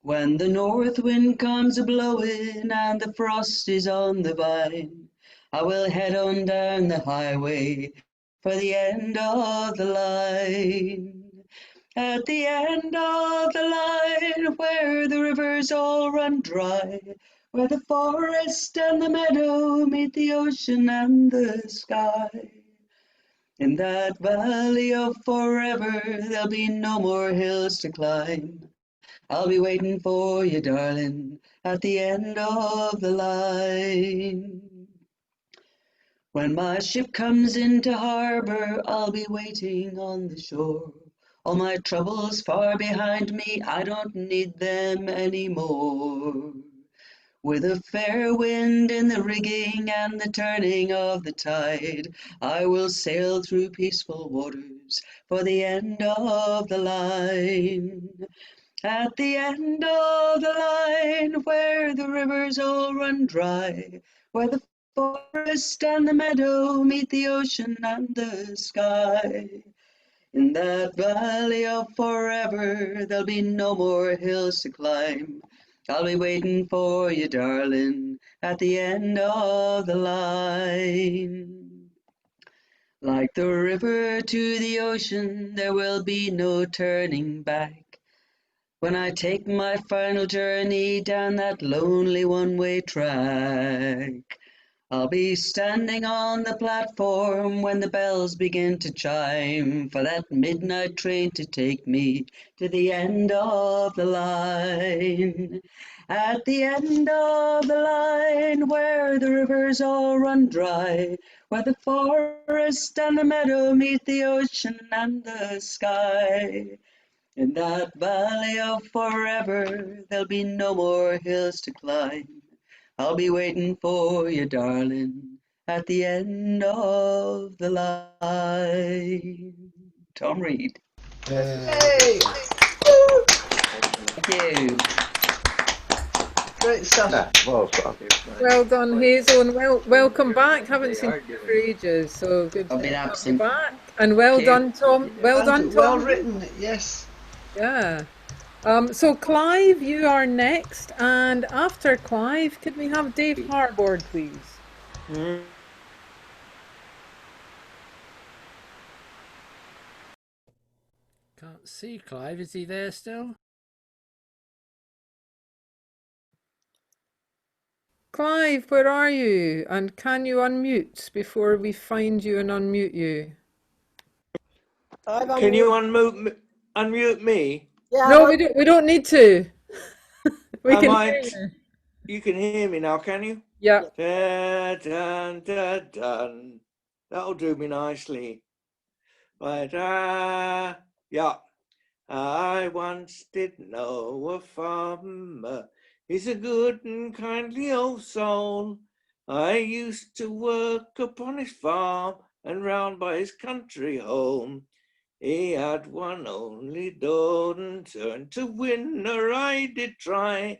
When the north wind comes a-blowing and the frost is on the vine, I will head on down the highway for the end of the line. At the end of the line, where the rivers all run dry, where the forest and the meadow meet the ocean and the sky, in that valley of forever, there'll be no more hills to climb. I'll be waiting for you, darling, at the end of the line. When my ship comes into harbour, I'll be waiting on the shore. All my troubles far behind me, I don't need them anymore. With a fair wind in the rigging and the turning of the tide, I will sail through peaceful waters for the end of the line. At the end of the line, where the rivers all run dry, where the forest and the meadow meet the ocean and the sky, in that valley of forever, there'll be no more hills to climb. I'll be waiting for you, darling, at the end of the line. Like the river to the ocean, there will be no turning back. When I take my final journey down that lonely one-way track, I'll be standing on the platform when the bells begin to chime for that midnight train to take me to the end of the line. At the end of the line, where the rivers all run dry, where the forest and the meadow meet the ocean and the sky, in that valley of forever, there'll be no more hills to climb. I'll be waiting for you, darling, at the end of the line. Tom Reed. Hey! Thank you. Great stuff. Well done, Hazel, and welcome back. Haven't seen you for ages, so good I've been to have you absent. back. And well done, Tom. Well done, Tom. Well written, yes. Yeah. So Clive, you are next, and after Clive, could we have Dave Harbord, please? Can't see Clive. Is he there still? Clive, where are you? And can you unmute before we find you and unmute you? Can you unmute me? Yeah, no, we don't need to. We can hear you. You can hear me now, can you? Yeah. Da, dun, da, dun. That'll do me nicely. But yeah. I once did know a farmer. He's a good and kindly old soul. I used to work upon his farm and round by his country home. He had one only daughter, turned to win her I did try.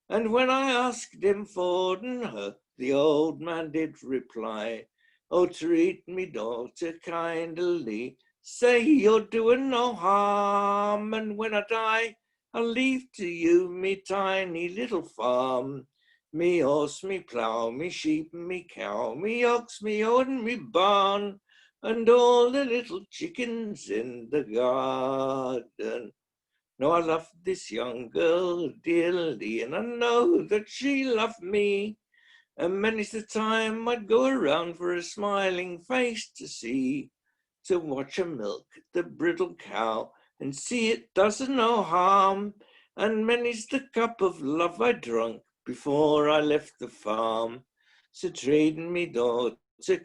And when I asked him for her, the old man did reply, oh, treat me daughter kindly, say you're doing no harm, and when I die, I'll leave to you me tiny little farm. Me horse, me plough, me sheep, me cow, me ox, me owen, me barn, and all the little chickens in the garden. Now I love this young girl dearly, and I know that she loved me. And many's the time I'd go around for a smiling face to see, to watch her milk the brittle cow, and see it does her no harm. And many's the cup of love I drunk before I left the farm. So treat me daughter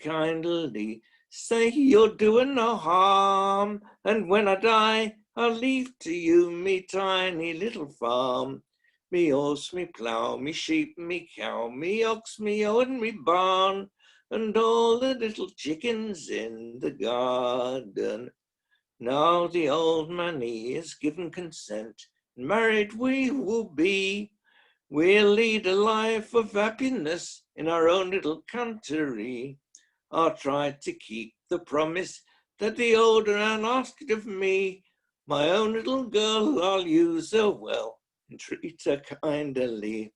kindly, say you're doing no harm, and when I die, I'll leave to you me tiny little farm. Me horse, me plough, me sheep, me cow, me ox, me owen, me barn, and all the little chickens in the garden. Now the old man he has given consent, married we will be. We'll lead a life of happiness in our own little country. I'll try to keep the promise that the old man asked of me. My own little girl, I'll use her well and treat her kindly.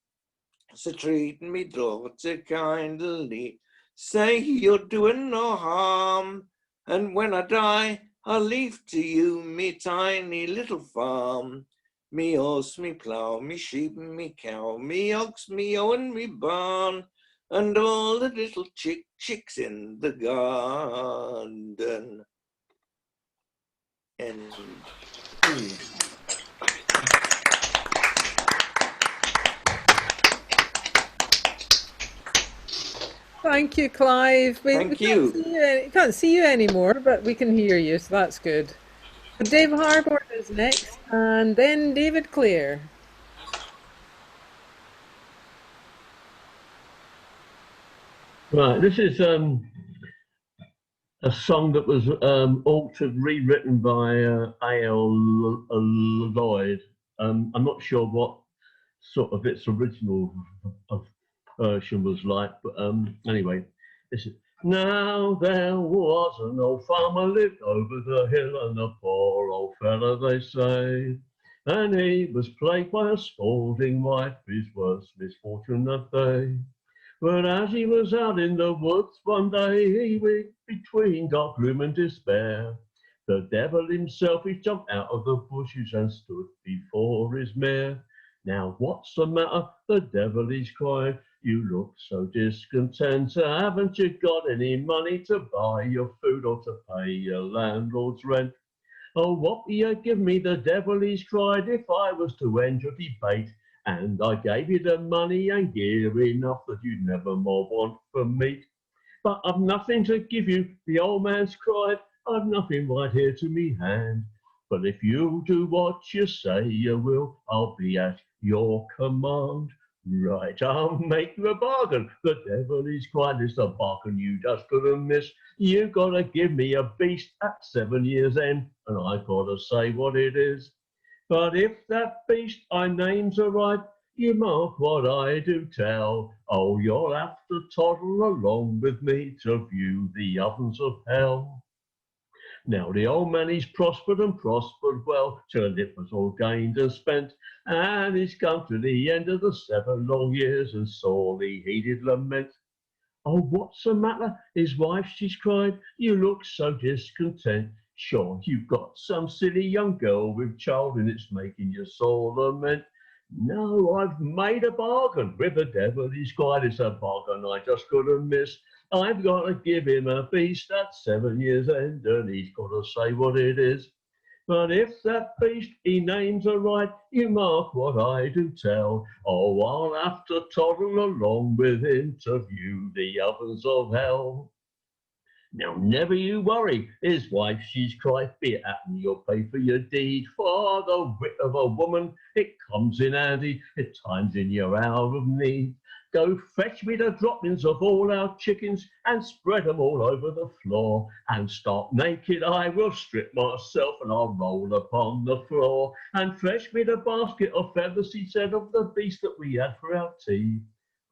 So treat me daughter kindly, say you're doing no harm, and when I die, I'll leave to you me tiny little farm. Me horse, me plough, me sheep, me cow, me ox, me owen, me barn, and all the little chicks in the garden. And Thank you, Clive. Thank you. Can't see you anymore, but we can hear you, so that's good. Dave Harbour is next, and then David Clare. Right, this is a song that was altered, rewritten by A.L. Lloyd. I'm not sure what sort of its original version was like, but anyway, this is. Now there was an old farmer lived over the hill, and a poor old fella they say, and he was plagued by a scalding wife, his worst misfortune that day. But as he was out in the woods one day, he was between dark gloom and despair. The devil himself, he jumped out of the bushes and stood before his mare. Now what's the matter? The devil he's cried. You look so discontent. Haven't you got any money to buy your food or to pay your landlord's rent? Oh, what will you give me? The devil he's cried, if I was to end your debate, and I gave you the money and gear enough that you'd never more want for meat. But I've nothing to give you, the old man's cried. I've nothing right here to me hand. But if you do what you say you will, I'll be at your command. Right, I'll make you a bargain. The devil is cried, it's a bargain you just couldn't miss. You gotta give me a beast at 7 years end, and I gotta say what it is. But if that beast I names are right, you mark what I do tell. Oh, you'll have to toddle along with me to view the ovens of hell. Now the old man he's prospered and prospered well, till it was all gained and spent, and he's come to the end of the 7 long years, and sorely he did lament. Oh, what's the matter? His wife, she's cried, you look so discontent. Sure, you've got some silly young girl with child, and it's making you sore lament. No, I've made a bargain with the devil, he's cried, it's a bargain I just couldn't miss. I've got to give him a beast at 7 years end, and he's got to say what it is. But if that beast he names are right, you mark what I do tell. Oh, I'll have to toddle along with him to view the ovens of hell. Now never you worry, his wife she's cried, be it happen you'll pay for your deed. For the wit of a woman, it comes in handy at times in your hour of need. Go fetch me the droppings of all our chickens and spread them all over the floor. And stark naked I will strip myself and I'll roll upon the floor. And fetch me the basket of feathers, he said, of the beast that we had for our tea.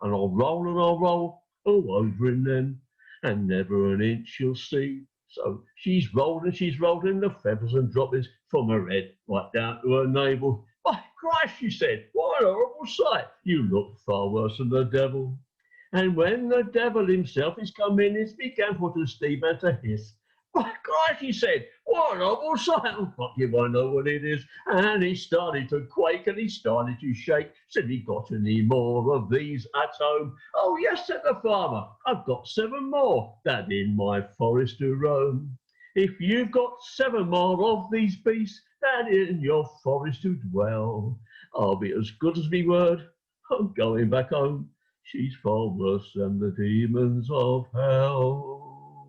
And I'll roll all over in them, and never an inch you'll see. So she's rolled in the feathers and droppings from her head right down to her navel. By Christ, she said, what a horrible sight. You look far worse than the devil. And when the devil himself is come in, he began for to steam and to hiss. By Christ, he said, what a horrible sight. Oh, fuck you, I know what it is. And he started to quake and he started to shake. Said, he got any more of these at home? Oh, yes, said the farmer. I've got 7 more that in my forest to roam. If you've got 7 more of these beasts that in your forest to dwell, I'll be as good as me word. I'm going back home. She's far worse than the demons of hell.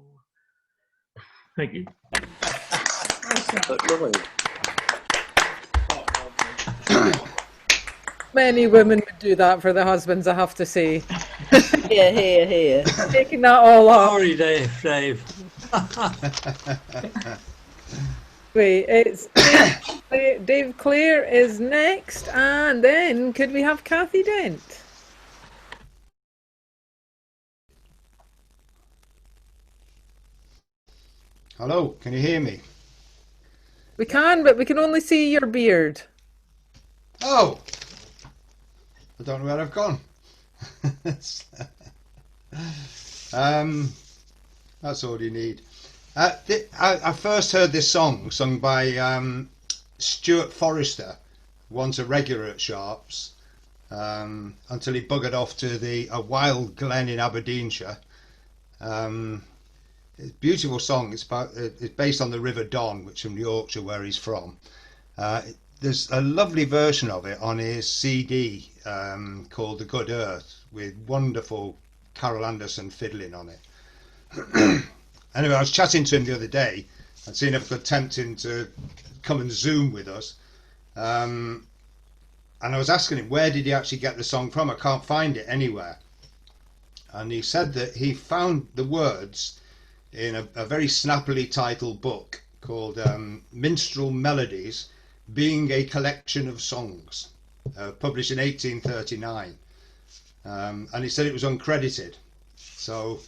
Thank you. Many women would do that for their husbands, I have to say. Here. Taking that all up. Sorry, Dave. Wait, it's Dave Clare is next, and then could we have Kathy Dent? Hello, can you hear me? We can, but we can only see your beard. Oh, I don't know where I've gone. That's all you need. I first heard this song sung by Stuart Forrester, once a regular at Sharps, until he buggered off to a wild glen in Aberdeenshire. It's a beautiful song. It's based on the River Don, which is from Yorkshire, where he's from. There's a lovely version of it on his CD called The Good Earth, with wonderful Carol Anderson fiddling on it. Anyway, I was chatting to him the other day and seeing if I could tempt him to come and Zoom with us. And I was asking him, where did he actually get the song from? I can't find it anywhere. And he said that he found the words in a very snappily titled book called Minstrel Melodies, Being a Collection of Songs, published in 1839. And he said it was uncredited. So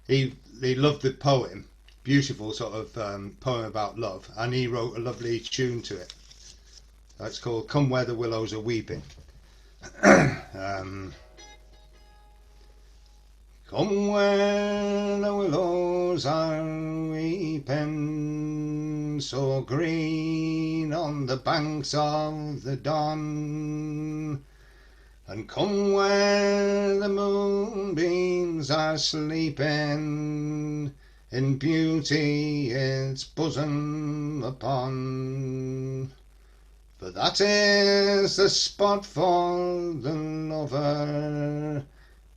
he loved the poem, beautiful sort of poem about love, and he wrote a lovely tune to it. It's called Come Where the Willows Are Weeping. Come where the willows are weeping, so green on the banks of the Don. And come where the moonbeams are sleeping, in beauty its bosom upon. For that is the spot for the lover,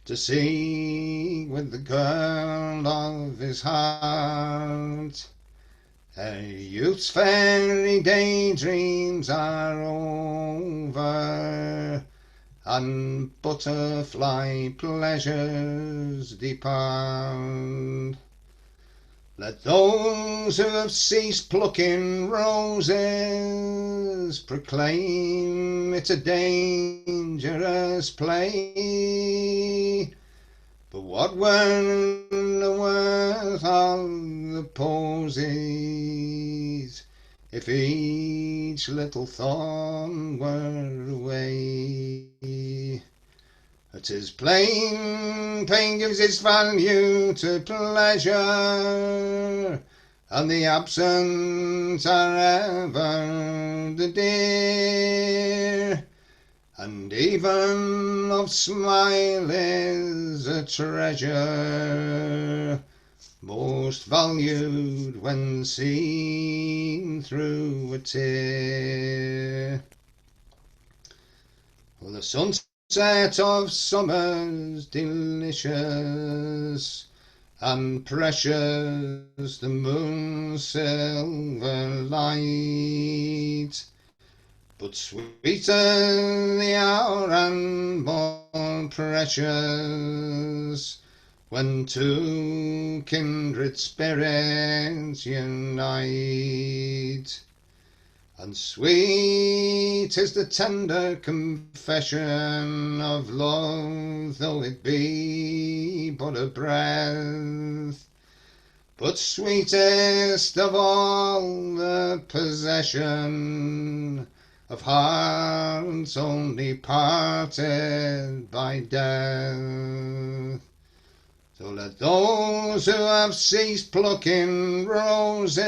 to seek with the girl of his heart. Youth's fairy daydreams are over, and butterfly pleasures depart. Let those who have ceased plucking roses proclaim it's a dangerous play. But what were the worth of the posies if each little thorn were away? It is plain pain gives its value to pleasure, and the absent are ever the dear. And even of smile is a treasure, most valued when seen through a tear. Well, the sunset of summer's delicious, and precious the moon's silver light. But sweeter the hour and more precious when two kindred spirits unite. And sweet is the tender confession of love, though it be but a breath. But sweetest of all the possession of hearts only parted by death. So let those who have ceased plucking roses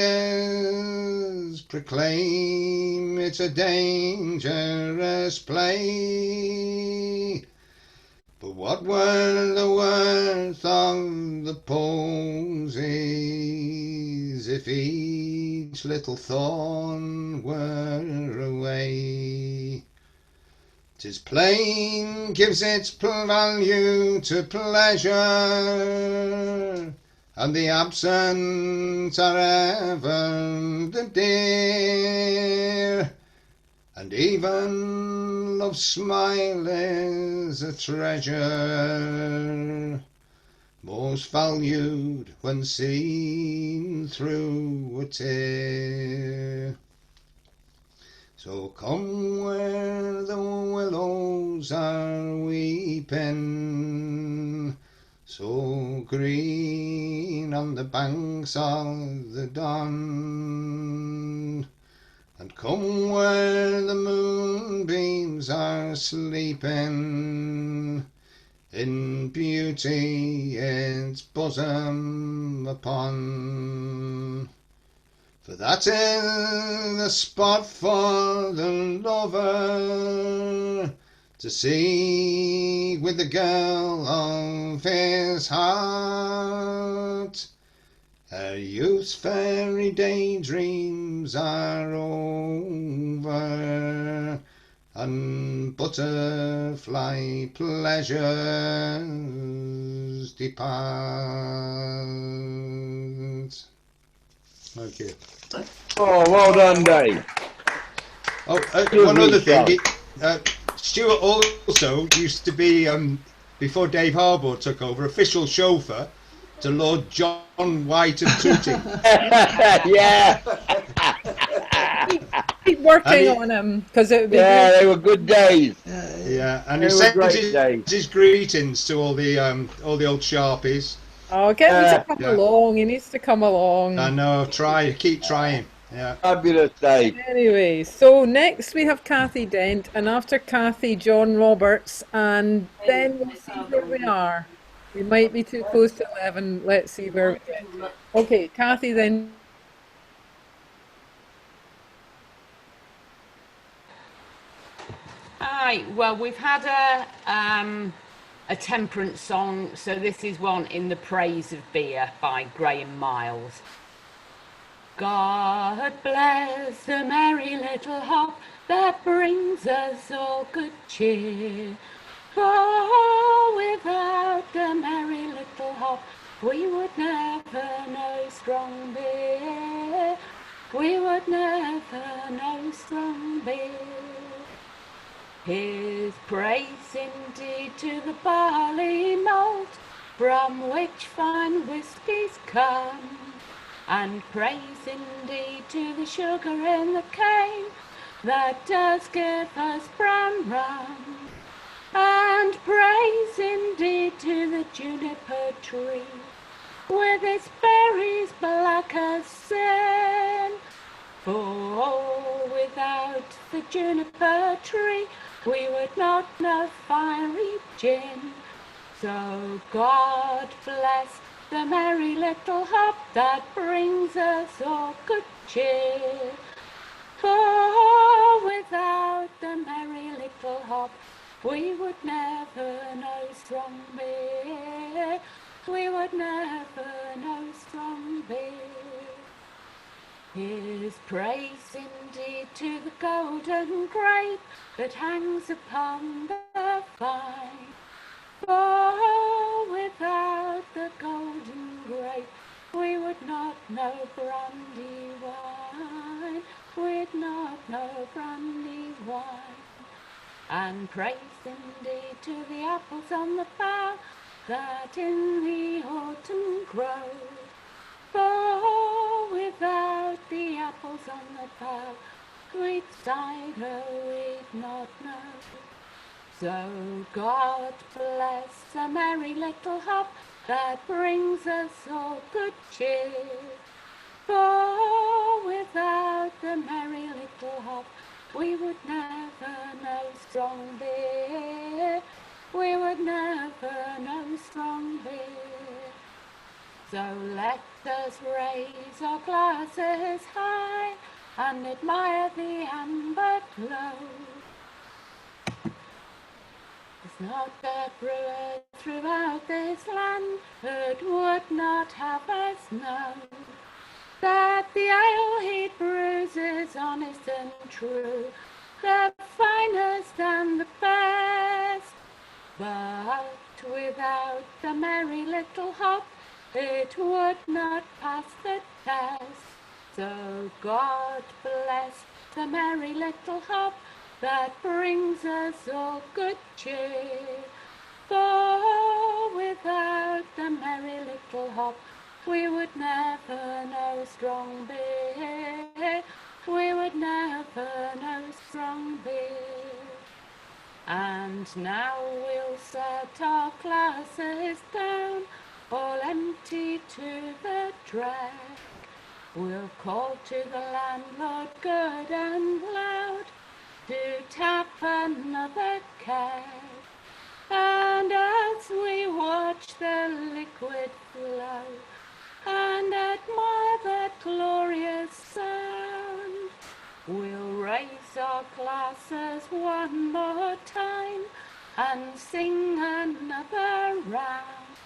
proclaim it's a dangerous play. But what were the worth of the posies if each little thorn were away? 'Tis plain gives its value to pleasure, and the absent are ever the dear. And even love's smile is a treasure, most valued when seen through a tear. So come where the willows are weeping, so green on the banks of the Don. And come where the moonbeams are sleeping, in beauty its bosom upon. For that is the spot for the lover to see with the girl of his heart. Her youth's fairy daydreams are over, and butterfly pleasures depart. Thank you. Oh, well done, Dave. Oh, one other thing. Stuart also used to be, before Dave Harbour took over, official chauffeur to Lord John White of Tooting. Yeah. Keep working on him, because it would be Yeah, good. they were good days. Yeah, and They he were sent great days. his greetings to all the old Sharpies. Oh, get him to come Yeah. along. He needs to come along. I know, keep trying. Yeah. Fabulous, Dave. Anyway, so next we have Kathy Dent, and after Kathy, John Roberts, and then we'll see where we are. We might be too close to 11. Let's see where we get to. Okay, Kathy then. Hi, well, we've had a temperance song, so this is one in the praise of beer by Graham Miles. God bless the merry little hop that brings us all good cheer. For without the merry little hop, we would never know strong beer. We would never know strong beer. His praise indeed to the barley malt, from which fine whiskies come, and praise indeed to the sugar in the cane, that does give us brown rum, and praise indeed to the juniper tree, with its berries black as sin. For without the juniper tree, we would not know fiery gin. So God bless the merry little hop that brings us all good cheer. For without the merry little hop, we would never know strong beer. We would never know strong beer. His praise indeed to the golden grape that hangs upon the vine. For without the golden grape, we would not know brandy wine. We'd not know brandy wine. And praise indeed to the apples on the bough that in the autumn grow. For without the apples on the bough, sweet cider we'd not know. So God bless the merry little hop that brings us all good cheer. For without the merry little hop, we would never know strong beer. We would never know strong beer. So let us raise our glasses high and admire the amber glow. There's not a brewer throughout this land that would not have us know that the ale he brews is honest and true, the finest and the best. But without the merry little hop, it would not pass the test. So God bless the merry little hop that brings us all good cheer. For without the merry little hop, we would never know strong beer. We would never know strong beer. And now we'll set our glasses down, all empty to the drain. We'll call to the landlord good and loud to tap another keg. And as we watch the liquid flow and admire that glorious sound, we'll raise our glasses one more time and sing another round.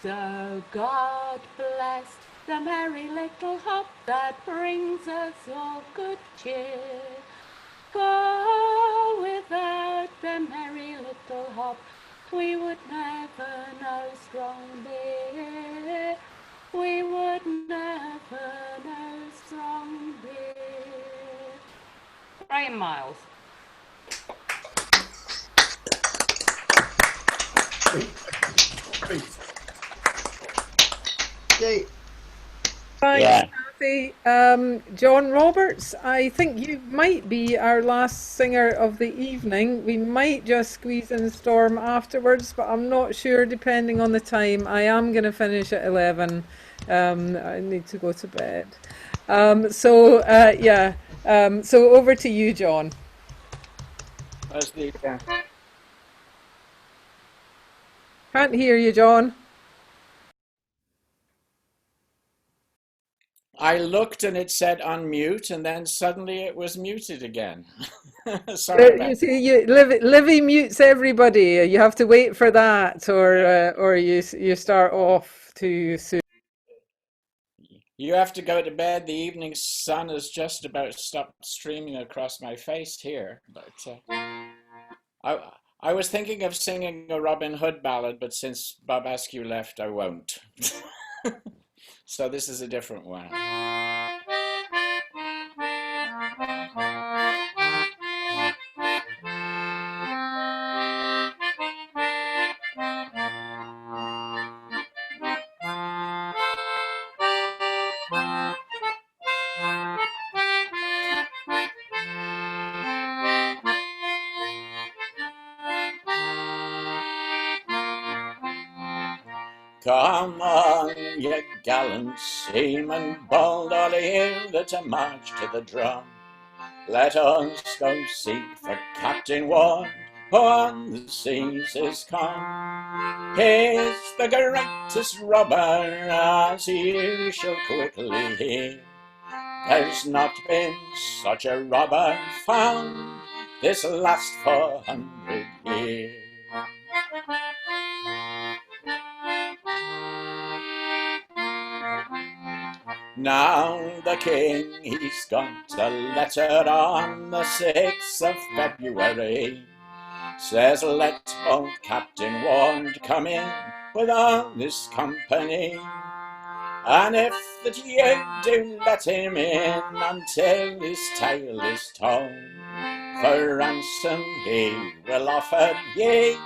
So God bless the merry little hop that brings us all good cheer. For without the merry little hop, we would never know strong beer. We would never know strong beer. Brian Miles. Okay. Thanks, Kathy. John Roberts, I think you might be our last singer of the evening. We might just squeeze in Storm afterwards, but I'm not sure depending on the time. I am going to finish at 11. I need to go to bed. So over to you, John. Can't hear you, John. I looked and it said unmute, and then suddenly it was muted again. Sorry about You see, Livy mutes everybody. You have to wait for that, or you start off too soon. You have to go to bed. The evening sun is just about stopped streaming across my face here. But I was thinking of singing a Robin Hood ballad, but since Bob Askew left, I won't. So this is a different one. Come on, ye gallant seamen, bold all in that a march to the drum. Let us go seek for Captain Ward, who on the seas is come. He's the greatest robber, as you shall quickly hear. There's not been such a robber found this last 400 years. Now the king, he's got a letter on the 6th of February. Says let old Captain Ward come in with all this company. And if that you do let him in until his tale is told, for ransom he will offer ye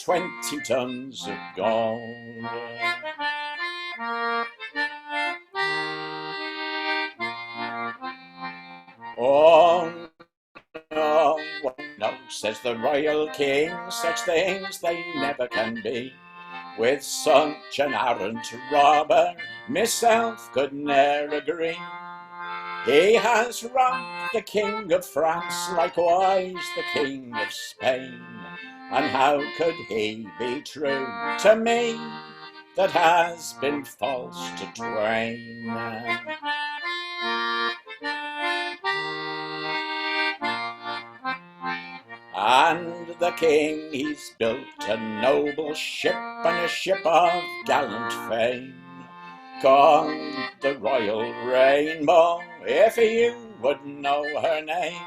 20 tons of gold. Oh no, no, says the royal king, such things they never can be. With such an arrant robber, myself could ne'er agree. He has wronged the king of France, likewise the king of Spain. And how could he be true to me, that has been false to twain? And the king, he's built a noble ship, and a ship of gallant fame, called the Royal Rainbow, if you would know her name.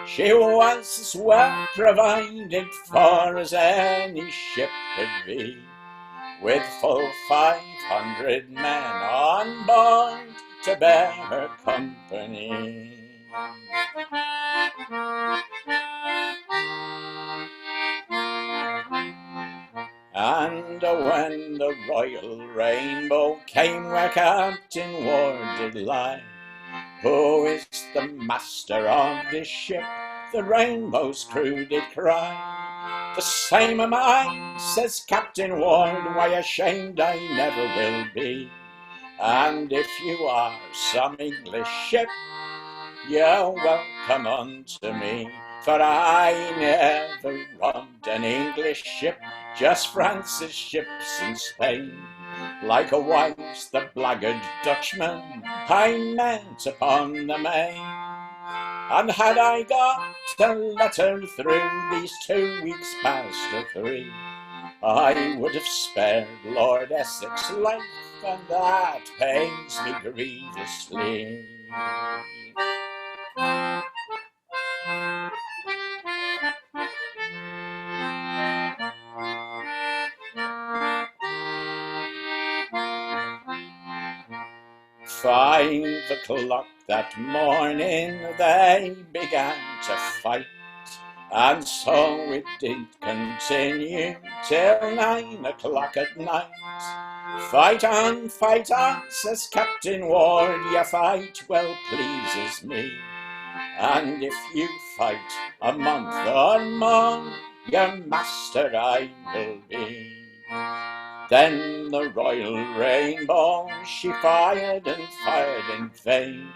She was as well provided for as any ship could be, with full 500 men on board to bear her company. And when the Royal Rainbow came where Captain Ward did lie, who is the master of this ship? The Rainbow's crew did cry. The same am I, says Captain Ward, why ashamed I never will be. And if you are some English ship, you're welcome unto me. For I never robbed an English ship, just France's ships in Spain. Likewise the blackguard Dutchman I met upon the main. And had I got a letter through these 2 weeks past or 3, I would have spared Lord Essex's life, and that pains me grievously. "5 o'clock that morning they began to fight, and so it did continue till 9 o'clock at night. Fight on, says Captain Ward, your fight well pleases me. And if you fight a month or more, your master I will be." Then the Royal Rainbow, she fired and fired in vain,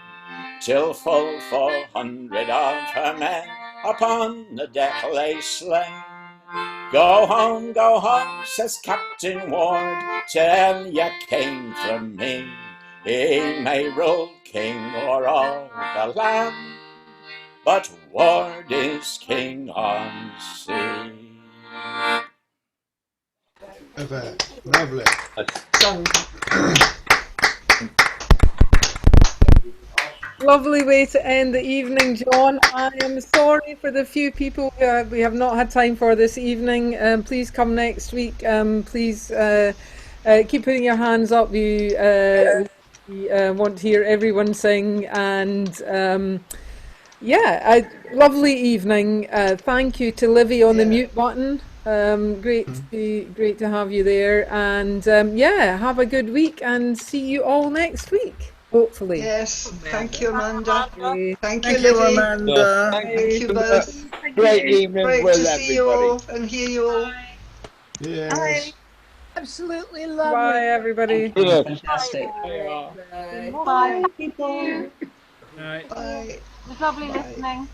till full 400 of her men upon the deck lay slain. Go home, says Captain Ward, till you came from me. He may rule king o'er all the land, but Ward is king on sea. Lovely. Lovely way to end the evening, John. I am sorry for the few people we have not had time for this evening. Please come next week. Please keep putting your hands up. We want to hear everyone sing. And yeah, lovely evening. Thank you to Livy on the mute button. Great to have you there. And yeah, have a good week and see you all next week. Hopefully. Yes, thank you, Amanda. Thank you, Thank you, Livy. Amanda. Thank you both. Great evening Great with to see you everybody. all and hear you all. Yes. Absolutely lovely. Bye, everybody. Fantastic. Bye, people. Right. Bye. It was lovely listening.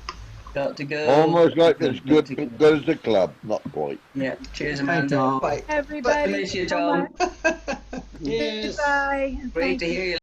Got to go. Almost like as good as the club, not quite. Yeah. Cheers, Amanda. Bye. Everybody. Miss you, Tom. Yes. Bye. Great to hear you.